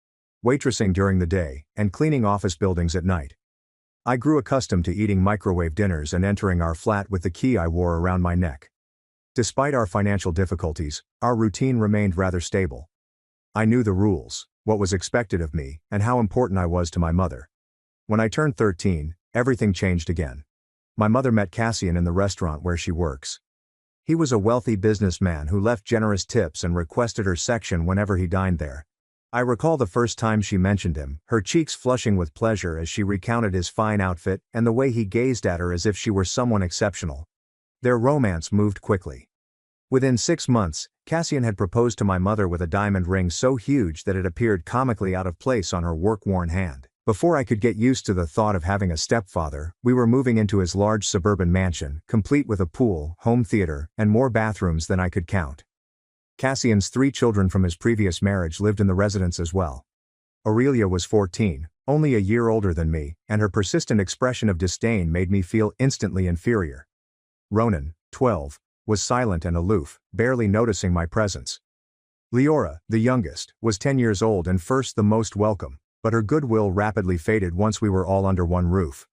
waitressing during the day and cleaning office buildings at night. I grew accustomed to eating microwave dinners and entering our flat with the key I wore around my neck. Despite our financial difficulties, our routine remained rather stable. I knew the rules, what was expected of me, and how important I was to my mother. When I turned 13, everything changed again. My mother met Cassian in the restaurant where she works. He was a wealthy businessman who left generous tips and requested her section whenever he dined there. I recall the first time she mentioned him, her cheeks flushing with pleasure as she recounted his fine outfit and the way he gazed at her as if she were someone exceptional. Their romance moved quickly. Within 6 months, Cassian had proposed to my mother with a diamond ring so huge that it appeared comically out of place on her work-worn hand. Before I could get used to the thought of having a stepfather, we were moving into his large suburban mansion, complete with a pool, home theater, and more bathrooms than I could count. Cassian's 3 children from his previous marriage lived in the residence as well. Aurelia was 14, only a year older than me, and her persistent expression of disdain made me feel instantly inferior. Ronan, 12, was silent and aloof, barely noticing my presence. Leora, the youngest, was 10 years old and first the most welcome, but her goodwill rapidly faded once we were all under one roof.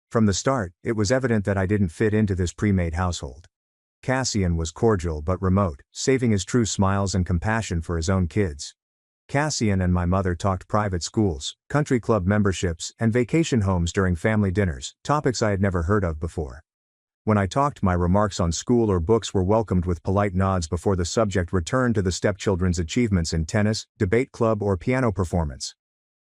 From the start, it was evident that I didn't fit into this pre-made household. Cassian was cordial but remote, saving his true smiles and compassion for his own kids. Cassian and my mother talked private schools, country club memberships, and vacation homes during family dinners, topics I had never heard of before. When I talked, my remarks on school or books were welcomed with polite nods before the subject returned to the stepchildren's achievements in tennis, debate club, or piano performance.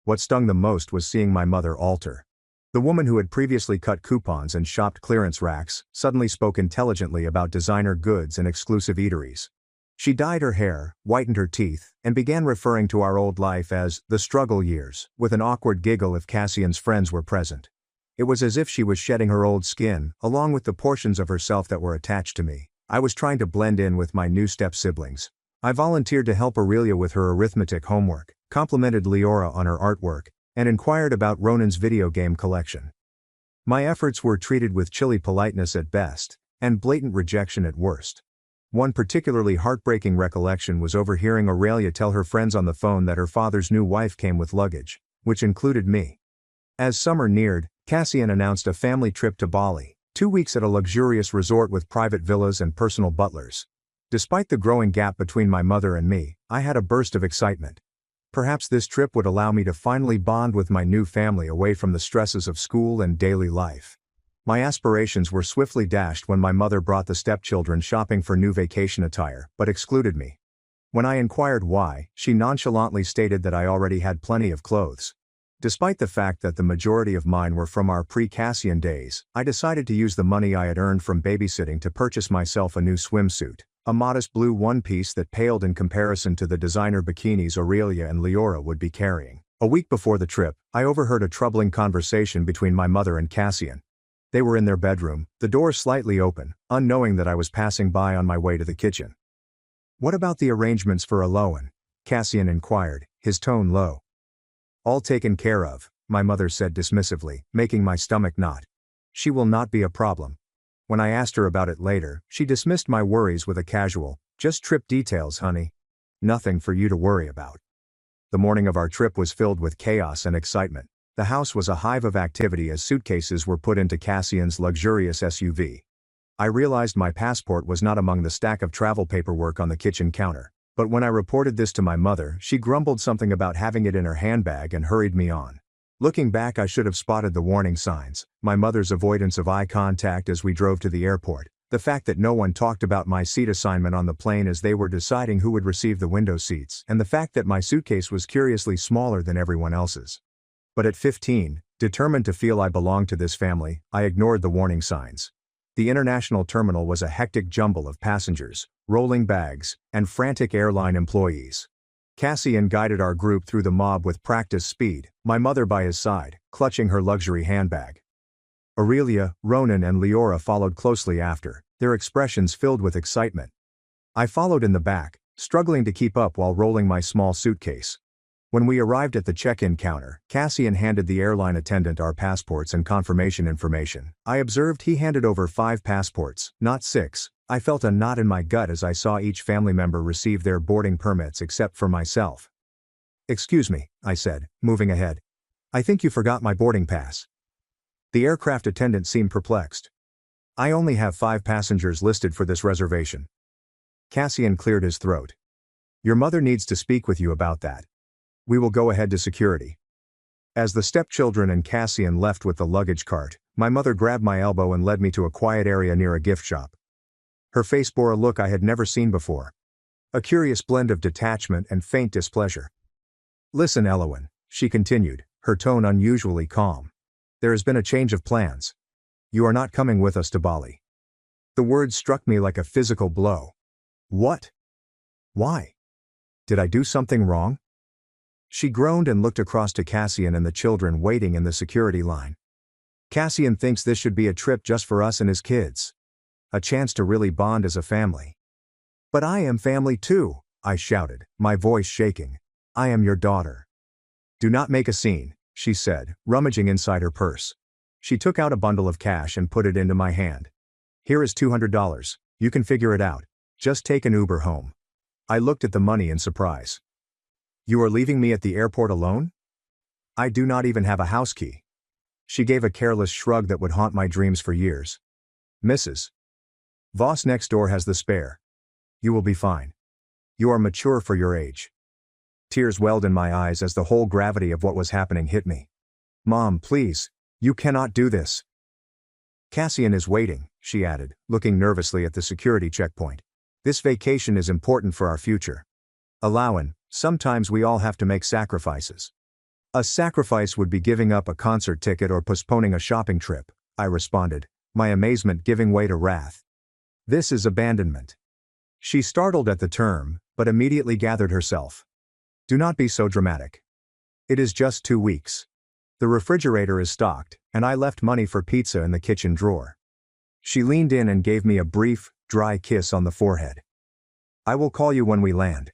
What stung the most was seeing my mother alter. The woman who had previously cut coupons and shopped clearance racks suddenly spoke intelligently about designer goods and exclusive eateries. She dyed her hair, whitened her teeth, and began referring to our old life as the struggle years, with an awkward giggle if Cassian's friends were present. It was as if she was shedding her old skin, along with the portions of herself that were attached to me. I was trying to blend in with my new step-siblings. I volunteered to help Aurelia with her arithmetic homework, complimented Leora on her artwork, and inquired about Ronan's video game collection. My efforts were treated with chilly politeness at best, and blatant rejection at worst. One particularly heartbreaking recollection was overhearing Aurelia tell her friends on the phone that her father's new wife came with luggage, which included me. As summer neared, Cassian announced a family trip to Bali, 2 weeks at a luxurious resort with private villas and personal butlers. Despite the growing gap between my mother and me, I had a burst of excitement. Perhaps this trip would allow me to finally bond with my new family away from the stresses of school and daily life. My aspirations were swiftly dashed when my mother brought the stepchildren shopping for new vacation attire, but excluded me. When I inquired why, she nonchalantly stated that I already had plenty of clothes. Despite the fact that the majority of mine were from our pre-Cassian days, I decided to use the money I had earned from babysitting to purchase myself a new swimsuit, a modest blue one-piece that paled in comparison to the designer bikinis Aurelia and Leora would be carrying. A week before the trip, I overheard a troubling conversation between my mother and Cassian. They were in their bedroom, the door slightly open, unknowing that I was passing by on my way to the kitchen. "What about the arrangements for Aloan?" Cassian inquired, his tone low. "All taken care of," my mother said dismissively, making my stomach knot. "She will not be a problem." When I asked her about it later, she dismissed my worries with a casual, "Just trip details, honey. Nothing for you to worry about." The morning of our trip was filled with chaos and excitement. The house was a hive of activity as suitcases were put into Cassian's luxurious SUV. I realized my passport was not among the stack of travel paperwork on the kitchen counter. But when I reported this to my mother, she grumbled something about having it in her handbag and hurried me on. Looking back, I should have spotted the warning signs: my mother's avoidance of eye contact as we drove to the airport, the fact that no one talked about my seat assignment on the plane as they were deciding who would receive the window seats, and the fact that my suitcase was curiously smaller than everyone else's. But at 15, determined to feel I belonged to this family, I ignored the warning signs. The international terminal was a hectic jumble of passengers, rolling bags, and frantic airline employees. Cassian guided our group through the mob with practiced speed, my mother by his side, clutching her luxury handbag. Aurelia, Ronan, and Leora followed closely after, their expressions filled with excitement. I followed in the back, struggling to keep up while rolling my small suitcase. When we arrived at the check-in counter, Cassian handed the airline attendant our passports and confirmation information. I observed he handed over 5 passports, not 6. I felt a knot in my gut as I saw each family member receive their boarding permits except for myself. "Excuse me," I said, moving ahead. "I think you forgot my boarding pass." The aircraft attendant seemed perplexed. "I only have 5 passengers listed for this reservation." Cassian cleared his throat. "Your mother needs to speak with you about that. We will go ahead to security." As the stepchildren and Cassian left with the luggage cart, my mother grabbed my elbow and led me to a quiet area near a gift shop. Her face bore a look I had never seen before. A curious blend of detachment and faint displeasure. "Listen, Elowen," she continued, her tone unusually calm. "There has been a change of plans. You are not coming with us to Bali." The words struck me like a physical blow. "What? Why? Did I do something wrong?" She groaned and looked across to Cassian and the children waiting in the security line. "Cassian thinks this should be a trip just for us and his kids. A chance to really bond as a family." "But I am family too," I shouted, my voice shaking. "I am your daughter." "Do not make a scene," she said, rummaging inside her purse. She took out a bundle of cash and put it into my hand. "Here is $200. You can figure it out. Just take an Uber home." I looked at the money in surprise. "You are leaving me at the airport alone? I do not even have a house key." She gave a careless shrug that would haunt my dreams for years. "Mrs. Voss next door has the spare. You will be fine. You are mature for your age. Tears welled in my eyes as the whole gravity of what was happening hit me. Mom, please. You cannot do this. Cassian is waiting, she added, looking nervously at the security checkpoint. This vacation is important for our future. Allowan, sometimes we all have to make sacrifices. A sacrifice would be giving up a concert ticket or postponing a shopping trip, I responded, my amazement giving way to wrath. This is abandonment. She startled at the term, but immediately gathered herself. Do not be so dramatic. It is just 2 weeks. The refrigerator is stocked, and I left money for pizza in the kitchen drawer. She leaned in and gave me a brief, dry kiss on the forehead. I will call you when we land.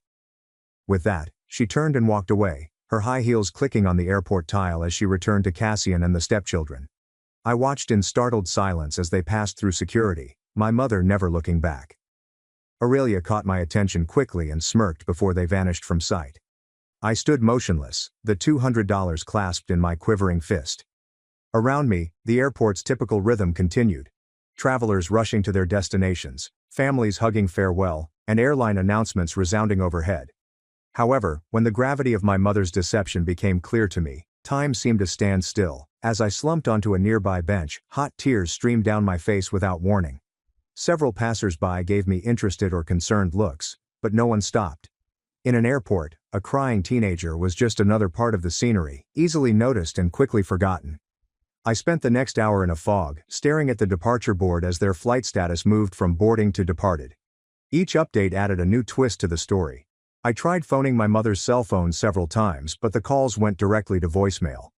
With that, she turned and walked away, her high heels clicking on the airport tile as she returned to Cassian and the stepchildren. I watched in startled silence as they passed through security, my mother never looking back. Aurelia caught my attention quickly and smirked before they vanished from sight. I stood motionless, the $200 clasped in my quivering fist. Around me, the airport's typical rhythm continued. Travelers rushing to their destinations, families hugging farewell, and airline announcements resounding overhead. However, when the gravity of my mother's deception became clear to me, time seemed to stand still. As I slumped onto a nearby bench, hot tears streamed down my face without warning. Several passers-by gave me interested or concerned looks, but no one stopped. In an airport, a crying teenager was just another part of the scenery, easily noticed and quickly forgotten. I spent the next hour in a fog, staring at the departure board as their flight status moved from boarding to departed. Each update added a new twist to the story. I tried phoning my mother's cell phone several times, but the calls went directly to voicemail.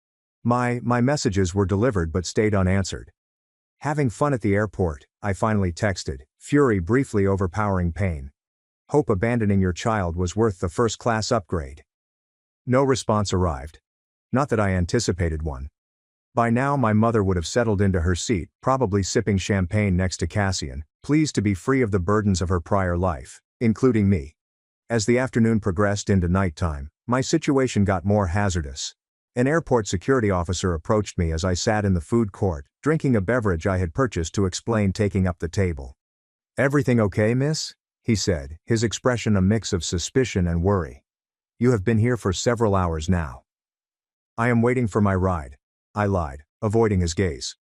My messages were delivered but stayed unanswered. Having fun at the airport, I finally texted, fury briefly overpowering pain. Hope abandoning your child was worth the first-class upgrade. No response arrived. Not that I anticipated one. By now my mother would have settled into her seat, probably sipping champagne next to Cassian, pleased to be free of the burdens of her prior life, including me. As the afternoon progressed into nighttime, my situation got more hazardous. An airport security officer approached me as I sat in the food court, drinking a beverage I had purchased to explain taking up the table. Everything okay, miss? He said, his expression a mix of suspicion and worry. You have been here for several hours now. I am waiting for my ride. I lied, avoiding his gaze.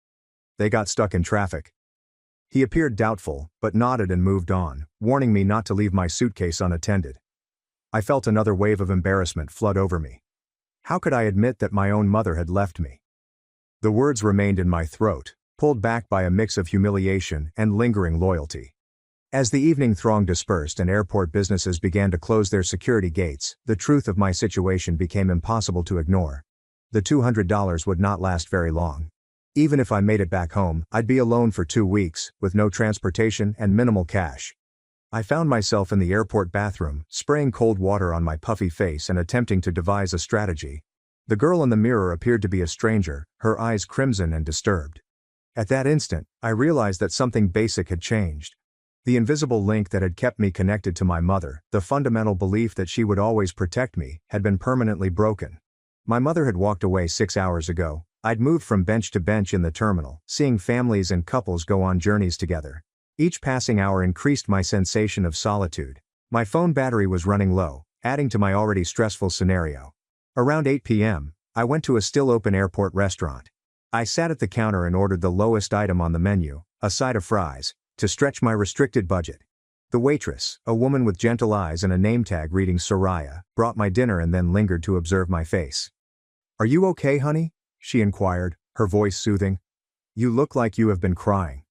They got stuck in traffic. He appeared doubtful, but nodded and moved on, warning me not to leave my suitcase unattended. I felt another wave of embarrassment flood over me. How could I admit that my own mother had left me? The words remained in my throat, pulled back by a mix of humiliation and lingering loyalty. As the evening throng dispersed and airport businesses began to close their security gates, the truth of my situation became impossible to ignore. The $200 would not last very long. Even if I made it back home, I'd be alone for 2 weeks, with no transportation and minimal cash. I found myself in the airport bathroom, spraying cold water on my puffy face and attempting to devise a strategy. The girl in the mirror appeared to be a stranger, her eyes crimson and disturbed. At that instant, I realized that something basic had changed. The invisible link that had kept me connected to my mother, the fundamental belief that she would always protect me, had been permanently broken. My mother had walked away 6 hours ago. I'd moved from bench to bench in the terminal, seeing families and couples go on journeys together. Each passing hour increased my sensation of solitude. My phone battery was running low, adding to my already stressful scenario. Around 8 p.m., I went to a still-open airport restaurant. I sat at the counter and ordered the lowest item on the menu, a side of fries, to stretch my restricted budget. The waitress, a woman with gentle eyes and a name tag reading Soraya, brought my dinner and then lingered to observe my face. "Are you okay, honey?" she inquired, her voice soothing. "You look like you have been crying."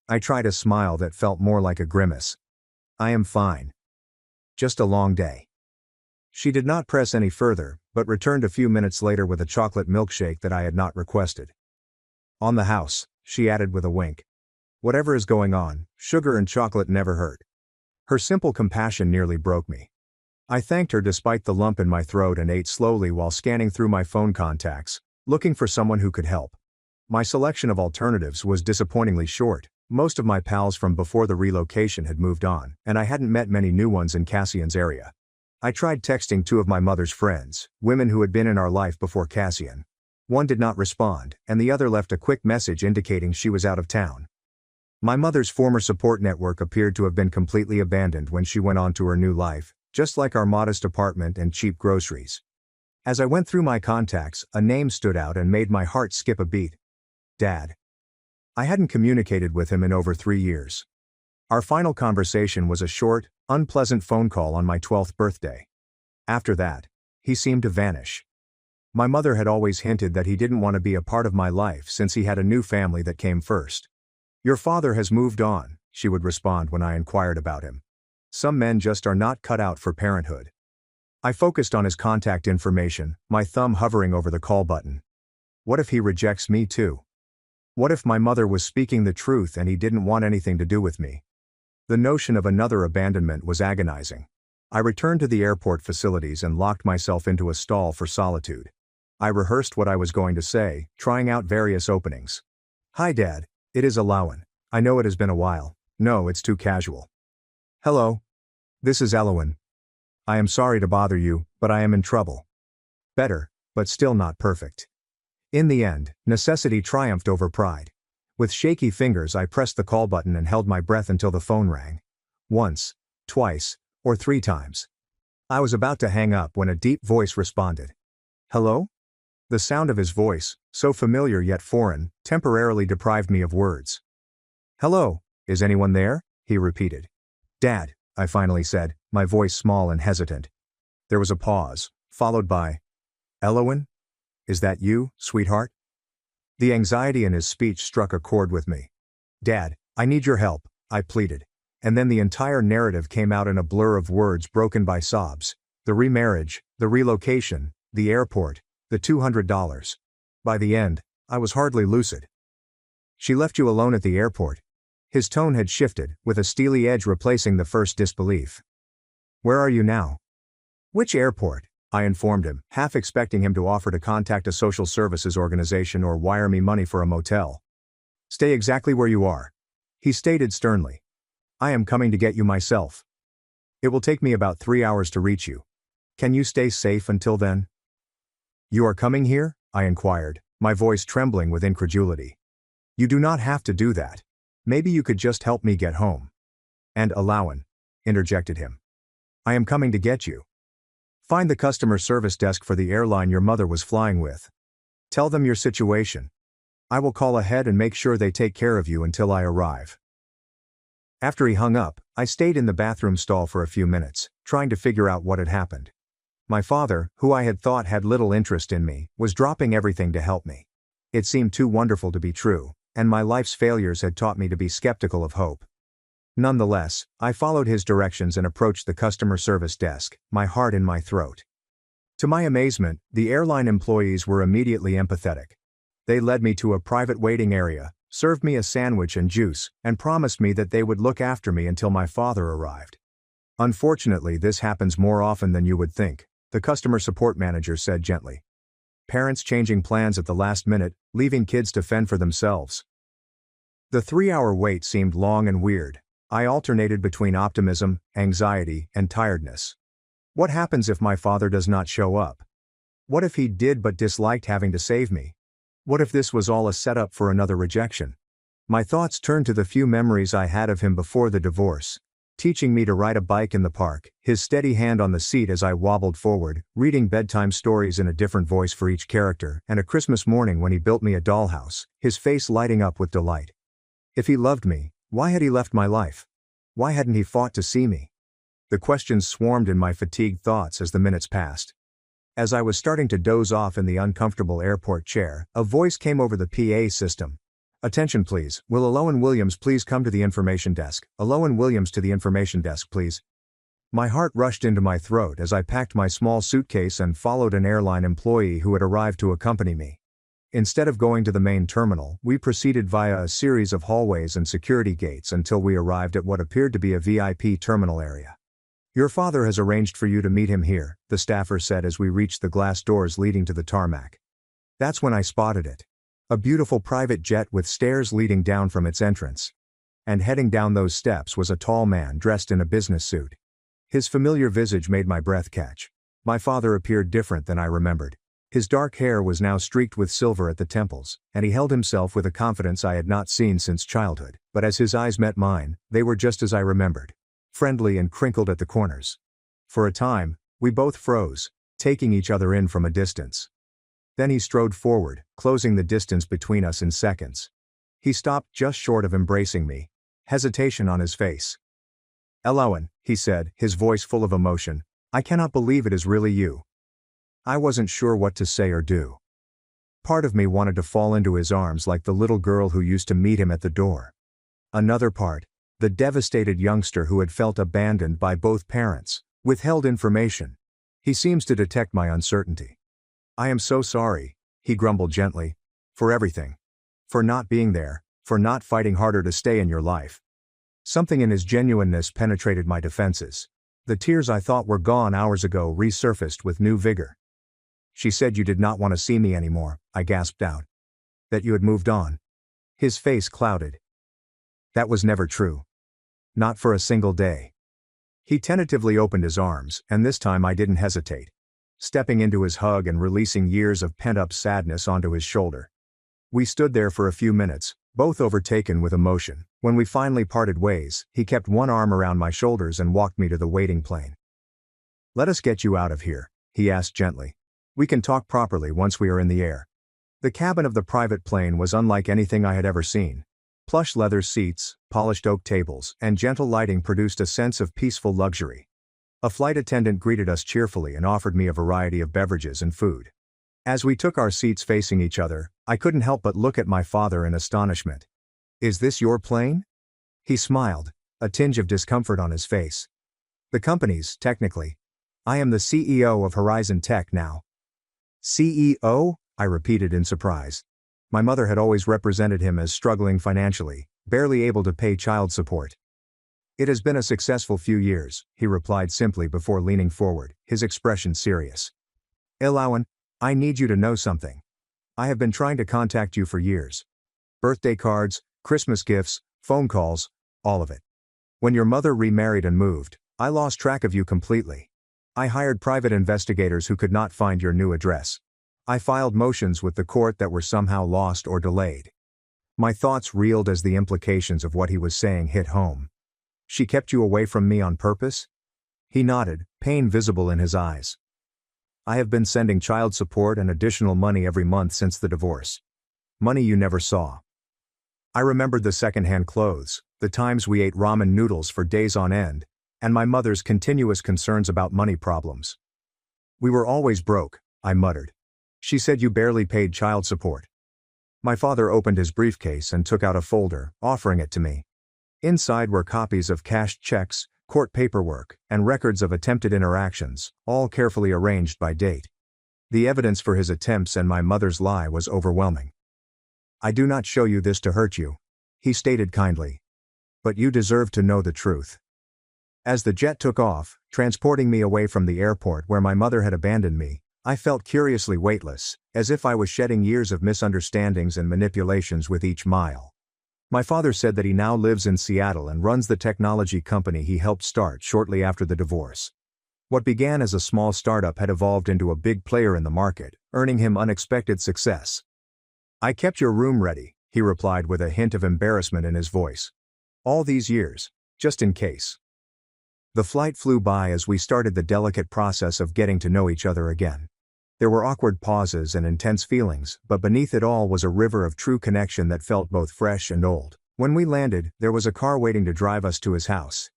I tried a smile that felt more like a grimace. "I am fine. Just a long day." She did not press any further, but returned a few minutes later with a chocolate milkshake that I had not requested. "On the house," she added with a wink. "Whatever is going on, sugar and chocolate never hurt." Her simple compassion nearly broke me. I thanked her despite the lump in my throat and ate slowly while scanning through my phone contacts, looking for someone who could help. My selection of alternatives was disappointingly short. Most of my pals from before the relocation had moved on, and I hadn't met many new ones in Cassian's area. I tried texting 2 of my mother's friends, women who had been in our life before Cassian. One did not respond, and the other left a quick message indicating she was out of town. My mother's former support network appeared to have been completely abandoned when she went on to her new life, just like our modest apartment and cheap groceries. As I went through my contacts, a name stood out and made my heart skip a beat. Dad. I hadn't communicated with him in over 3 years. Our final conversation was a short, unpleasant phone call on my 12th birthday. After that, he seemed to vanish. My mother had always hinted that he didn't want to be a part of my life since he had a new family that came first. Your father has moved on, she would respond when I inquired about him. Some men just are not cut out for parenthood. I focused on his contact information, my thumb hovering over the call button. What if he rejects me too? What if my mother was speaking the truth and he didn't want anything to do with me? The notion of another abandonment was agonizing. I returned to the airport facilities and locked myself into a stall for solitude. I rehearsed what I was going to say, trying out various openings. Hi Dad, it is Alawan. I know it has been a while. No, it's too casual. Hello. This is Alawan. I am sorry to bother you, but I am in trouble. Better, but still not perfect. In the end, necessity triumphed over pride. With shaky fingers I pressed the call button and held my breath until the phone rang. Once, twice, or 3 times. I was about to hang up when a deep voice responded. Hello? The sound of his voice, so familiar yet foreign, temporarily deprived me of words. Hello, is anyone there? He repeated. Dad, I finally said, my voice small and hesitant. There was a pause, followed by, Alawan? Is that you, sweetheart? The anxiety in his speech struck a chord with me. Dad, I need your help, I pleaded. And then the entire narrative came out in a blur of words broken by sobs. The remarriage, the relocation, the airport, the $200. By the end, I was hardly lucid. She left you alone at the airport. His tone had shifted, with a steely edge replacing the first disbelief. Where are you now? Which airport? I informed him, half expecting him to offer to contact a social services organization or wire me money for a motel. Stay exactly where you are. He stated sternly. I am coming to get you myself. It will take me about 3 hours to reach you. Can you stay safe until then? You are coming here? I inquired, my voice trembling with incredulity. You do not have to do that. Maybe you could just help me get home. And Alawan, interjected him. I am coming to get you. Find the customer service desk for the airline your mother was flying with. Tell them your situation. I will call ahead and make sure they take care of you until I arrive. After he hung up, I stayed in the bathroom stall for a few minutes, trying to figure out what had happened. My father, who I had thought had little interest in me, was dropping everything to help me. It seemed too wonderful to be true, and my life's failures had taught me to be skeptical of hope. Nonetheless, I followed his directions and approached the customer service desk, my heart in my throat. To my amazement, the airline employees were immediately empathetic. They led me to a private waiting area, served me a sandwich and juice, and promised me that they would look after me until my father arrived. Unfortunately, this happens more often than you would think, the customer support manager said gently. Parents changing plans at the last minute, leaving kids to fend for themselves. The 3-hour wait seemed long and weird. I alternated between optimism, anxiety, and tiredness. What happens if my father does not show up? What if he did but disliked having to save me? What if this was all a setup for another rejection? My thoughts turned to the few memories I had of him before the divorce. Teaching me to ride a bike in the park, his steady hand on the seat as I wobbled forward, reading bedtime stories in a different voice for each character, and a Christmas morning when he built me a dollhouse, his face lighting up with delight. If he loved me, why had he left my life? Why hadn't he fought to see me? The questions swarmed in my fatigued thoughts as the minutes passed. As I was starting to doze off in the uncomfortable airport chair, a voice came over the PA system. Attention please, will Alawan Williams please come to the information desk? Alawan Williams to the information desk please. My heart rushed into my throat as I packed my small suitcase and followed an airline employee who had arrived to accompany me. Instead of going to the main terminal, we proceeded via a series of hallways and security gates until we arrived at what appeared to be a VIP terminal area. Your father has arranged for you to meet him here, the staffer said as we reached the glass doors leading to the tarmac. That's when I spotted it. A beautiful private jet with stairs leading down from its entrance. And heading down those steps was a tall man dressed in a business suit. His familiar visage made my breath catch. My father appeared different than I remembered. His dark hair was now streaked with silver at the temples, and he held himself with a confidence I had not seen since childhood, but as his eyes met mine, they were just as I remembered. Friendly and crinkled at the corners. For a time, we both froze, taking each other in from a distance. Then he strode forward, closing the distance between us in seconds. He stopped just short of embracing me, hesitation on his face. "Elowen," he said, his voice full of emotion, "I cannot believe it is really you." I wasn't sure what to say or do. Part of me wanted to fall into his arms like the little girl who used to meet him at the door. Another part, the devastated youngster who had felt abandoned by both parents, withheld information. He seems to detect my uncertainty. "I am so sorry," he grumbled gently, "for everything. For not being there, for not fighting harder to stay in your life." Something in his genuineness penetrated my defenses. The tears I thought were gone hours ago resurfaced with new vigor. "She said you did not want to see me anymore," I gasped out. "That you had moved on." His face clouded. "That was never true. Not for a single day." He tentatively opened his arms, and this time I didn't hesitate. Stepping into his hug and releasing years of pent-up sadness onto his shoulder. We stood there for a few minutes, both overtaken with emotion. When we finally parted ways, he kept one arm around my shoulders and walked me to the waiting plane. "Let us get you out of here," he asked gently. "We can talk properly once we are in the air." The cabin of the private plane was unlike anything I had ever seen. Plush leather seats, polished oak tables, and gentle lighting produced a sense of peaceful luxury. A flight attendant greeted us cheerfully and offered me a variety of beverages and food. As we took our seats facing each other, I couldn't help but look at my father in astonishment. "Is this your plane?" He smiled, a tinge of discomfort on his face. "The company's, technically. I am the CEO of Horizon Tech now." "CEO?" I repeated in surprise. My mother had always represented him as struggling financially, barely able to pay child support. "It has been a successful few years," he replied simply before leaning forward, his expression serious. "Elowen, I need you to know something. I have been trying to contact you for years. Birthday cards, Christmas gifts, phone calls, all of it. When your mother remarried and moved, I lost track of you completely. I hired private investigators who could not find your new address. I filed motions with the court that were somehow lost or delayed." My thoughts reeled as the implications of what he was saying hit home. "She kept you away from me on purpose?" He nodded, pain visible in his eyes. "I have been sending child support and additional money every month since the divorce. Money you never saw." I remembered the secondhand clothes, the times we ate ramen noodles for days on end, and my mother's continuous concerns about money problems. "We were always broke," I muttered. "She said you barely paid child support." My father opened his briefcase and took out a folder, offering it to me. Inside were copies of cashed checks, court paperwork, and records of attempted interactions, all carefully arranged by date. The evidence for his attempts and my mother's lie was overwhelming. "I do not show you this to hurt you," he stated kindly. "But you deserve to know the truth." As the jet took off, transporting me away from the airport where my mother had abandoned me, I felt curiously weightless, as if I was shedding years of misunderstandings and manipulations with each mile. My father said that he now lives in Seattle and runs the technology company he helped start shortly after the divorce. What began as a small startup had evolved into a big player in the market, earning him unexpected success. "I kept your room ready," he replied with a hint of embarrassment in his voice. "All these years, just in case." The flight flew by as we started the delicate process of getting to know each other again. There were awkward pauses and intense feelings, but beneath it all was a river of true connection that felt both fresh and old. When we landed, there was a car waiting to drive us to his house.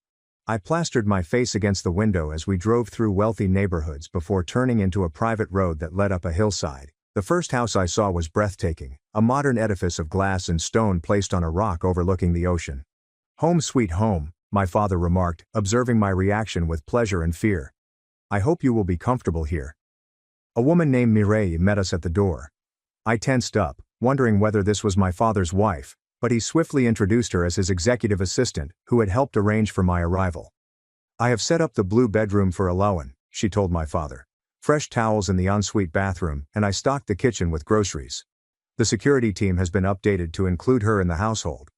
I plastered my face against the window as we drove through wealthy neighborhoods before turning into a private road that led up a hillside. The first house I saw was breathtaking, a modern edifice of glass and stone placed on a rock overlooking the ocean. "Home sweet home," my father remarked, observing my reaction with pleasure and fear. "I hope you will be comfortable here." A woman named Mireille met us at the door. I tensed up, wondering whether this was my father's wife, but he swiftly introduced her as his executive assistant, who had helped arrange for my arrival. "I have set up the blue bedroom for Elowen," she told my father. "Fresh towels in the ensuite bathroom, and I stocked the kitchen with groceries. The security team has been updated to include her in the household."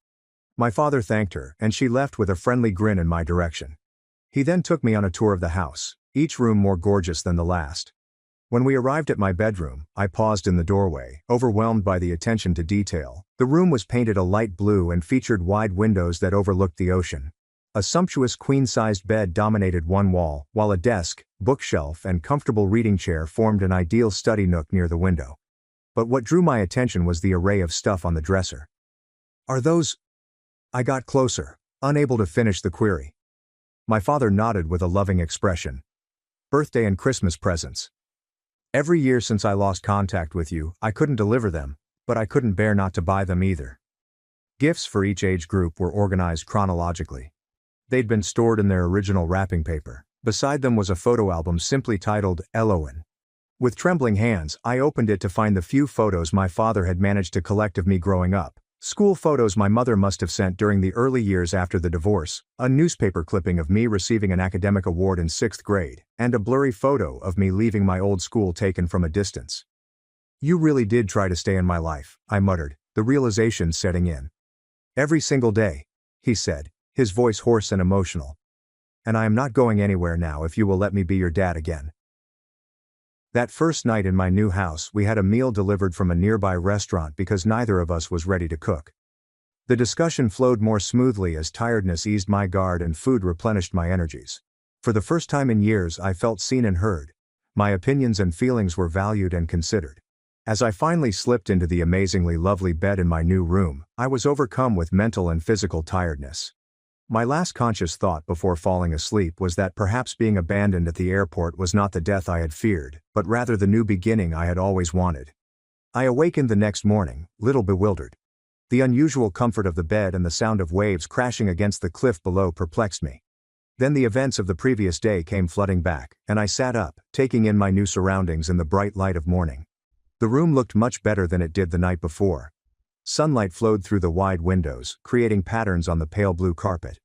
My father thanked her, and she left with a friendly grin in my direction. He then took me on a tour of the house, each room more gorgeous than the last. When we arrived at my bedroom, I paused in the doorway, overwhelmed by the attention to detail. The room was painted a light blue and featured wide windows that overlooked the ocean. A sumptuous queen-sized bed dominated one wall, while a desk, bookshelf, and comfortable reading chair formed an ideal study nook near the window. But what drew my attention was the array of stuff on the dresser. "Are those?" I got closer, unable to finish the query. My father nodded with a loving expression. "Birthday and Christmas presents. Every year since I lost contact with you, I couldn't deliver them, but I couldn't bear not to buy them either." Gifts for each age group were organized chronologically. They'd been stored in their original wrapping paper. Beside them was a photo album simply titled Eloin. With trembling hands, I opened it to find the few photos my father had managed to collect of me growing up. School photos my mother must have sent during the early years after the divorce, a newspaper clipping of me receiving an academic award in 6th grade, and a blurry photo of me leaving my old school taken from a distance. "You really did try to stay in my life," I muttered, the realization setting in. "Every single day," he said, his voice hoarse and emotional. "And I am not going anywhere now if you will let me be your dad again." That first night in my new house, we had a meal delivered from a nearby restaurant because neither of us was ready to cook. The discussion flowed more smoothly as tiredness eased my guard and food replenished my energies. For the first time in years, I felt seen and heard. My opinions and feelings were valued and considered. As I finally slipped into the amazingly lovely bed in my new room, I was overcome with mental and physical tiredness. My last conscious thought before falling asleep was that perhaps being abandoned at the airport was not the death I had feared, but rather the new beginning I had always wanted. I awakened the next morning, little bewildered. The unusual comfort of the bed and the sound of waves crashing against the cliff below perplexed me. Then the events of the previous day came flooding back, and I sat up, taking in my new surroundings in the bright light of morning. The room looked much better than it did the night before. Sunlight flowed through the wide windows, creating patterns on the pale blue carpet.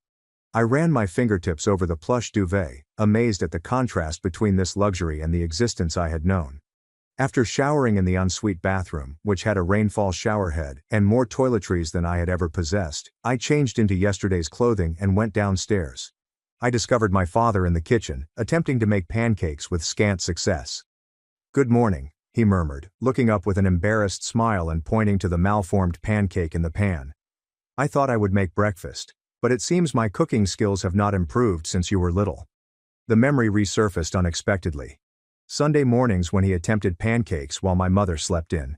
I ran my fingertips over the plush duvet, amazed at the contrast between this luxury and the existence I had known. After showering in the ensuite bathroom, which had a rainfall showerhead and more toiletries than I had ever possessed, I changed into yesterday's clothing and went downstairs. I discovered my father in the kitchen, attempting to make pancakes with scant success. "Good morning," he murmured, looking up with an embarrassed smile and pointing to the malformed pancake in the pan. "I thought I would make breakfast, but it seems my cooking skills have not improved since you were little." The memory resurfaced unexpectedly. Sunday mornings when he attempted pancakes while my mother slept in.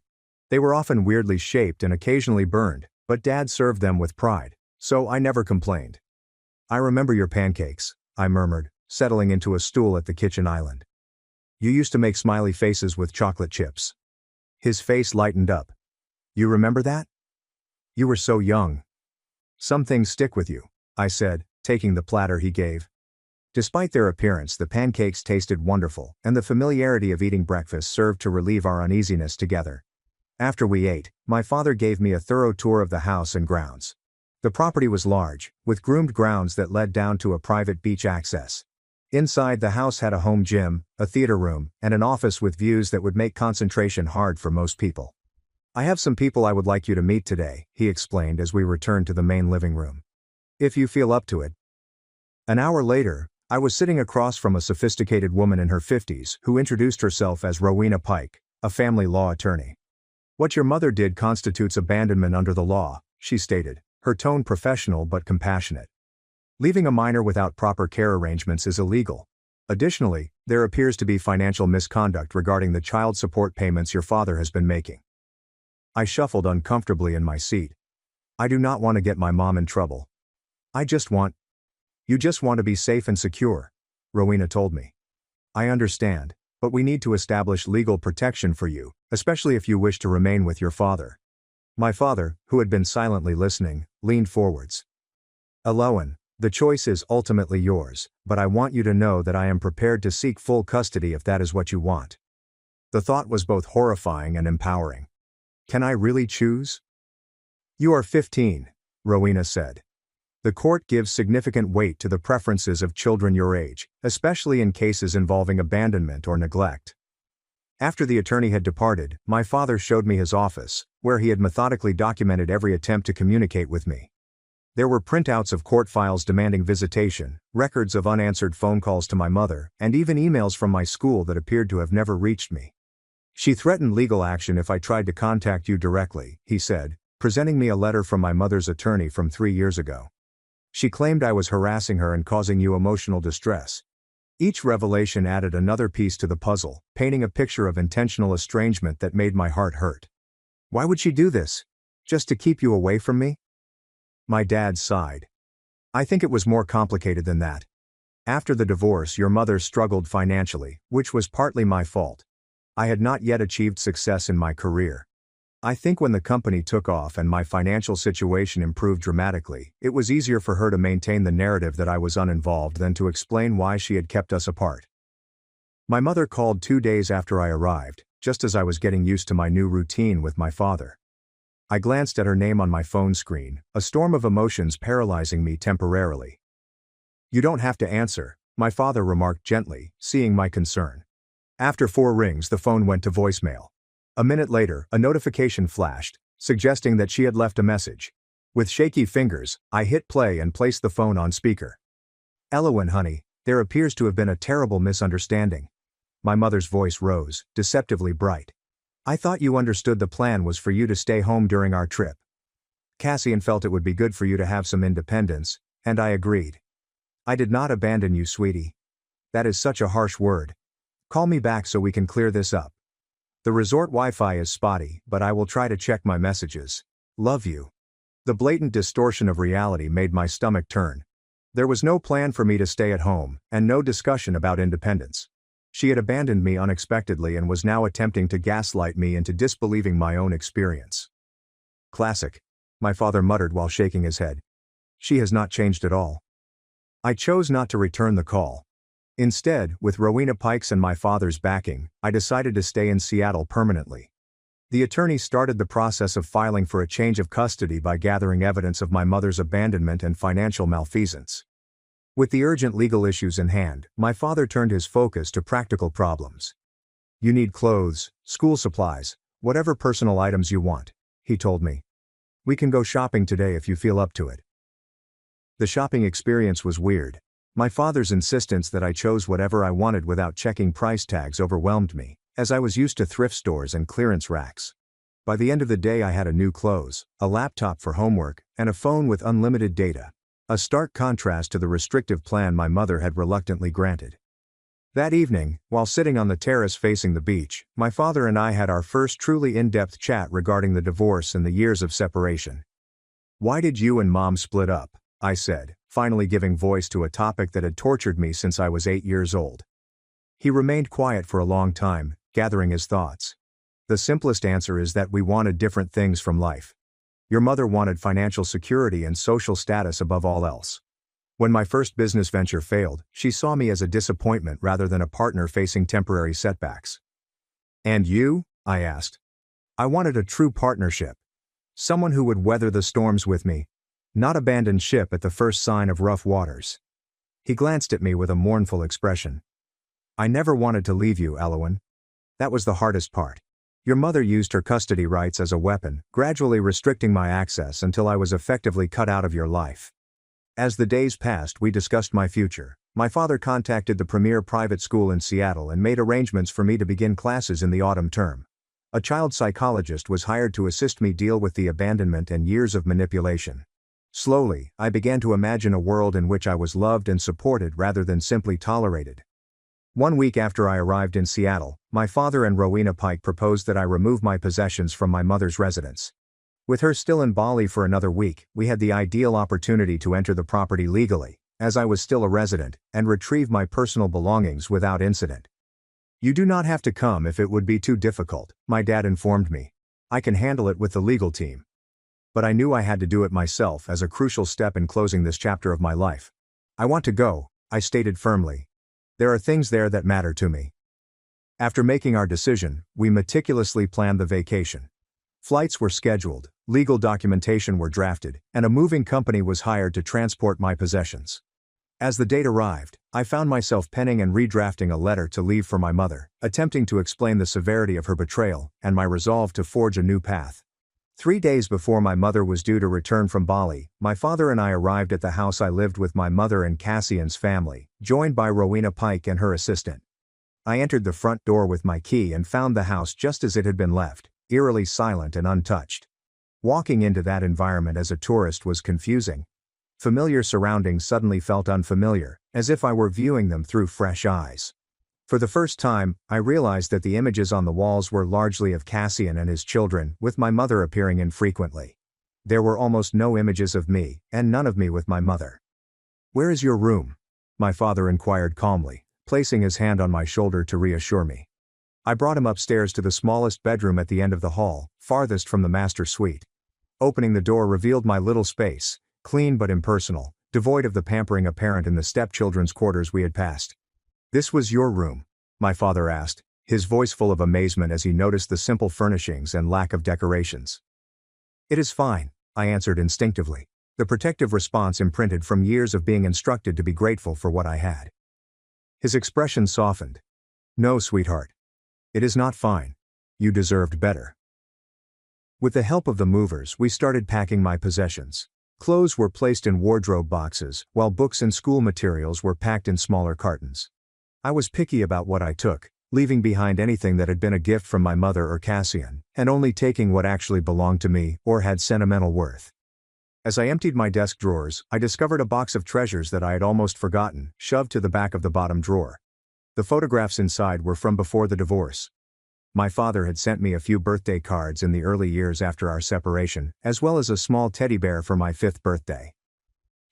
They were often weirdly shaped and occasionally burned, but Dad served them with pride, so I never complained. "I remember your pancakes," I murmured, settling into a stool at the kitchen island. "You used to make smiley faces with chocolate chips." His face lightened up. "You remember that? You were so young." "Some things stick with you," I said, taking the platter he gave. Despite their appearance, the pancakes tasted wonderful, and the familiarity of eating breakfast served to relieve our uneasiness together. After we ate, my father gave me a thorough tour of the house and grounds. The property was large, with groomed grounds that led down to a private beach access. Inside, the house had a home gym, a theater room, and an office with views that would make concentration hard for most people. "I have some people I would like you to meet today," he explained as we returned to the main living room. "If you feel up to it." An hour later, I was sitting across from a sophisticated woman in her 50s who introduced herself as Rowena Pike, a family law attorney. "What your mother did constitutes abandonment under the law," she stated, her tone professional but compassionate. "Leaving a minor without proper care arrangements is illegal. Additionally, there appears to be financial misconduct regarding the child support payments your father has been making." I shuffled uncomfortably in my seat. "I do not want to get my mom in trouble. You just want to be safe and secure," Rowena told me. "I understand, but we need to establish legal protection for you, especially if you wish to remain with your father." My father, who had been silently listening, leaned forwards. "Eloin, the choice is ultimately yours, but I want you to know that I am prepared to seek full custody if that is what you want." The thought was both horrifying and empowering. Can I really choose? "You are 15, Rowena said. "The court gives significant weight to the preferences of children your age, especially in cases involving abandonment or neglect." After the attorney had departed, my father showed me his office, where he had methodically documented every attempt to communicate with me. There were printouts of court files demanding visitation, records of unanswered phone calls to my mother, and even emails from my school that appeared to have never reached me. She threatened legal action if I tried to contact you directly, he said, presenting me a letter from my mother's attorney from 3 years ago. She claimed I was harassing her and causing you emotional distress. Each revelation added another piece to the puzzle, painting a picture of intentional estrangement that made my heart hurt. Why would she do this? Just to keep you away from me? My dad sighed. I think it was more complicated than that. After the divorce, your mother struggled financially, which was partly my fault. I had not yet achieved success in my career. I think when the company took off and my financial situation improved dramatically, it was easier for her to maintain the narrative that I was uninvolved than to explain why she had kept us apart. My mother called 2 days after I arrived, just as I was getting used to my new routine with my father. I glanced at her name on my phone screen, a storm of emotions paralyzing me temporarily. You don't have to answer, my father remarked gently, seeing my concern. After 4 rings, the phone went to voicemail. A minute later, a notification flashed, suggesting that she had left a message. With shaky fingers, I hit play and placed the phone on speaker. Elowen, honey, there appears to have been a terrible misunderstanding. My mother's voice rose, deceptively bright. I thought you understood the plan was for you to stay home during our trip. Cassian felt it would be good for you to have some independence, and I agreed. I did not abandon you, sweetie. That is such a harsh word. Call me back so we can clear this up. The resort Wi-Fi is spotty, but I will try to check my messages. Love you. The blatant distortion of reality made my stomach turn. There was no plan for me to stay at home, and no discussion about independence. She had abandoned me unexpectedly and was now attempting to gaslight me into disbelieving my own experience. Classic, my father muttered while shaking his head. She has not changed at all. I chose not to return the call. Instead, with Rowena Pikes and my father's backing, I decided to stay in Seattle permanently. The attorney started the process of filing for a change of custody by gathering evidence of my mother's abandonment and financial malfeasance. With the urgent legal issues in hand, my father turned his focus to practical problems. You need clothes, school supplies, whatever personal items you want, he told me. We can go shopping today if you feel up to it. The shopping experience was weird. My father's insistence that I chose whatever I wanted without checking price tags overwhelmed me, as I was used to thrift stores and clearance racks. By the end of the day I had new clothes, a laptop for homework, and a phone with unlimited data. A stark contrast to the restrictive plan my mother had reluctantly granted. That evening, while sitting on the terrace facing the beach, my father and I had our first truly in-depth chat regarding the divorce and the years of separation. Why did you and Mom split up? I said, finally giving voice to a topic that had tortured me since I was 8 years old. He remained quiet for a long time, gathering his thoughts. The simplest answer is that we wanted different things from life. Your mother wanted financial security and social status above all else. When my first business venture failed, she saw me as a disappointment rather than a partner facing temporary setbacks. And you? I asked. I wanted a true partnership. Someone who would weather the storms with me. Not abandon ship at the first sign of rough waters. He glanced at me with a mournful expression. I never wanted to leave you, Elowen. That was the hardest part. Your mother used her custody rights as a weapon, gradually restricting my access until I was effectively cut out of your life. As the days passed, we discussed my future. My father contacted the premier private school in Seattle and made arrangements for me to begin classes in the autumn term. A child psychologist was hired to assist me deal with the abandonment and years of manipulation. Slowly, I began to imagine a world in which I was loved and supported rather than simply tolerated. 1 week after I arrived in Seattle, my father and Rowena Pike proposed that I remove my possessions from my mother's residence. With her still in Bali for another week, we had the ideal opportunity to enter the property legally, as I was still a resident, and retrieve my personal belongings without incident. You do not have to come if it would be too difficult, my dad informed me. I can handle it with the legal team. But I knew I had to do it myself as a crucial step in closing this chapter of my life. I want to go, I stated firmly. There are things there that matter to me. After making our decision, we meticulously planned the vacation. Flights were scheduled, legal documentation were drafted, and a moving company was hired to transport my possessions. As the date arrived, I found myself penning and redrafting a letter to leave for my mother, attempting to explain the severity of her betrayal and my resolve to forge a new path. 3 days before my mother was due to return from Bali, my father and I arrived at the house I lived with my mother and Cassian's family, joined by Rowena Pike and her assistant. I entered the front door with my key and found the house just as it had been left, eerily silent and untouched. Walking into that environment as a tourist was confusing. Familiar surroundings suddenly felt unfamiliar, as if I were viewing them through fresh eyes. For the first time, I realized that the images on the walls were largely of Cassian and his children, with my mother appearing infrequently. There were almost no images of me, and none of me with my mother. "Where is your room?" my father inquired calmly, placing his hand on my shoulder to reassure me. I brought him upstairs to the smallest bedroom at the end of the hall, farthest from the master suite. Opening the door revealed my little space, clean but impersonal, devoid of the pampering apparent in the stepchildren's quarters we had passed. "This was your room?" my father asked, his voice full of amazement as he noticed the simple furnishings and lack of decorations. "It is fine," I answered instinctively, the protective response imprinted from years of being instructed to be grateful for what I had. His expression softened. "No, sweetheart. It is not fine. You deserved better." With the help of the movers, we started packing my possessions. Clothes were placed in wardrobe boxes, while books and school materials were packed in smaller cartons. I was picky about what I took, leaving behind anything that had been a gift from my mother or Cassian, and only taking what actually belonged to me or had sentimental worth. As I emptied my desk drawers, I discovered a box of treasures that I had almost forgotten, shoved to the back of the bottom drawer. The photographs inside were from before the divorce. My father had sent me a few birthday cards in the early years after our separation, as well as a small teddy bear for my 5th birthday.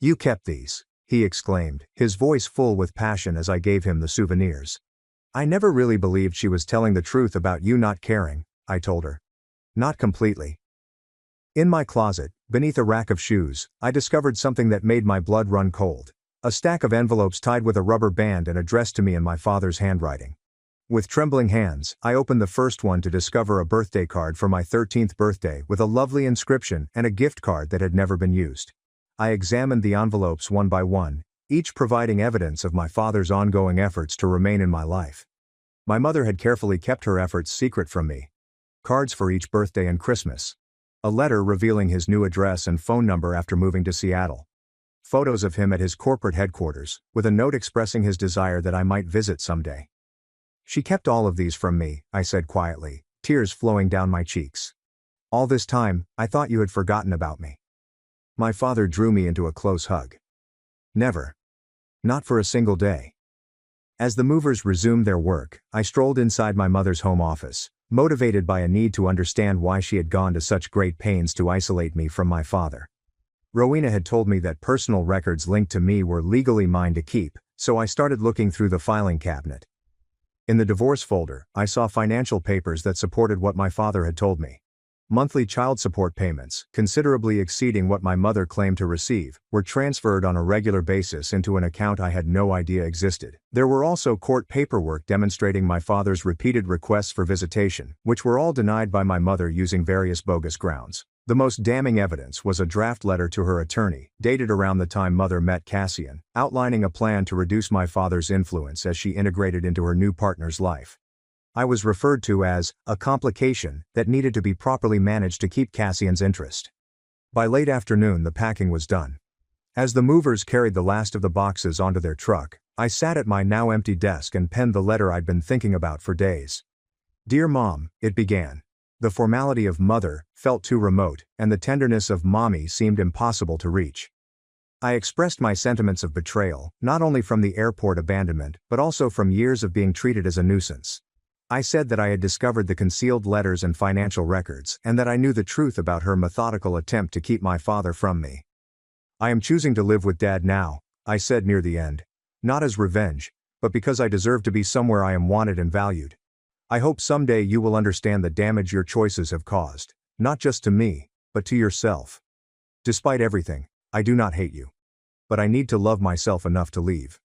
"You kept these," he exclaimed, his voice full with passion as I gave him the souvenirs. "I never really believed she was telling the truth about you not caring," I told her. "Not completely." In my closet, beneath a rack of shoes, I discovered something that made my blood run cold. A stack of envelopes tied with a rubber band and addressed to me in my father's handwriting. With trembling hands, I opened the first one to discover a birthday card for my 13th birthday with a lovely inscription and a gift card that had never been used. I examined the envelopes one by one, each providing evidence of my father's ongoing efforts to remain in my life. My mother had carefully kept her efforts secret from me. Cards for each birthday and Christmas. A letter revealing his new address and phone number after moving to Seattle. Photos of him at his corporate headquarters, with a note expressing his desire that I might visit someday. "She kept all of these from me," I said quietly, tears flowing down my cheeks. "All this time, I thought you had forgotten about me." My father drew me into a close hug. "Never. Not for a single day." As the movers resumed their work, I strolled inside my mother's home office, motivated by a need to understand why she had gone to such great pains to isolate me from my father. Rowena had told me that personal records linked to me were legally mine to keep, so I started looking through the filing cabinet. In the divorce folder, I saw financial papers that supported what my father had told me. Monthly child support payments, considerably exceeding what my mother claimed to receive, were transferred on a regular basis into an account I had no idea existed. There were also court paperwork demonstrating my father's repeated requests for visitation, which were all denied by my mother using various bogus grounds. The most damning evidence was a draft letter to her attorney, dated around the time mother met Cassian, outlining a plan to reduce my father's influence as she integrated into her new partner's life. I was referred to as a complication that needed to be properly managed to keep Cassian's interest. By late afternoon, the packing was done. As the movers carried the last of the boxes onto their truck, I sat at my now empty desk and penned the letter I'd been thinking about for days. "Dear Mom," it began. The formality of mother felt too remote, and the tenderness of mommy seemed impossible to reach. I expressed my sentiments of betrayal, not only from the airport abandonment, but also from years of being treated as a nuisance. I said that I had discovered the concealed letters and financial records, and that I knew the truth about her methodical attempt to keep my father from me. "I am choosing to live with Dad now," I said near the end. "Not as revenge, but because I deserve to be somewhere I am wanted and valued. I hope someday you will understand the damage your choices have caused, not just to me, but to yourself. Despite everything, I do not hate you. But I need to love myself enough to leave."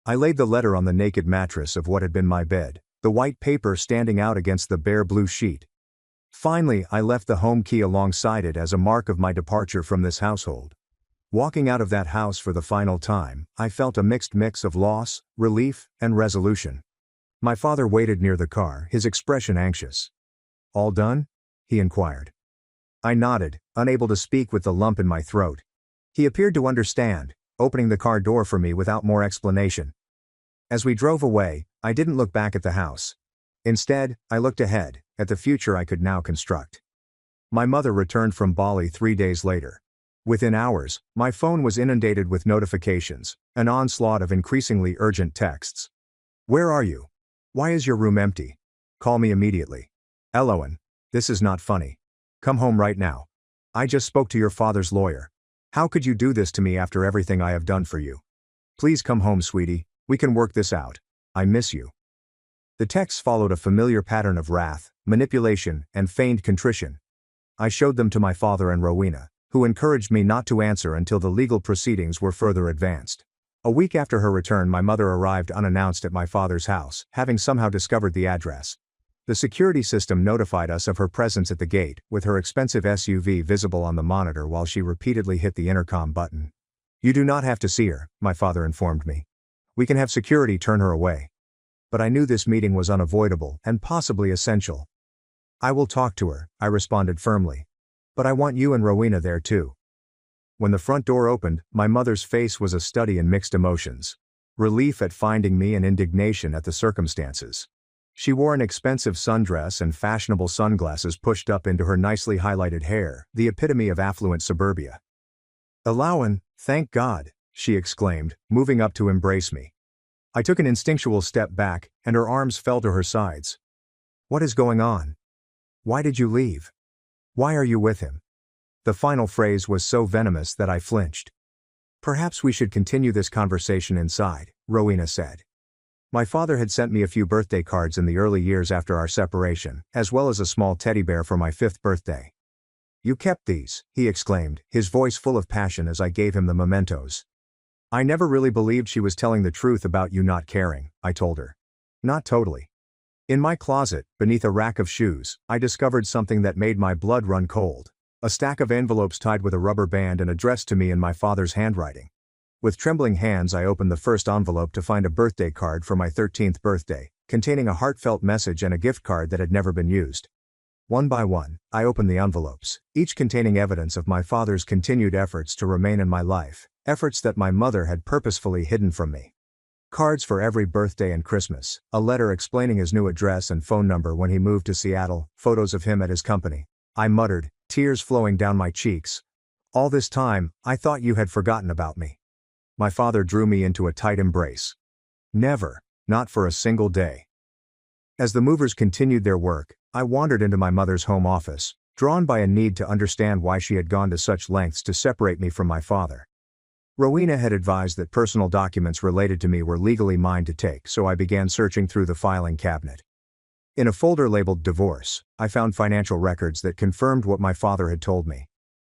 I laid the letter on the naked mattress of what had been my bed, the white paper standing out against the bare blue sheet. Finally, I left the home key alongside it as a mark of my departure from this household. Walking out of that house for the final time, I felt a mixed mix of loss, relief, and resolution. My father waited near the car, his expression anxious. "All done?" he inquired. I nodded, unable to speak with the lump in my throat. He appeared to understand, opening the car door for me without more explanation. As we drove away, I didn't look back at the house. Instead, I looked ahead, at the future I could now construct. My mother returned from Bali 3 days later. Within hours, my phone was inundated with notifications, an onslaught of increasingly urgent texts. Where are you? Why is your room empty? Call me immediately. Eloan, this is not funny. Come home right now. I just spoke to your father's lawyer. How could you do this to me after everything I have done for you? Please come home, sweetie. We can work this out. I miss you. The texts followed a familiar pattern of wrath, manipulation, and feigned contrition. I showed them to my father and Rowena, who encouraged me not to answer until the legal proceedings were further advanced. A week after her return, my mother arrived unannounced at my father's house, having somehow discovered the address. The security system notified us of her presence at the gate, with her expensive SUV visible on the monitor while she repeatedly hit the intercom button. You do not have to see her, my father informed me. We can have security turn her away. But I knew this meeting was unavoidable and possibly essential. I will talk to her, I responded firmly. But I want you and Rowena there too. When the front door opened, my mother's face was a study in mixed emotions. Relief at finding me and indignation at the circumstances. She wore an expensive sundress and fashionable sunglasses pushed up into her nicely highlighted hair, the epitome of affluent suburbia. Eloan, thank God, she exclaimed, moving up to embrace me. I took an instinctual step back, and her arms fell to her sides. What is going on? Why did you leave? Why are you with him? The final phrase was so venomous that I flinched. Perhaps we should continue this conversation inside, Rowena said. My father had sent me a few birthday cards in the early years after our separation, as well as a small teddy bear for my 5th birthday. You kept these, he exclaimed, his voice full of passion as I gave him the mementos. I never really believed she was telling the truth about you not caring, I told her. Not totally. In my closet, beneath a rack of shoes, I discovered something that made my blood run cold. A stack of envelopes tied with a rubber band and addressed to me in my father's handwriting. With trembling hands, I opened the first envelope to find a birthday card for my 13th birthday, containing a heartfelt message and a gift card that had never been used. One by one, I opened the envelopes, each containing evidence of my father's continued efforts to remain in my life, efforts that my mother had purposefully hidden from me. Cards for every birthday and Christmas, a letter explaining his new address and phone number when he moved to Seattle, photos of him at his company. I muttered, tears flowing down my cheeks. All this time, I thought you had forgotten about me. My father drew me into a tight embrace. Never, not for a single day. As the movers continued their work, I wandered into my mother's home office, drawn by a need to understand why she had gone to such lengths to separate me from my father. Rowena had advised that personal documents related to me were legally mine to take, so I began searching through the filing cabinet. In a folder labeled Divorce, I found financial records that confirmed what my father had told me.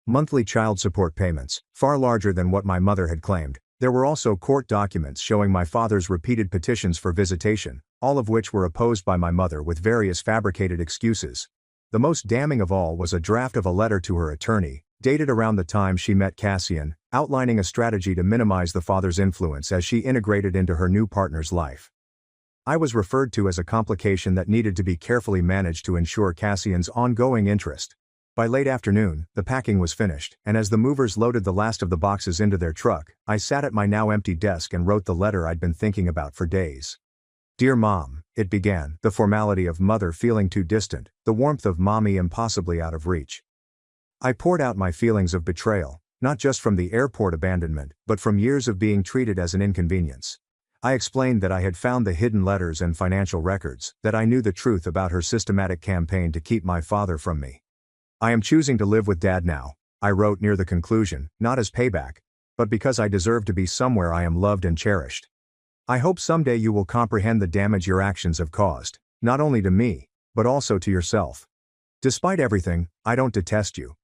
Monthly child support payments, far larger than what my mother had claimed. There were also court documents showing my father's repeated petitions for visitation, all of which were opposed by my mother with various fabricated excuses. The most damning of all was a draft of a letter to her attorney, dated around the time she met Cassian, outlining a strategy to minimize the father's influence as she integrated into her new partner's life. I was referred to as a complication that needed to be carefully managed to ensure Cassian's ongoing interest. By late afternoon, the packing was finished, and as the movers loaded the last of the boxes into their truck, I sat at my now empty desk and wrote the letter I'd been thinking about for days. Dear Mom, it began, the formality of mother feeling too distant, the warmth of mommy impossibly out of reach. I poured out my feelings of betrayal, not just from the airport abandonment, but from years of being treated as an inconvenience. I explained that I had found the hidden letters and financial records, that I knew the truth about her systematic campaign to keep my father from me. I am choosing to live with Dad now, I wrote near the conclusion, not as payback, but because I deserve to be somewhere I am loved and cherished. I hope someday you will comprehend the damage your actions have caused, not only to me, but also to yourself. Despite everything, I don't detest you.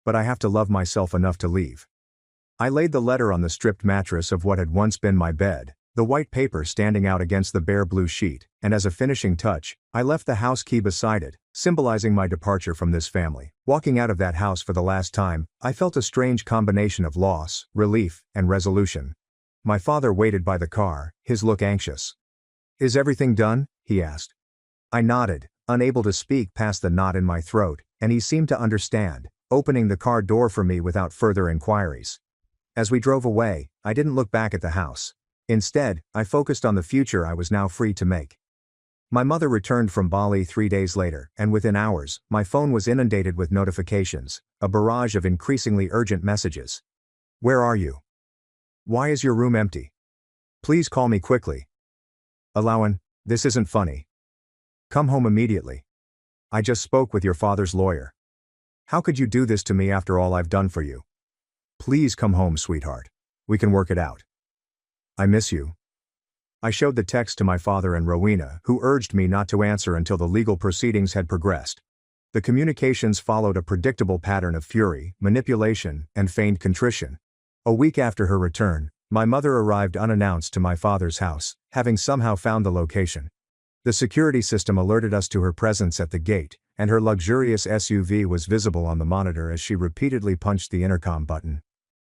But I have to love myself enough to leave. I laid the letter on the stripped mattress of what had once been my bed, the white paper standing out against the bare blue sheet, and as a finishing touch, I left the house key beside it, symbolizing my departure from this family. Walking out of that house for the last time, I felt a strange combination of loss, relief, and resolution. My father waited by the car, his look anxious. Is everything done? He asked. I nodded, unable to speak past the knot in my throat, and he seemed to understand, opening the car door for me without further inquiries. As we drove away, I didn't look back at the house. Instead, I focused on the future I was now free to make. My mother returned from Bali 3 days later, and within hours, my phone was inundated with notifications, a barrage of increasingly urgent messages. Where are you? Why is your room empty? Please call me quickly. Alawan, this isn't funny. Come home immediately. I just spoke with your father's lawyer. How could you do this to me after all I've done for you? Please come home, sweetheart. We can work it out. I miss you. I showed the text to my father and Rowena, who urged me not to answer until the legal proceedings had progressed. The communications followed a predictable pattern of fury, manipulation, and feigned contrition. A week after her return, my mother arrived unannounced to my father's house, having somehow found the location. The security system alerted us to her presence at the gate, and her luxurious SUV was visible on the monitor as she repeatedly punched the intercom button.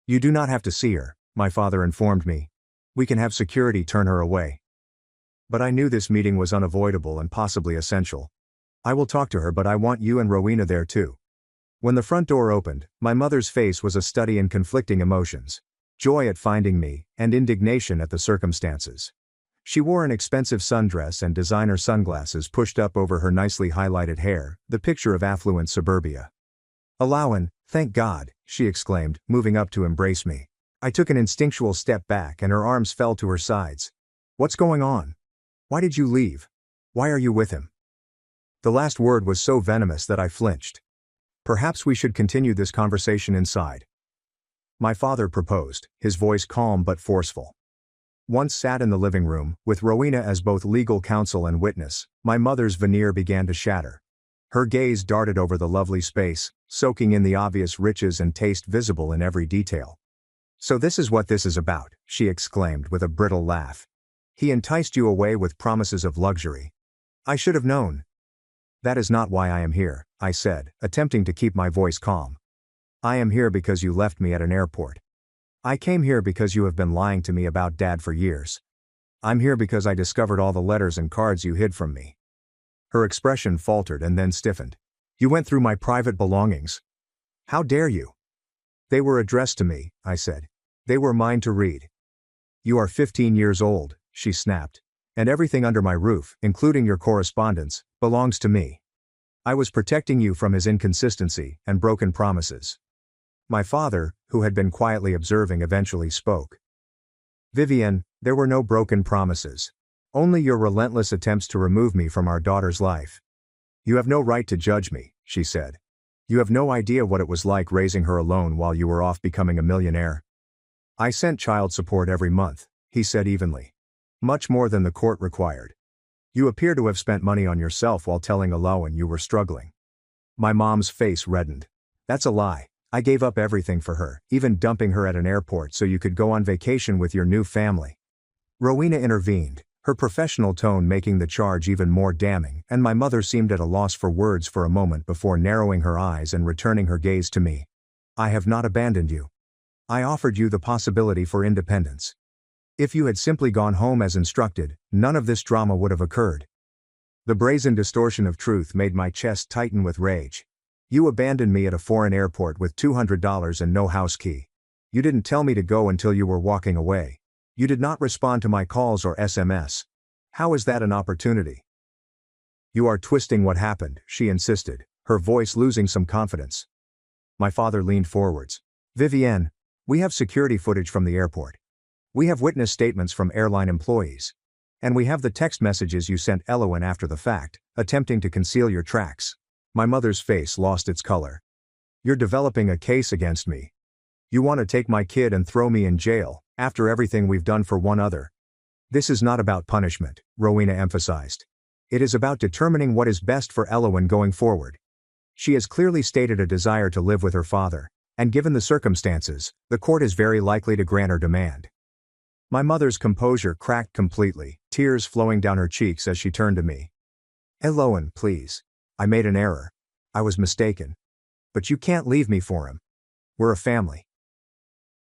You do not have to see her, my father informed me. We can have security turn her away. But I knew this meeting was unavoidable and possibly essential. I will talk to her, but I want you and Rowena there too. When the front door opened, my mother's face was a study in conflicting emotions. Joy at finding me, and indignation at the circumstances. She wore an expensive sundress and designer sunglasses pushed up over her nicely highlighted hair, the picture of affluent suburbia. Alawan, thank God, she exclaimed, moving up to embrace me. I took an instinctual step back and her arms fell to her sides. What's going on? Why did you leave? Why are you with him? The last word was so venomous that I flinched. Perhaps we should continue this conversation inside. My father proposed, his voice calm but forceful. Once sat in the living room, with Rowena as both legal counsel and witness, my mother's veneer began to shatter. Her gaze darted over the lovely space, soaking in the obvious riches and taste visible in every detail. So this is what this is about, she exclaimed with a brittle laugh. He enticed you away with promises of luxury. I should have known. That is not why I am here, I said, attempting to keep my voice calm. I am here because you left me at an airport. I came here because you have been lying to me about Dad for years. I'm here because I discovered all the letters and cards you hid from me. Her expression faltered and then stiffened. You went through my private belongings. How dare you? They were addressed to me, I said. They were mine to read. You are 15 years old, she snapped. And everything under my roof, including your correspondence, belongs to me. I was protecting you from his inconsistency and broken promises. My father, who had been quietly observing, eventually spoke. Vivienne, there were no broken promises. Only your relentless attempts to remove me from our daughter's life. You have no right to judge me, she said. You have no idea what it was like raising her alone while you were off becoming a millionaire. I sent child support every month, he said evenly. Much more than the court required. You appear to have spent money on yourself while telling Alawan you were struggling. My mom's face reddened. That's a lie. I gave up everything for her, even dumping her at an airport so you could go on vacation with your new family. Rowena intervened, her professional tone making the charge even more damning, and my mother seemed at a loss for words for a moment before narrowing her eyes and returning her gaze to me. I have not abandoned you. I offered you the possibility for independence. If you had simply gone home as instructed, none of this drama would have occurred. The brazen distortion of truth made my chest tighten with rage. You abandoned me at a foreign airport with $200 and no house key. You didn't tell me to go until you were walking away. You did not respond to my calls or SMS. How is that an opportunity? You are twisting what happened, she insisted, her voice losing some confidence. My father leaned forwards. Vivienne, we have security footage from the airport. We have witness statements from airline employees. And we have the text messages you sent Alawan after the fact, attempting to conceal your tracks. My mother's face lost its color. You're developing a case against me. You want to take my kid and throw me in jail, after everything we've done for one other. This is not about punishment, Rowena emphasized. It is about determining what is best for Alawan going forward. She has clearly stated a desire to live with her father, and given the circumstances, the court is very likely to grant her demand. My mother's composure cracked completely, tears flowing down her cheeks as she turned to me. Alawan, please. I made an error. I was mistaken. But you can't leave me for him. We're a family.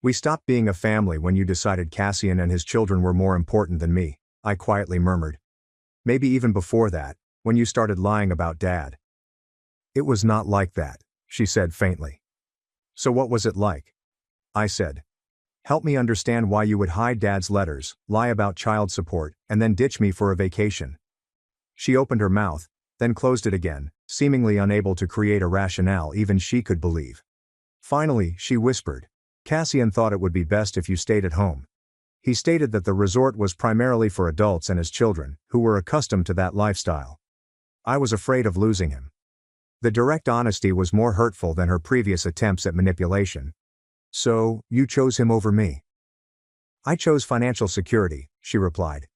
We stopped being a family when you decided Cassian and his children were more important than me, I quietly murmured. Maybe even before that, when you started lying about Dad. It was not like that, she said faintly. So what was it like? I said. Help me understand why you would hide Dad's letters, lie about child support, and then ditch me for a vacation. She opened her mouth, then closed it again, seemingly unable to create a rationale even she could believe. Finally, she whispered, Cassian thought it would be best if you stayed at home. He stated that the resort was primarily for adults and his children, who were accustomed to that lifestyle. I was afraid of losing him. The direct honesty was more hurtful than her previous attempts at manipulation. So, you chose him over me? I chose financial security, she replied.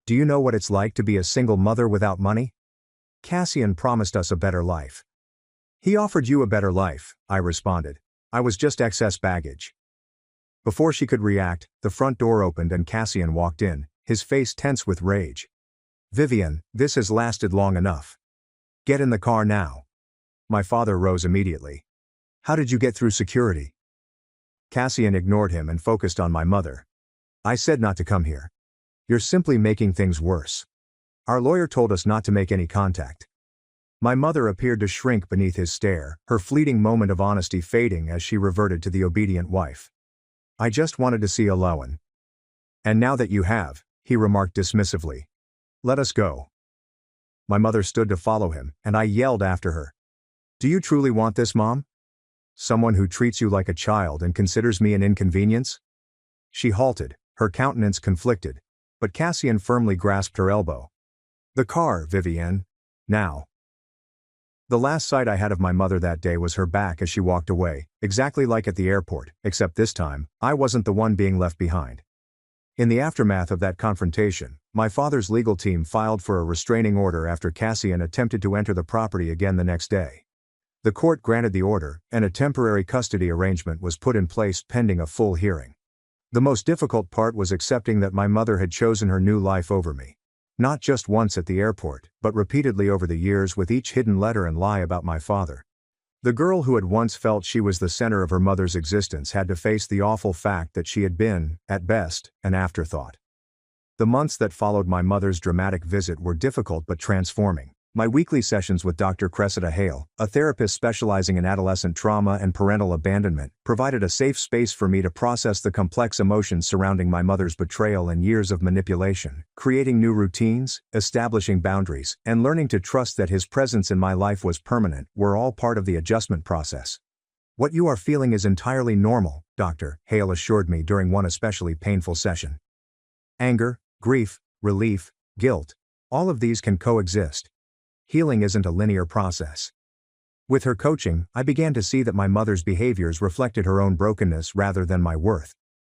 Do you know what it's like to be a single mother without money? Cassian promised us a better life. He offered you a better life, I responded. I was just excess baggage. Before she could react, the front door opened and Cassian walked in, his face tense with rage. Vivian, this has lasted long enough. Get in the car now. My father rose immediately. How did you get through security? Cassian ignored him and focused on my mother. I said not to come here. You're simply making things worse. Our lawyer told us not to make any contact. My mother appeared to shrink beneath his stare, her fleeting moment of honesty fading as she reverted to the obedient wife. I just wanted to see Alowan. And now that you have, he remarked dismissively. Let us go. My mother stood to follow him, and I yelled after her. Do you truly want this, Mom? Someone who treats you like a child and considers me an inconvenience? She halted, her countenance conflicted, but Cassian firmly grasped her elbow. The car, Vivienne. Now. The last sight I had of my mother that day was her back as she walked away, exactly like at the airport, except this time, I wasn't the one being left behind. In the aftermath of that confrontation, my father's legal team filed for a restraining order after Cassian attempted to enter the property again the next day. The court granted the order, and a temporary custody arrangement was put in place pending a full hearing. The most difficult part was accepting that my mother had chosen her new life over me. Not just once at the airport, but repeatedly over the years with each hidden letter and lie about my father. The girl who had once felt she was the center of her mother's existence had to face the awful fact that she had been, at best, an afterthought. The months that followed my mother's dramatic visit were difficult but transforming. My weekly sessions with Dr. Cressida Hale, a therapist specializing in adolescent trauma and parental abandonment, provided a safe space for me to process the complex emotions surrounding my mother's betrayal and years of manipulation. Creating new routines, establishing boundaries, and learning to trust that his presence in my life was permanent were all part of the adjustment process. What you are feeling is entirely normal, Dr. Hale assured me during one especially painful session. Anger, grief, relief, guilt, all of these can coexist. Healing isn't a linear process. With her coaching, I began to see that my mother's behaviors reflected her own brokenness rather than my worth.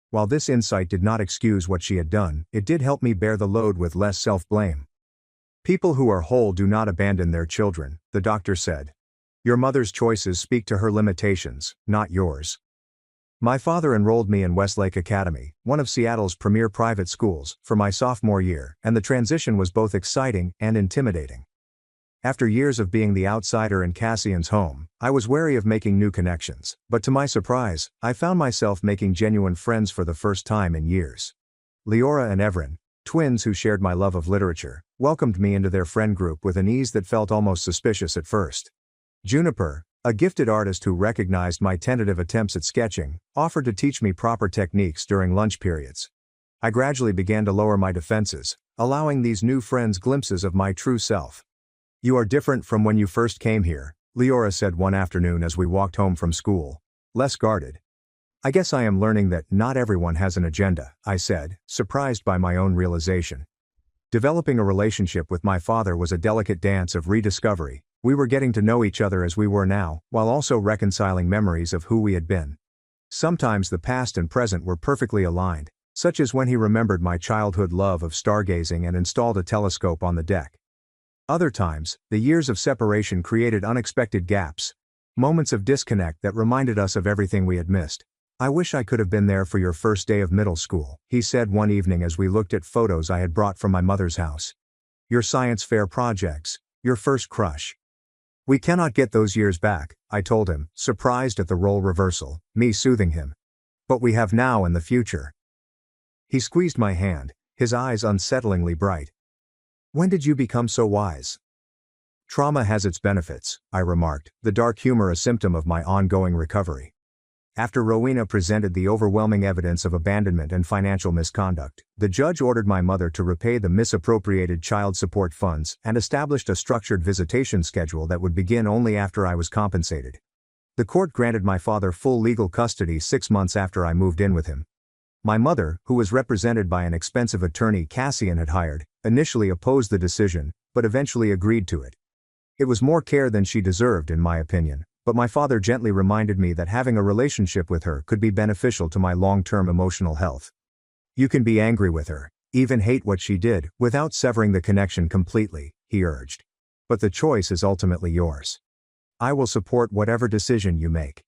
While this insight did not excuse what she had done, it did help me bear the load with less self-blame. People who are whole do not abandon their children, the doctor said. Your mother's choices speak to her limitations, not yours. My father enrolled me in Westlake Academy, one of Seattle's premier private schools, for my sophomore year, and the transition was both exciting and intimidating. After years of being the outsider in Cassian's home, I was wary of making new connections, but to my surprise, I found myself making genuine friends for the first time in years. Leora and Evren, twins who shared my love of literature, welcomed me into their friend group with an ease that felt almost suspicious at first. Juniper, a gifted artist who recognized my tentative attempts at sketching, offered to teach me proper techniques during lunch periods. I gradually began to lower my defenses, allowing these new friends glimpses of my true self. You are different from when you first came here, Leora said one afternoon as we walked home from school. Less guarded. I guess I am learning that not everyone has an agenda, I said, surprised by my own realization. Developing a relationship with my father was a delicate dance of rediscovery. We were getting to know each other as we were now, while also reconciling memories of who we had been. Sometimes the past and present were perfectly aligned, such as when he remembered my childhood love of stargazing and installed a telescope on the deck. Other times, the years of separation created unexpected gaps, moments of disconnect that reminded us of everything we had missed. I wish I could have been there for your first day of middle school, he said one evening as we looked at photos I had brought from my mother's house. Your science fair projects, your first crush. We cannot get those years back, I told him, surprised at the role reversal, me soothing him. But we have now and the future. He squeezed my hand, his eyes unsettlingly bright. When did you become so wise? Trauma has its benefits, I remarked, the dark humor a symptom of my ongoing recovery. After Rowena presented the overwhelming evidence of abandonment and financial misconduct, the judge ordered my mother to repay the misappropriated child support funds and established a structured visitation schedule that would begin only after I was compensated. The court granted my father full legal custody 6 months after I moved in with him. My mother, who was represented by an expensive attorney Cassian had hired, initially opposed the decision, but eventually agreed to it. It was more care than she deserved in my opinion, but my father gently reminded me that having a relationship with her could be beneficial to my long-term emotional health. You can be angry with her, even hate what she did, without severing the connection completely, he urged. But the choice is ultimately yours. I will support whatever decision you make.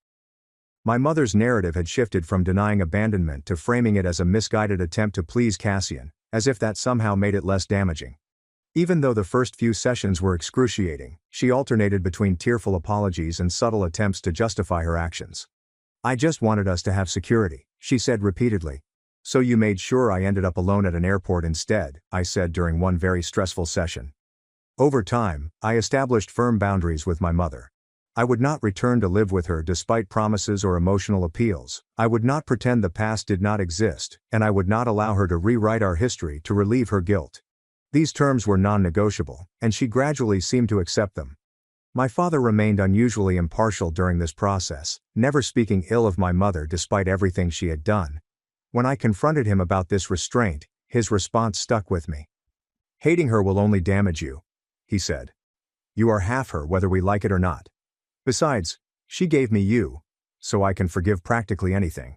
My mother's narrative had shifted from denying abandonment to framing it as a misguided attempt to please Cassian, as if that somehow made it less damaging. Even though the first few sessions were excruciating, she alternated between tearful apologies and subtle attempts to justify her actions. I just wanted us to have security, she said repeatedly. So you made sure I ended up alone at an airport instead, I said during one very stressful session. Over time, I established firm boundaries with my mother. I would not return to live with her despite promises or emotional appeals. I would not pretend the past did not exist, and I would not allow her to rewrite our history to relieve her guilt. These terms were non-negotiable, and she gradually seemed to accept them. My father remained unusually impartial during this process, never speaking ill of my mother despite everything she had done. When I confronted him about this restraint, his response stuck with me. Hating her will only damage you, he said. You are half her whether we like it or not. Besides, she gave me you, so I can forgive practically anything.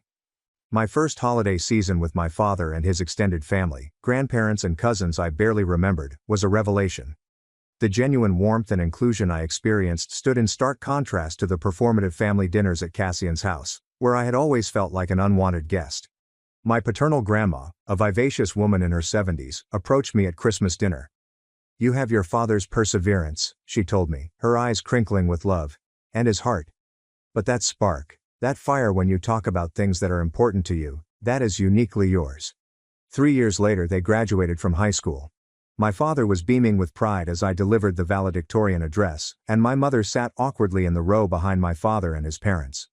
My first holiday season with my father and his extended family, grandparents and cousins I barely remembered, was a revelation. The genuine warmth and inclusion I experienced stood in stark contrast to the performative family dinners at Cassian's house, where I had always felt like an unwanted guest. My paternal grandma, a vivacious woman in her 70s, approached me at Christmas dinner. You have your father's perseverance, she told me, her eyes crinkling with love, and his heart. But that spark, that fire when you talk about things that are important to you, that is uniquely yours. 3 years later they graduated from high school. My father was beaming with pride as I delivered the valedictorian address, and my mother sat awkwardly in the row behind my father and his parents.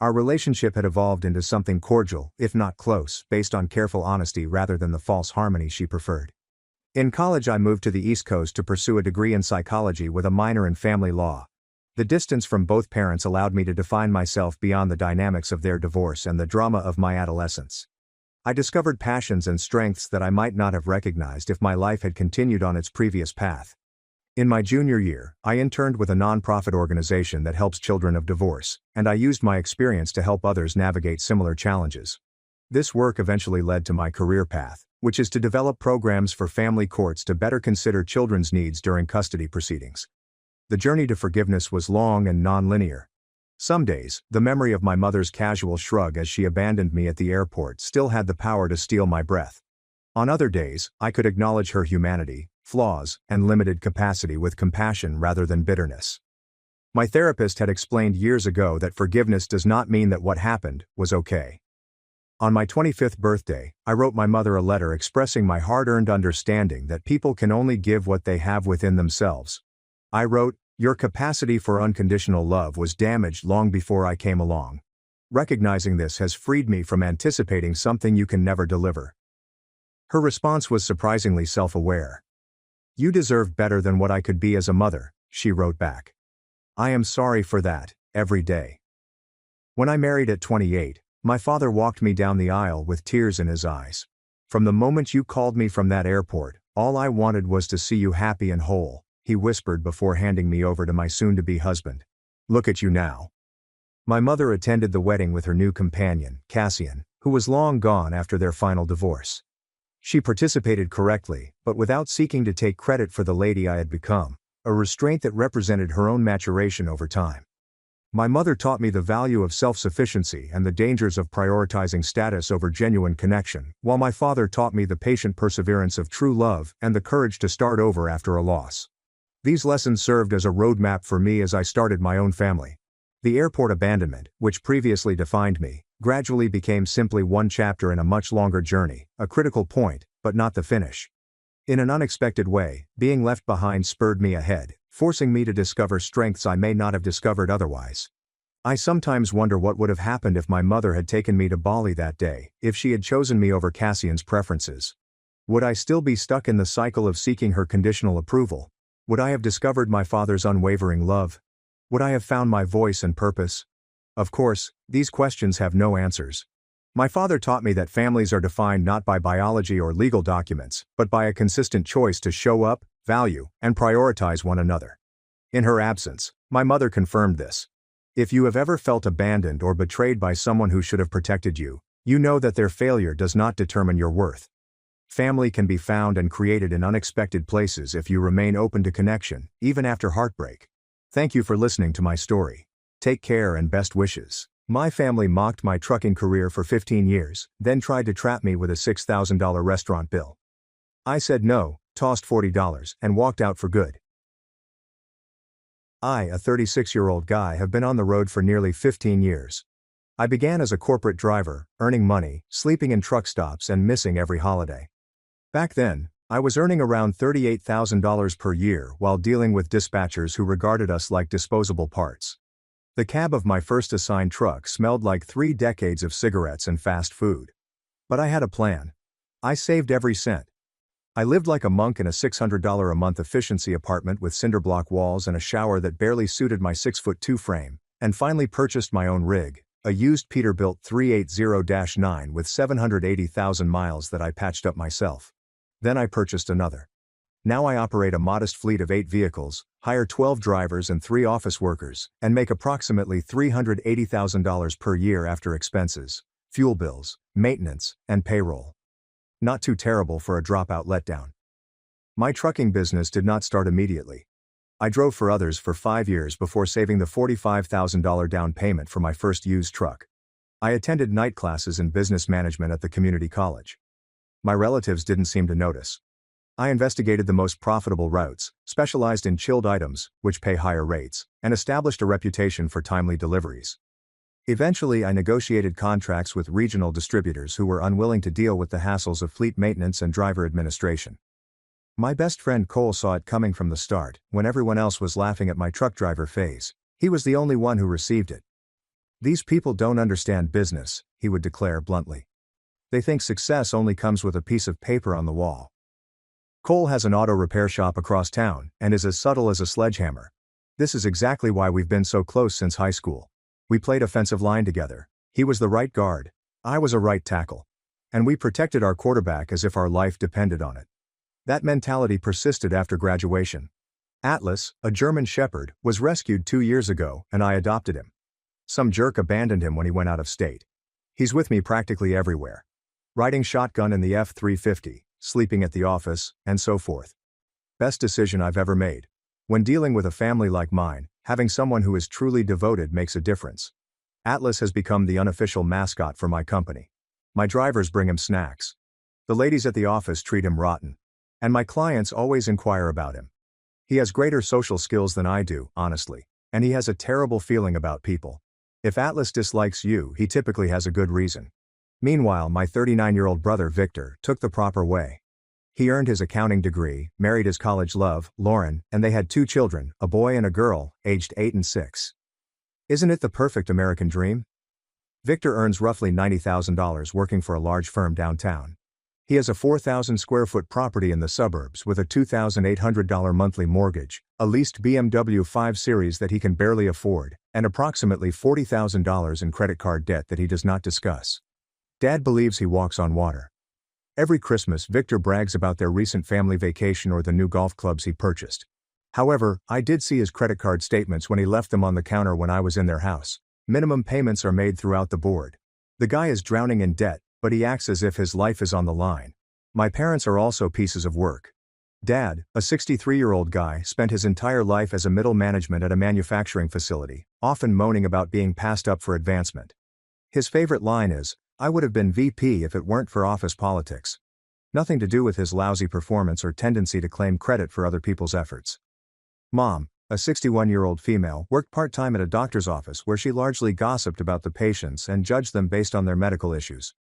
Our relationship had evolved into something cordial, if not close, based on careful honesty rather than the false harmony she preferred. In college I moved to the East Coast to pursue a degree in psychology with a minor in family law. The distance from both parents allowed me to define myself beyond the dynamics of their divorce and the drama of my adolescence. I discovered passions and strengths that I might not have recognized if my life had continued on its previous path. In my junior year, I interned with a nonprofit organization that helps children of divorce, and I used my experience to help others navigate similar challenges. This work eventually led to my career path, which is to develop programs for family courts to better consider children's needs during custody proceedings. The journey to forgiveness was long and non-linear. Some days, the memory of my mother's casual shrug as she abandoned me at the airport still had the power to steal my breath. On other days, I could acknowledge her humanity, flaws, and limited capacity with compassion rather than bitterness. My therapist had explained years ago that forgiveness does not mean that what happened was okay. On my 25th birthday, I wrote my mother a letter expressing my hard-earned understanding that people can only give what they have within themselves. I wrote, your capacity for unconditional love was damaged long before I came along. Recognizing this has freed me from anticipating something you can never deliver. Her response was surprisingly self-aware. You deserve better than what I could be as a mother, she wrote back. I am sorry for that, every day. When I married at 28, my father walked me down the aisle with tears in his eyes. From the moment you called me from that airport, all I wanted was to see you happy and whole, he whispered before handing me over to my soon-to-be husband. Look at you now. My mother attended the wedding with her new companion, Cassian, who was long gone after their final divorce. She participated correctly, but without seeking to take credit for the lady I had become, a restraint that represented her own maturation over time. My mother taught me the value of self-sufficiency and the dangers of prioritizing status over genuine connection, while my father taught me the patient perseverance of true love and the courage to start over after a loss. These lessons served as a roadmap for me as I started my own family. The airport abandonment, which previously defined me, gradually became simply one chapter in a much longer journey, a critical point, but not the finish. In an unexpected way, being left behind spurred me ahead, forcing me to discover strengths I may not have discovered otherwise. I sometimes wonder what would have happened if my mother had taken me to Bali that day, if she had chosen me over Cassian's preferences. Would I still be stuck in the cycle of seeking her conditional approval? Would I have discovered my father's unwavering love? Would I have found my voice and purpose? Of course, these questions have no answers. My father taught me that families are defined not by biology or legal documents, but by a consistent choice to show up, value, and prioritize one another. In her absence, my mother confirmed this. If you have ever felt abandoned or betrayed by someone who should have protected you, you know that their failure does not determine your worth. Family can be found and created in unexpected places if you remain open to connection, even after heartbreak. Thank you for listening to my story. Take care and best wishes. My family mocked my trucking career for 15 years, then tried to trap me with a $6,000 restaurant bill. I said no, tossed $40, and walked out for good. I, a 36-year-old guy, have been on the road for nearly 15 years. I began as a corporate driver, earning money, sleeping in truck stops and missing every holiday. Back then, I was earning around $38,000 per year while dealing with dispatchers who regarded us like disposable parts. The cab of my first assigned truck smelled like 3 decades of cigarettes and fast food. But I had a plan. I saved every cent. I lived like a monk in a $600 a month efficiency apartment with cinderblock walls and a shower that barely suited my 6'2" frame, and finally purchased my own rig, a used Peterbilt 380-9 with 780,000 miles that I patched up myself. Then I purchased another. Now I operate a modest fleet of 8 vehicles, hire 12 drivers and 3 office workers, and make approximately $380,000 per year after expenses, fuel bills, maintenance, and payroll. Not too terrible for a dropout letdown. My trucking business did not start immediately. I drove for others for 5 years before saving the $45,000 down payment for my first used truck. I attended night classes in business management at the community college. My relatives didn't seem to notice. I investigated the most profitable routes, specialized in chilled items, which pay higher rates, and established a reputation for timely deliveries. Eventually I negotiated contracts with regional distributors who were unwilling to deal with the hassles of fleet maintenance and driver administration. My best friend Cole saw it coming from the start. When everyone else was laughing at my truck driver phase, he was the only one who received it. "These people don't understand business," he would declare bluntly. "They think success only comes with a piece of paper on the wall." Cole has an auto repair shop across town and is as subtle as a sledgehammer. This is exactly why we've been so close since high school. We played offensive line together. He was the right guard. I was a right tackle. And we protected our quarterback as if our life depended on it. That mentality persisted after graduation. Atlas, a German Shepherd, was rescued 2 years ago, and I adopted him. Some jerk abandoned him when he went out of state. He's with me practically everywhere. Riding shotgun in the F-350, sleeping at the office, and so forth. Best decision I've ever made. When dealing with a family like mine, having someone who is truly devoted makes a difference. Atlas has become the unofficial mascot for my company. My drivers bring him snacks. The ladies at the office treat him rotten. And my clients always inquire about him. He has greater social skills than I do, honestly, and he has a terrible feeling about people. If Atlas dislikes you, he typically has a good reason. Meanwhile, my 39-year-old brother Victor took the proper way. He earned his accounting degree, married his college love, Lauren, and they had 2 children, a boy and a girl, aged 8 and 6. Isn't it the perfect American dream? Victor earns roughly $90,000 working for a large firm downtown. He has a 4,000 square foot property in the suburbs with a $2,800 monthly mortgage, a leased BMW 5 Series that he can barely afford, and approximately $40,000 in credit card debt that he does not discuss. Dad believes he walks on water. Every Christmas, Victor brags about their recent family vacation or the new golf clubs he purchased. However, I did see his credit card statements when he left them on the counter when I was in their house. Minimum payments are made throughout the board. The guy is drowning in debt, but he acts as if his life is on the line. My parents are also pieces of work. Dad, a 63-year-old guy, spent his entire life as a middle management at a manufacturing facility, often moaning about being passed up for advancement. His favorite line is, "I would have been VP if it weren't for office politics." Nothing to do with his lousy performance or tendency to claim credit for other people's efforts. Mom, a 61-year-old female, worked part-time at a doctor's office where she largely gossiped about the patients and judged them based on their medical issues.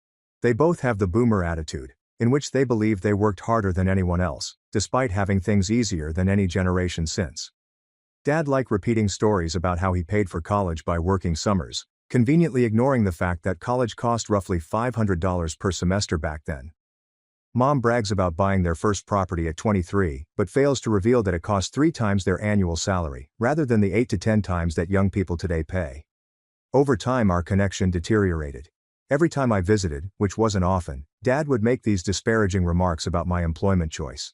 They both have the boomer attitude, in which they believe they worked harder than anyone else, despite having things easier than any generation since. Dad liked repeating stories about how he paid for college by working summers, conveniently ignoring the fact that college cost roughly $500 per semester back then. Mom brags about buying their first property at 23, but fails to reveal that it cost 3 times their annual salary, rather than the 8 to 10 times that young people today pay. Over time, our connection deteriorated. Every time I visited, which wasn't often, Dad would make these disparaging remarks about my employment choice.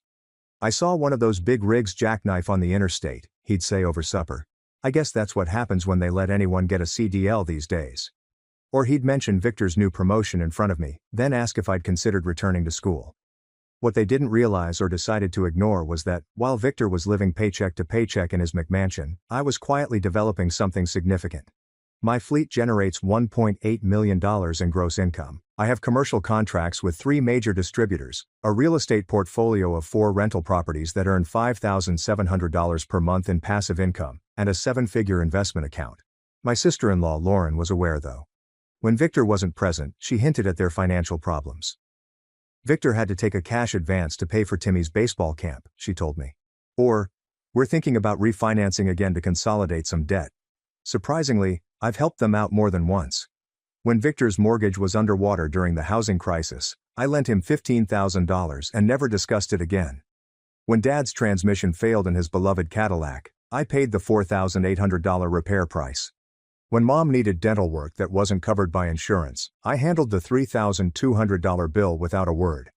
"I saw one of those big rigs jackknife on the interstate," he'd say over supper. "I guess that's what happens when they let anyone get a CDL these days." Or he'd mention Victor's new promotion in front of me, then ask if I'd considered returning to school. What they didn't realize or decided to ignore was that, while Victor was living paycheck to paycheck in his McMansion, I was quietly developing something significant. My fleet generates $1.8 million in gross income. I have commercial contracts with 3 major distributors, a real estate portfolio of 4 rental properties that earn $5,700 per month in passive income, and a 7-figure investment account. My sister-in-law Lauren was aware though. When Victor wasn't present, she hinted at their financial problems. "Victor had to take a cash advance to pay for Timmy's baseball camp," she told me. Or, "We're thinking about refinancing again to consolidate some debt." Surprisingly, I've helped them out more than once. When Victor's mortgage was underwater during the housing crisis, I lent him $15,000 and never discussed it again. When Dad's transmission failed in his beloved Cadillac, I paid the $4,800 repair price. When Mom needed dental work that wasn't covered by insurance, I handled the $3,200 bill without a word.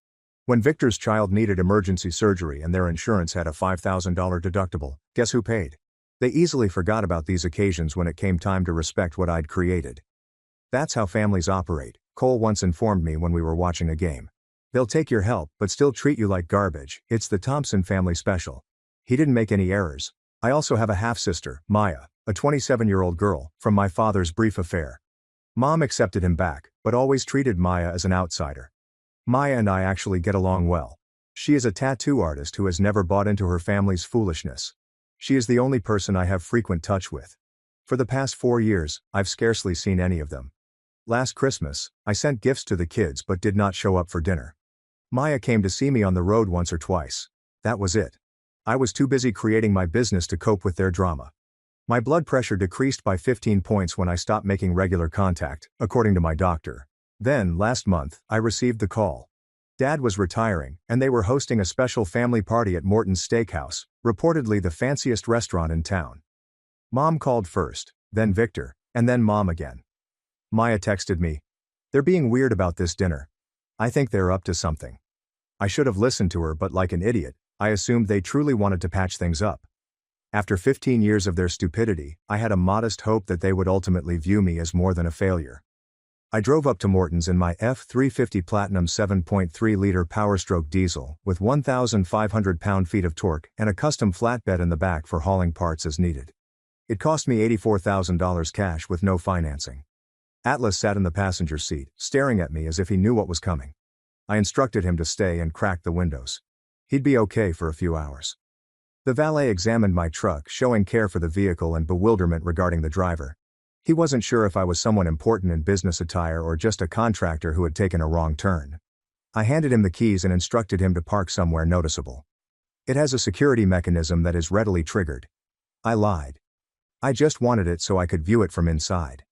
When Victor's child needed emergency surgery and their insurance had a $5,000 deductible, guess who paid? They easily forgot about these occasions when it came time to respect what I'd created. "That's how families operate," Cole once informed me when we were watching a game. "They'll take your help but still treat you like garbage. It's the Thompson family special." He didn't make any errors. I also have a half-sister, Maya, a 27-year-old girl, from my father's brief affair. Mom accepted him back, but always treated Maya as an outsider. Maya and I actually get along well. She is a tattoo artist who has never bought into her family's foolishness. She is the only person I have frequent touch with. For the past 4 years, I've scarcely seen any of them. Last Christmas, I sent gifts to the kids but did not show up for dinner. Maya came to see me on the road once or twice. That was it. I was too busy creating my business to cope with their drama. My blood pressure decreased by 15 points when I stopped making regular contact, according to my doctor. Then, last month, I received the call. Dad was retiring, and they were hosting a special family party at Morton's Steakhouse, reportedly the fanciest restaurant in town. Mom called first, then Victor, and then Mom again. Maya texted me, "They're being weird about this dinner. I think they're up to something." I should have listened to her, but like an idiot, I assumed they truly wanted to patch things up. After 15 years of their stupidity, I had a modest hope that they would ultimately view me as more than a failure. I drove up to Morton's in my F350 Platinum 7.3-liter Powerstroke diesel, with 1,500 pound-feet of torque and a custom flatbed in the back for hauling parts as needed. It cost me $84,000 cash with no financing. Atlas sat in the passenger seat, staring at me as if he knew what was coming. I instructed him to stay and crack the windows. He'd be okay for a few hours. The valet examined my truck, showing care for the vehicle and bewilderment regarding the driver. He wasn't sure if I was someone important in business attire or just a contractor who had taken a wrong turn. I handed him the keys and instructed him to park somewhere noticeable. "It has a security mechanism that is readily triggered." I lied. "I just wanted it so I could view it from inside."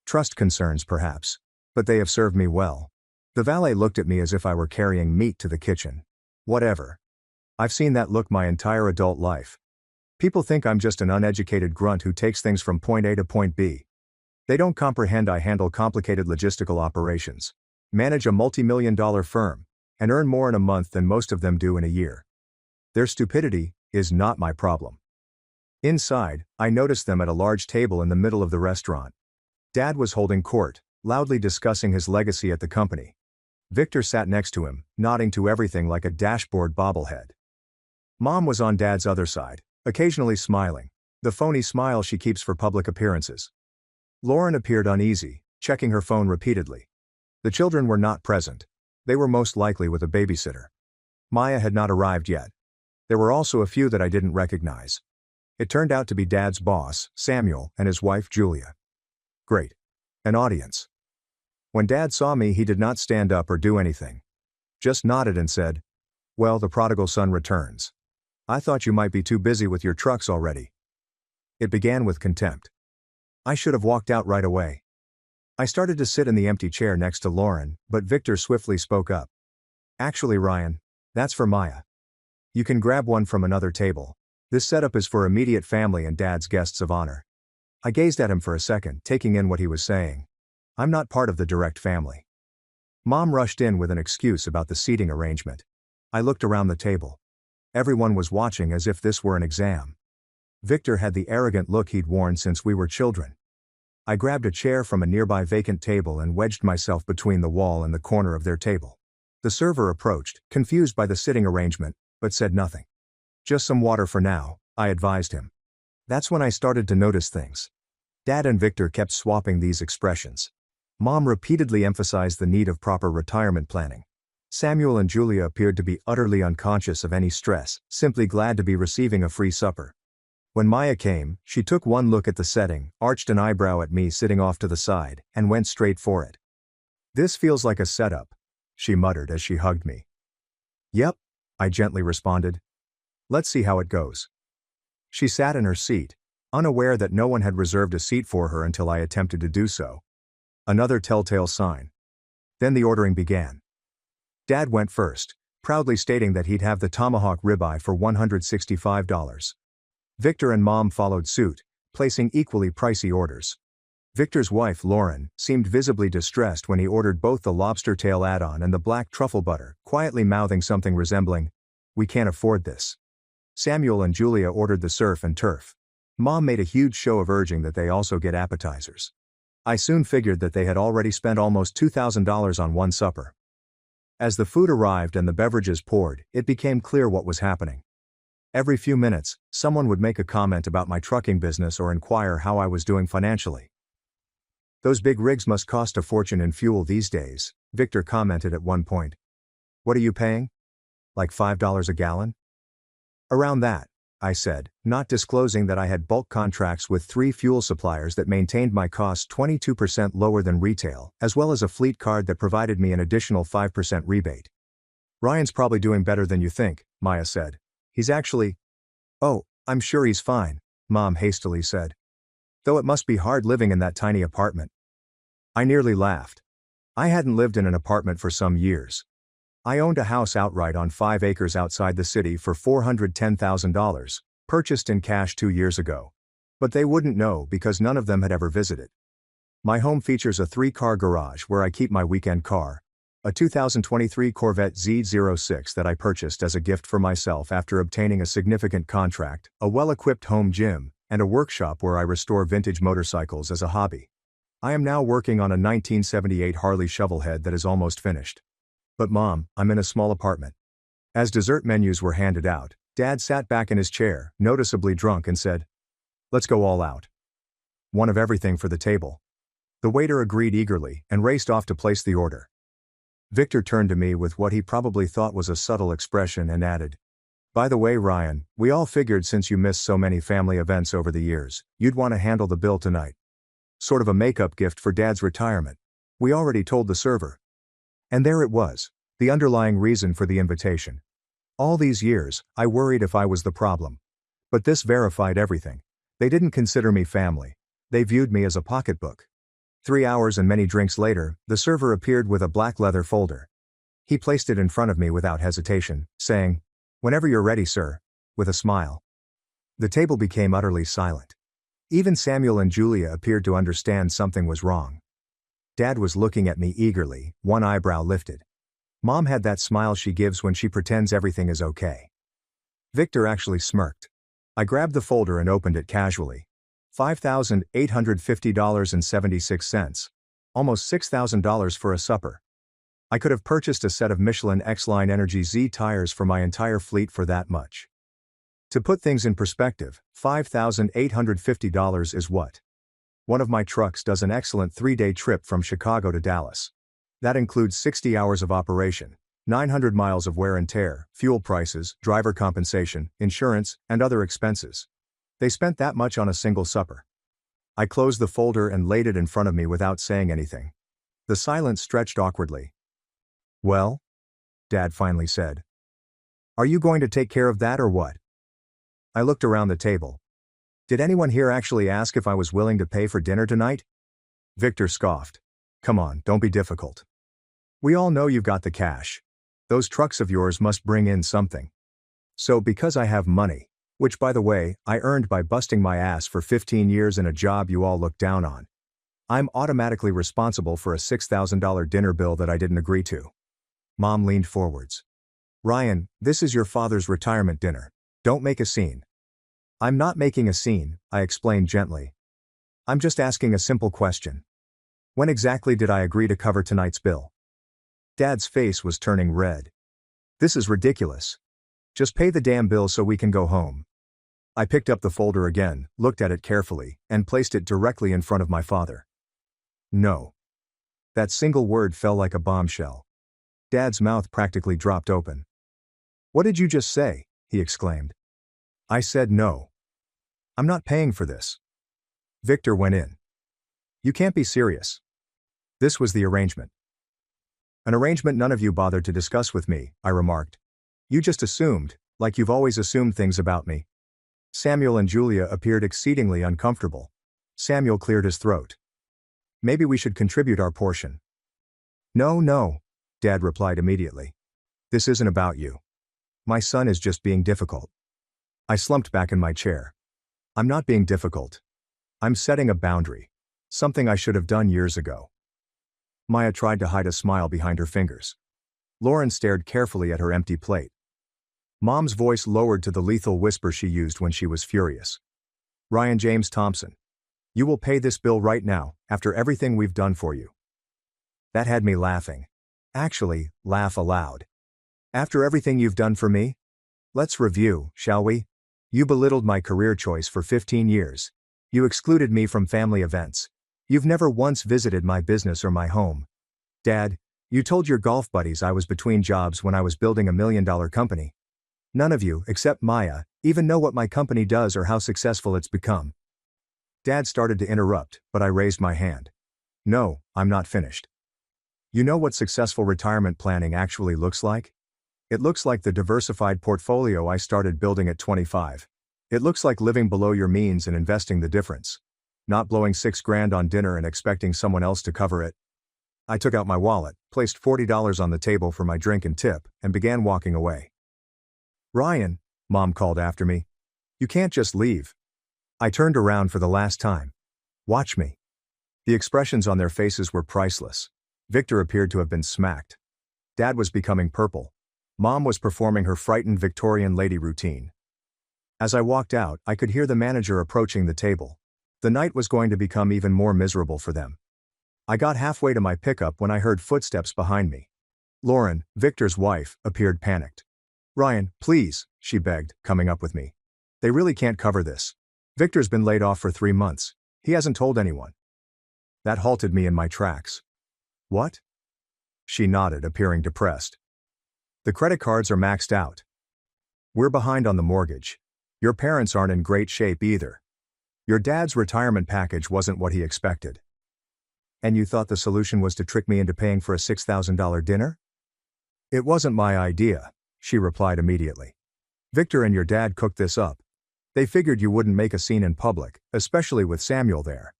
Trust concerns perhaps. But they have served me well. The valet looked at me as if I were carrying meat to the kitchen. Whatever. I've seen that look my entire adult life. People think I'm just an uneducated grunt who takes things from point A to point B. They don't comprehend I handle complicated logistical operations, manage a multi-million-dollar firm, and earn more in a month than most of them do in a year. Their stupidity is not my problem. Inside, I noticed them at a large table in the middle of the restaurant. Dad was holding court, loudly discussing his legacy at the company. Victor sat next to him, nodding to everything like a dashboard bobblehead. Mom was on Dad's other side, occasionally smiling, the phony smile she keeps for public appearances. Lauren appeared uneasy, checking her phone repeatedly. The children were not present. They were most likely with a babysitter. Maya had not arrived yet. There were also a few that I didn't recognize. It turned out to be Dad's boss, Samuel, and his wife Julia. Great. An audience. When Dad saw me, he did not stand up or do anything. Just nodded and said, "Well, the prodigal son returns. I thought you might be too busy with your trucks already." It began with contempt. I should have walked out right away. I started to sit in the empty chair next to Lauren, but Victor swiftly spoke up. Actually, Ryan, that's for Maya. You can grab one from another table. This setup is for immediate family and Dad's guests of honor. I gazed at him for a second, taking in what he was saying. I'm not part of the direct family. Mom rushed in with an excuse about the seating arrangement. I looked around the table. Everyone was watching as if this were an exam. Victor had the arrogant look he'd worn since we were children. I grabbed a chair from a nearby vacant table and wedged myself between the wall and the corner of their table. The server approached, confused by the sitting arrangement, but said nothing. Just some water for now, I advised him. That's when I started to notice things. Dad and Victor kept swapping these expressions. Mom repeatedly emphasized the need of proper retirement planning. Samuel and Julia appeared to be utterly unconscious of any stress, simply glad to be receiving a free supper. When Maya came, she took one look at the setting, arched an eyebrow at me sitting off to the side, and went straight for it. This feels like a setup, she muttered as she hugged me. Yep, I gently responded. Let's see how it goes. She sat in her seat, unaware that no one had reserved a seat for her until I attempted to do so. Another telltale sign. Then the ordering began. Dad went first, proudly stating that he'd have the tomahawk ribeye for $165. Victor and Mom followed suit, placing equally pricey orders. Victor's wife, Lauren, seemed visibly distressed when he ordered both the lobster tail add-on and the black truffle butter, quietly mouthing something resembling, "We can't afford this." Samuel and Julia ordered the surf and turf. Mom made a huge show of urging that they also get appetizers. I soon figured that they had already spent almost $2,000 on one supper. As the food arrived and the beverages poured, it became clear what was happening. Every few minutes, someone would make a comment about my trucking business or inquire how I was doing financially. Those big rigs must cost a fortune in fuel these days, Victor commented at one point. What are you paying? Like $5 a gallon? Around that, I said, not disclosing that I had bulk contracts with 3 fuel suppliers that maintained my costs 22% lower than retail, as well as a fleet card that provided me an additional 5% rebate. Ryan's probably doing better than you think, Maya said. He's actually... Oh, I'm sure he's fine, Mom hastily said. Though it must be hard living in that tiny apartment. I nearly laughed. I hadn't lived in an apartment for some years. I owned a house outright on 5 acres outside the city for $410,000, purchased in cash 2 years ago. But they wouldn't know because none of them had ever visited. My home features a 3-car garage where I keep my weekend car, a 2023 Corvette Z06 that I purchased as a gift for myself after obtaining a significant contract, a well-equipped home gym, and a workshop where I restore vintage motorcycles as a hobby. I am now working on a 1978 Harley Shovelhead that is almost finished. But Mom, I'm in a small apartment. As dessert menus were handed out, Dad sat back in his chair, noticeably drunk, and said, "Let's go all out. One of everything for the table." The waiter agreed eagerly and raced off to place the order. Victor turned to me with what he probably thought was a subtle expression and added, "By the way, Ryan, we all figured since you missed so many family events over the years, you'd want to handle the bill tonight. Sort of a makeup gift for Dad's retirement. We already told the server." And there it was, the underlying reason for the invitation. All these years, I worried if I was the problem. But this verified everything. They didn't consider me family. They viewed me as a pocketbook. 3 hours and many drinks later, the server appeared with a black leather folder. He placed it in front of me without hesitation, saying, "Whenever you're ready, sir," with a smile. The table became utterly silent. Even Samuel and Julia appeared to understand something was wrong. Dad was looking at me eagerly, one eyebrow lifted. Mom had that smile she gives when she pretends everything is okay. Victor actually smirked. I grabbed the folder and opened it casually. $5,850.76. Almost $6,000 for a supper. I could have purchased a set of Michelin X-Line Energy Z tires for my entire fleet for that much. To put things in perspective, $5,850 is what? One of my trucks does an excellent 3-day trip from Chicago to Dallas. That includes 60 hours of operation, 900 miles of wear and tear, fuel prices, driver compensation, insurance, and other expenses. They spent that much on a single supper. I closed the folder and laid it in front of me without saying anything. The silence stretched awkwardly. "Well?" Dad finally said. "Are you going to take care of that or what?" I looked around the table. Did anyone here actually ask if I was willing to pay for dinner tonight? Victor scoffed. Come on, don't be difficult. We all know you've got the cash. Those trucks of yours must bring in something. So because I have money, which by the way, I earned by busting my ass for 15 years in a job you all look down on, I'm automatically responsible for a $6,000 dinner bill that I didn't agree to. Mom leaned forwards. Ryan, this is your father's retirement dinner. Don't make a scene. I'm not making a scene, I explained gently. I'm just asking a simple question. When exactly did I agree to cover tonight's bill? Dad's face was turning red. This is ridiculous. Just pay the damn bill so we can go home. I picked up the folder again, looked at it carefully, and placed it directly in front of my father. No. That single word fell like a bombshell. Dad's mouth practically dropped open. What did you just say? He exclaimed. I said no. I'm not paying for this. Victor went in. You can't be serious. This was the arrangement. An arrangement none of you bothered to discuss with me, I remarked. You just assumed, like you've always assumed things about me. Samuel and Julia appeared exceedingly uncomfortable. Samuel cleared his throat. Maybe we should contribute our portion. No, Dad replied immediately. This isn't about you. My son is just being difficult. I slumped back in my chair. I'm not being difficult. I'm setting a boundary. Something I should have done years ago. Maya tried to hide a smile behind her fingers. Lauren stared carefully at her empty plate. Mom's voice lowered to the lethal whisper she used when she was furious. Ryan James Thompson. You will pay this bill right now, after everything we've done for you. That had me laughing. Actually, laugh aloud. After everything you've done for me? Let's review, shall we? You belittled my career choice for 15 years. You excluded me from family events. You've never once visited my business or my home. Dad, you told your golf buddies I was between jobs when I was building a $1 million company. None of you, except Maya, even know what my company does or how successful it's become. Dad started to interrupt, but I raised my hand. No, I'm not finished. You know what successful retirement planning actually looks like? It looks like the diversified portfolio I started building at 25. It looks like living below your means and investing the difference. Not blowing $6,000 on dinner and expecting someone else to cover it. I took out my wallet, placed $40 on the table for my drink and tip, and began walking away. Ryan, Mom called after me. You can't just leave. I turned around for the last time. Watch me. The expressions on their faces were priceless. Victor appeared to have been smacked. Dad was becoming purple. Mom was performing her frightened Victorian lady routine. As I walked out, I could hear the manager approaching the table. The night was going to become even more miserable for them. I got halfway to my pickup when I heard footsteps behind me. Lauren, Victor's wife, appeared panicked. Ryan, please, she begged, coming up with me. They really can't cover this. Victor's been laid off for 3 months. He hasn't told anyone. That halted me in my tracks. What? She nodded, appearing depressed. The credit cards are maxed out. We're behind on the mortgage. Your parents aren't in great shape either. Your dad's retirement package wasn't what he expected. And you thought the solution was to trick me into paying for a $6,000 dinner? It wasn't my idea, she replied immediately. Victor and your dad cooked this up. They figured you wouldn't make a scene in public, especially with Samuel there.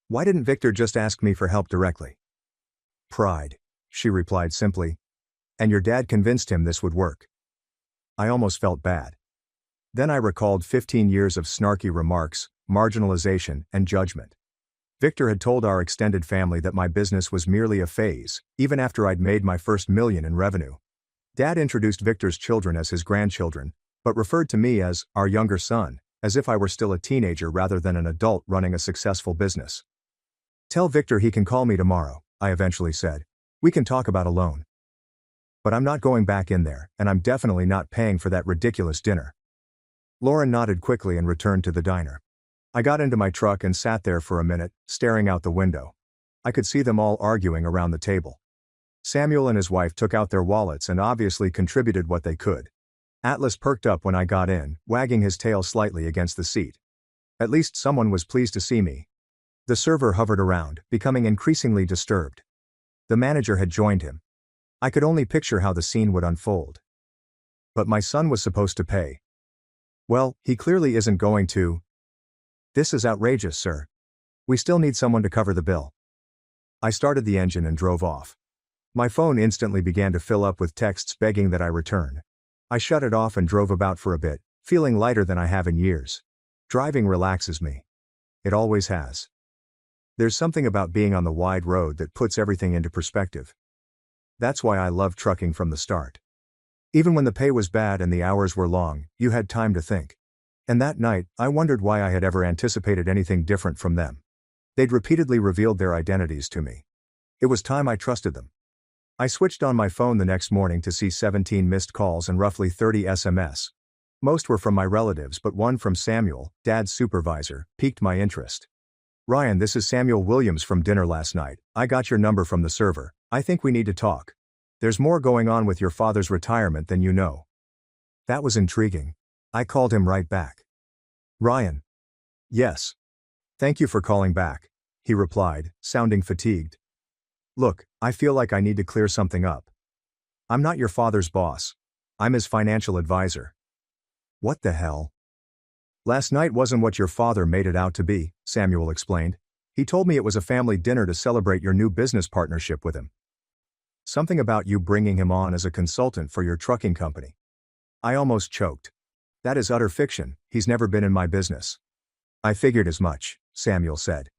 Why didn't Victor just ask me for help directly? Pride, she replied simply. And your dad convinced him this would work. I almost felt bad. Then I recalled 15 years of snarky remarks, marginalization, and judgment. Victor had told our extended family that my business was merely a phase, even after I'd made my first $1 million in revenue. Dad introduced Victor's children as his grandchildren, but referred to me as our younger son, as if I were still a teenager rather than an adult running a successful business. Tell Victor he can call me tomorrow, I eventually said. We can talk about a loan. But I'm not going back in there, and I'm definitely not paying for that ridiculous dinner. Lauren nodded quickly and returned to the diner. I got into my truck and sat there for a minute, staring out the window. I could see them all arguing around the table. Samuel and his wife took out their wallets and obviously contributed what they could. Atlas perked up when I got in, wagging his tail slightly against the seat. At least someone was pleased to see me. The server hovered around, becoming increasingly disturbed. The manager had joined him. I could only picture how the scene would unfold. But my son was supposed to pay. Well, he clearly isn't going to. This is outrageous, sir. We still need someone to cover the bill. I started the engine and drove off. My phone instantly began to fill up with texts begging that I return. I shut it off and drove about for a bit, feeling lighter than I have in years. Driving relaxes me. It always has. There's something about being on the wide road that puts everything into perspective. That's why I love trucking from the start. Even when the pay was bad and the hours were long, you had time to think. And that night, I wondered why I had ever anticipated anything different from them. They'd repeatedly revealed their identities to me. It was time I trusted them. I switched on my phone the next morning to see 17 missed calls and roughly 30 SMS. Most were from my relatives, but one from Samuel, Dad's supervisor, piqued my interest. "Ryan, this is Samuel Williams from dinner last night. I got your number from the server. I think we need to talk. There's more going on with your father's retirement than you know." That was intriguing. I called him right back. "Ryan." "Yes. Thank you for calling back," he replied, sounding fatigued. "Look, I feel like I need to clear something up. I'm not your father's boss. I'm his financial advisor." "What the hell?" "Last night wasn't what your father made it out to be," Samuel explained. "He told me it was a family dinner to celebrate your new business partnership with him. Something about you bringing him on as a consultant for your trucking company." I almost choked. "That is utter fiction. He's never been in my business." "I figured as much," Samuel said.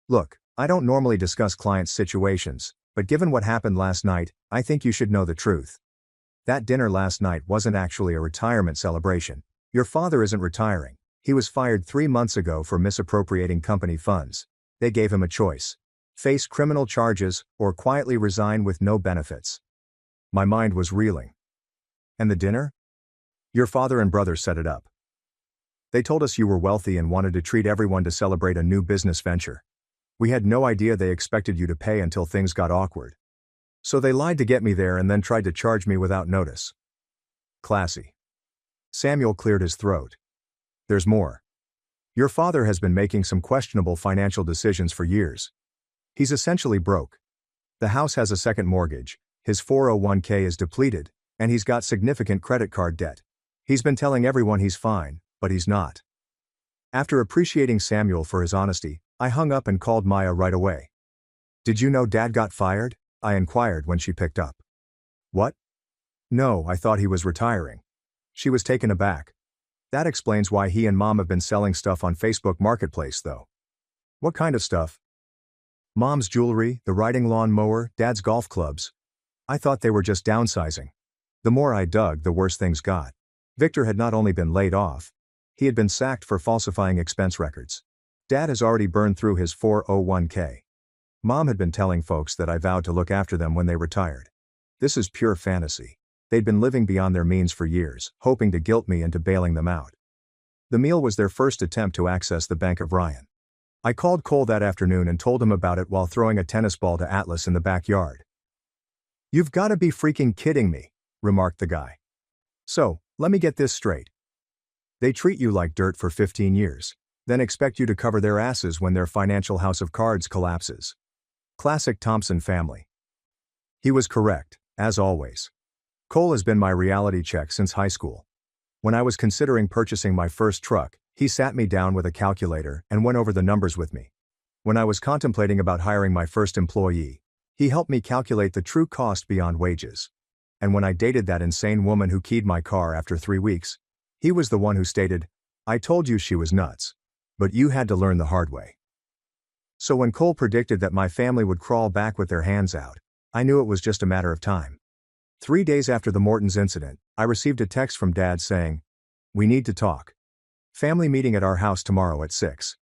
"Look, I don't normally discuss clients' situations, but given what happened last night, I think you should know the truth. That dinner last night wasn't actually a retirement celebration. Your father isn't retiring. He was fired 3 months ago for misappropriating company funds. They gave him a choice: face criminal charges or quietly resign with no benefits." My mind was reeling. "And the dinner?" "Your father and brother set it up. They told us you were wealthy and wanted to treat everyone to celebrate a new business venture. We had no idea they expected you to pay until things got awkward. So they lied to get me there and then tried to charge me without notice." Classy. Samuel cleared his throat. "There's more. Your father has been making some questionable financial decisions for years. He's essentially broke. The house has a second mortgage, his 401k is depleted, and he's got significant credit card debt. He's been telling everyone he's fine, but he's not." After appreciating Samuel for his honesty, I hung up and called Maya right away. "Did you know Dad got fired?" I inquired when she picked up. "What? No, I thought he was retiring." She was taken aback. "That explains why he and Mom have been selling stuff on Facebook Marketplace, though." "What kind of stuff?" "Mom's jewelry, the riding lawn mower, Dad's golf clubs. I thought they were just downsizing." The more I dug, the worse things got. Victor had not only been laid off, he had been sacked for falsifying expense records. Dad has already burned through his 401k. Mom had been telling folks that I vowed to look after them when they retired. This is pure fantasy. They'd been living beyond their means for years, hoping to guilt me into bailing them out. The meal was their first attempt to access the bank of Ryan. I called Cole that afternoon and told him about it while throwing a tennis ball to Atlas in the backyard. "You've got to be freaking kidding me," remarked the guy. "So, let me get this straight. They treat you like dirt for 15 years, then expect you to cover their asses when their financial house of cards collapses." Classic Thompson family. He was correct, as always. Cole has been my reality check since high school. When I was considering purchasing my first truck, he sat me down with a calculator and went over the numbers with me. When I was contemplating about hiring my first employee, he helped me calculate the true cost beyond wages. And when I dated that insane woman who keyed my car after 3 weeks, he was the one who stated, "I told you she was nuts. But you had to learn the hard way." So when Cole predicted that my family would crawl back with their hands out, I knew it was just a matter of time. 3 days after the Morton's incident, I received a text from Dad saying, "We need to talk. Family meeting at our house tomorrow at 6.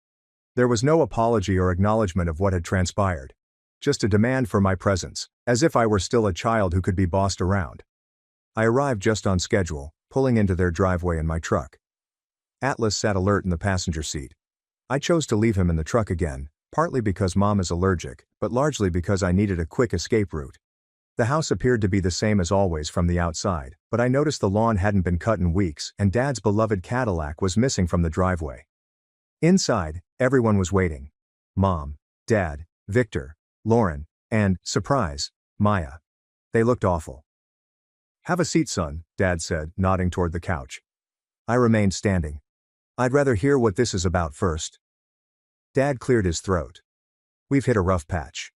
There was no apology or acknowledgement of what had transpired. Just a demand for my presence, as if I were still a child who could be bossed around. I arrived just on schedule, pulling into their driveway in my truck. Atlas sat alert in the passenger seat. I chose to leave him in the truck again, partly because Mom is allergic, but largely because I needed a quick escape route. The house appeared to be the same as always from the outside, but I noticed the lawn hadn't been cut in weeks and Dad's beloved Cadillac was missing from the driveway. Inside, everyone was waiting. Mom, Dad, Victor, Lauren, and, surprise, Maya. They looked awful. "Have a seat, son," Dad said, nodding toward the couch. I remained standing. "I'd rather hear what this is about first." Dad cleared his throat. We've hit a rough patch.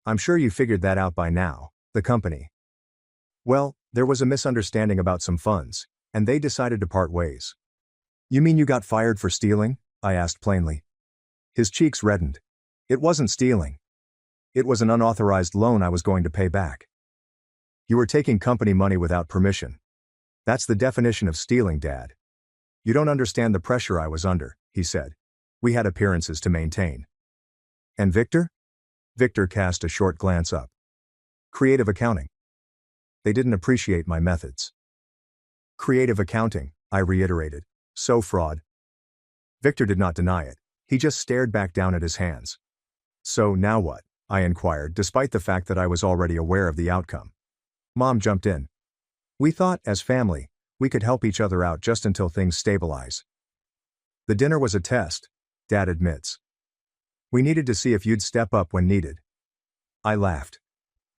I'm sure you figured that out by now, the company. Well, there was a misunderstanding about some funds, and they decided to part ways. You mean you got fired for stealing? I asked plainly. His cheeks reddened. It wasn't stealing. It was an unauthorized loan I was going to pay back. You were taking company money without permission. That's the definition of stealing, Dad. You don't understand the pressure I was under, he said. We had appearances to maintain. And Victor? Victor cast a short glance up. Creative accounting. They didn't appreciate my methods. Creative accounting, I reiterated. So fraud. Victor did not deny it. He just stared back down at his hands. So now what? I inquired, despite the fact that I was already aware of the outcome. Mom jumped in. We thought, as family, we could help each other out just until things stabilize. The dinner was a test, Dad admits. We needed to see if you'd step up when needed. I laughed.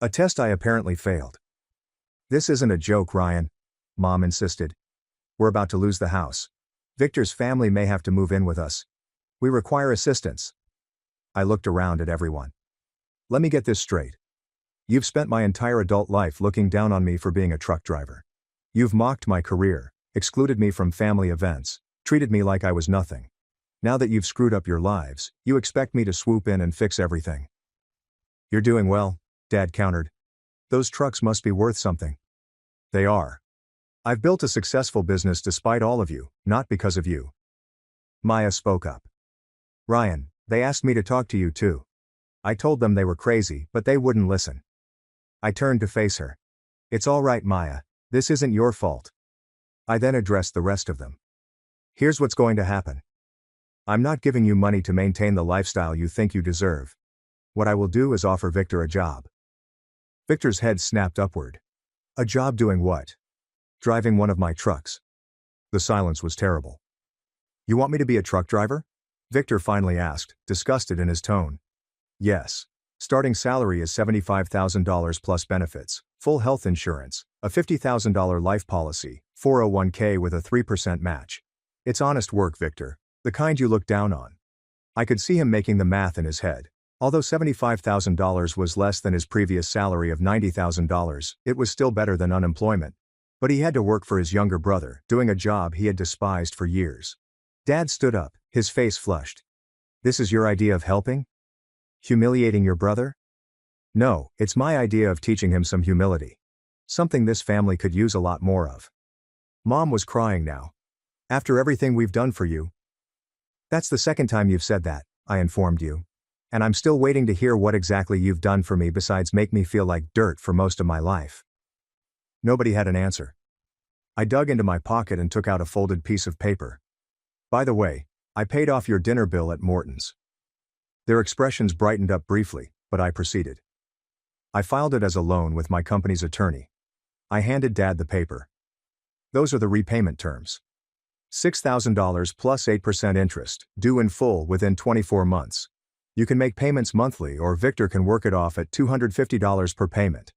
A test I apparently failed. This isn't a joke, Ryan, Mom insisted. We're about to lose the house. Victor's family may have to move in with us. We require assistance. I looked around at everyone. Let me get this straight. You've spent my entire adult life looking down on me for being a truck driver. You've mocked my career, excluded me from family events, treated me like I was nothing. Now that you've screwed up your lives, you expect me to swoop in and fix everything. You're doing well, Dad countered. Those trucks must be worth something. They are. I've built a successful business despite all of you, not because of you. Maya spoke up. Ryan, they asked me to talk to you too. I told them they were crazy, but they wouldn't listen. I turned to face her. It's all right, Maya. This isn't your fault. I then addressed the rest of them. Here's what's going to happen. I'm not giving you money to maintain the lifestyle you think you deserve. What I will do is offer Victor a job. Victor's head snapped upward. A job doing what? Driving one of my trucks. The silence was terrible. You want me to be a truck driver? Victor finally asked, disgusted in his tone. Yes. Starting salary is $75,000 plus benefits, full health insurance, a $50,000 life policy, 401k with a 3% match. It's honest work, Victor, the kind you look down on. I could see him making the math in his head. Although $75,000 was less than his previous salary of $90,000, it was still better than unemployment. But he had to work for his younger brother, doing a job he had despised for years. Dad stood up, his face flushed. This is your idea of helping? Humiliating your brother? No, it's my idea of teaching him some humility. Something this family could use a lot more of. Mom was crying now. After everything we've done for you. That's the second time you've said that, I informed you. And I'm still waiting to hear what exactly you've done for me besides make me feel like dirt for most of my life. Nobody had an answer. I dug into my pocket and took out a folded piece of paper. By the way, I paid off your dinner bill at Morton's. Their expressions brightened up briefly, but I proceeded. I filed it as a loan with my company's attorney. I handed Dad the paper. Those are the repayment terms. $6,000 plus 8% interest, due in full within 24 months. You can make payments monthly or Victor can work it off at $250 per payment.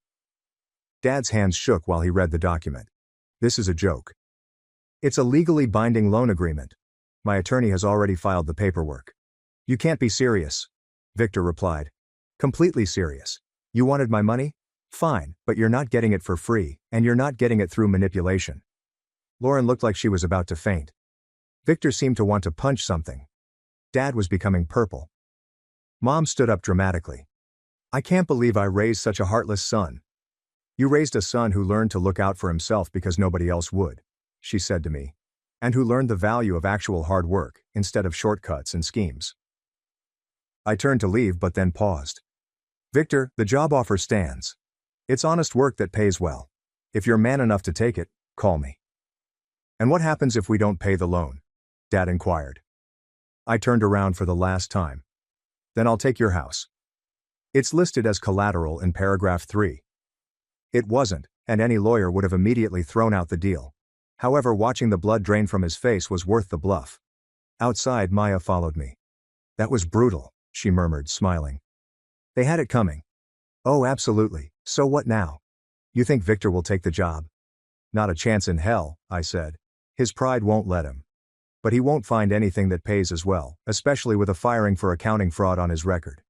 Dad's hands shook while he read the document. This is a joke. It's a legally binding loan agreement. My attorney has already filed the paperwork. You can't be serious, Victor replied. Completely serious. You wanted my money? Fine, but you're not getting it for free, and you're not getting it through manipulation. Lauren looked like she was about to faint. Victor seemed to want to punch something. Dad was becoming purple. Mom stood up dramatically. I can't believe I raised such a heartless son. You raised a son who learned to look out for himself because nobody else would, she said to me, and who learned the value of actual hard work instead of shortcuts and schemes. I turned to leave but then paused. Victor, the job offer stands. It's honest work that pays well. If you're man enough to take it, call me. And what happens if we don't pay the loan? Dad inquired. I turned around for the last time. Then I'll take your house. It's listed as collateral in paragraph 3. It wasn't, and any lawyer would have immediately thrown out the deal. However, watching the blood drain from his face was worth the bluff. Outside, Maya followed me. That was brutal, she murmured, smiling. They had it coming. Oh, absolutely. So what now? You think Victor will take the job? Not a chance in hell, I said. His pride won't let him. But he won't find anything that pays as well, especially with a firing for accounting fraud on his record.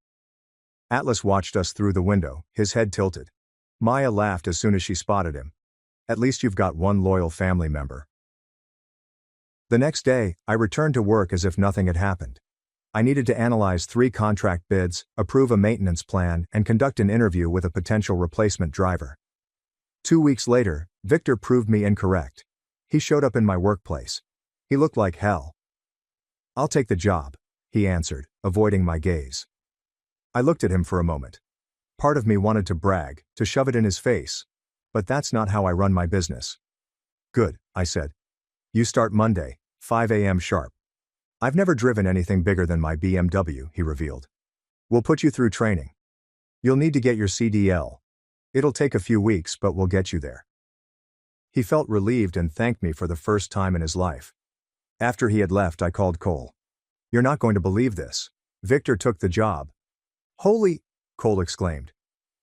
Atlas watched us through the window, his head tilted. Maya laughed as soon as she spotted him. At least you've got one loyal family member. The next day, I returned to work as if nothing had happened. I needed to analyze 3 contract bids, approve a maintenance plan, and conduct an interview with a potential replacement driver. 2 weeks later, Victor proved me incorrect. He showed up in my workplace. He looked like hell. "I'll take the job," he answered, avoiding my gaze. I looked at him for a moment. Part of me wanted to brag, to shove it in his face. But that's not how I run my business. "Good," I said. "You start Monday, 5 a.m. sharp." "I've never driven anything bigger than my BMW," he revealed. "We'll put you through training. You'll need to get your CDL. It'll take a few weeks, but we'll get you there." He felt relieved and thanked me for the first time in his life. After he had left, I called Cole. "You're not going to believe this. Victor took the job." "Holy," Cole exclaimed.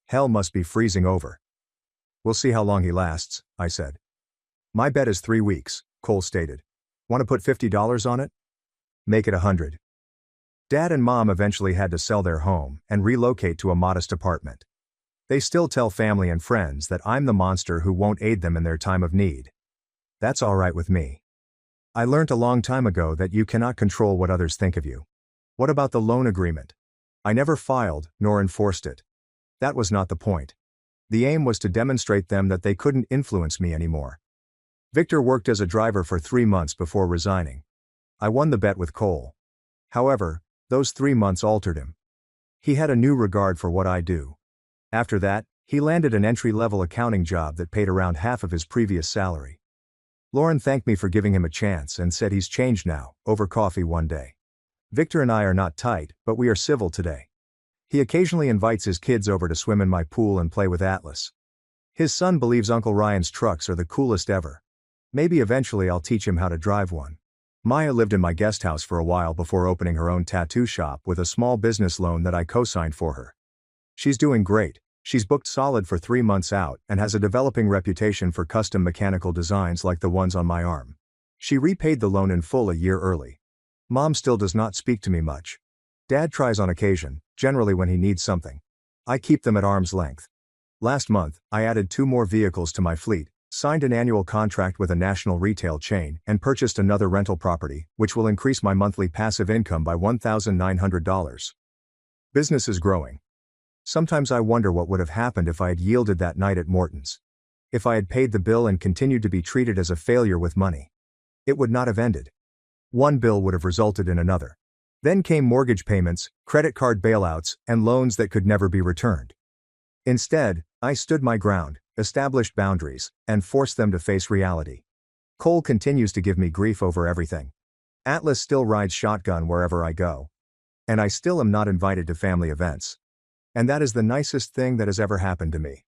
"Hell must be freezing over." "We'll see how long he lasts," I said. "My bet is 3 weeks, Cole stated. "Want to put $50 on it?" "Make it 100. Dad and Mom eventually had to sell their home and relocate to a modest apartment. They still tell family and friends that I'm the monster who won't aid them in their time of need. That's all right with me. I learned a long time ago that you cannot control what others think of you. What about the loan agreement? I never filed, nor enforced it. That was not the point. The aim was to demonstrate them that they couldn't influence me anymore. Victor worked as a driver for 3 months before resigning. I won the bet with Cole. However, those 3 months altered him. He had a new regard for what I do. After that, he landed an entry-level accounting job that paid around half of his previous salary. Lauren thanked me for giving him a chance and said he's changed now, over coffee one day. Victor and I are not tight, but we are civil today. He occasionally invites his kids over to swim in my pool and play with Atlas. His son believes Uncle Ryan's trucks are the coolest ever. Maybe eventually I'll teach him how to drive one. Maya lived in my guest house for a while before opening her own tattoo shop with a small business loan that I co-signed for her. She's doing great. She's booked solid for 3 months out and has a developing reputation for custom mechanical designs like the ones on my arm. She repaid the loan in full a year early. Mom still does not speak to me much. Dad tries on occasion, generally when he needs something. I keep them at arm's length. Last month, I added 2 more vehicles to my fleet, signed an annual contract with a national retail chain, and purchased another rental property, which will increase my monthly passive income by $1,900. Business is growing. Sometimes I wonder what would have happened if I had yielded that night at Morton's. If I had paid the bill and continued to be treated as a failure with money. It would not have ended. One bill would have resulted in another. Then came mortgage payments, credit card bailouts, and loans that could never be returned. Instead, I stood my ground, established boundaries, and forced them to face reality. Cole continues to give me grief over everything. Atlas still rides shotgun wherever I go. And I still am not invited to family events. And that is the nicest thing that has ever happened to me.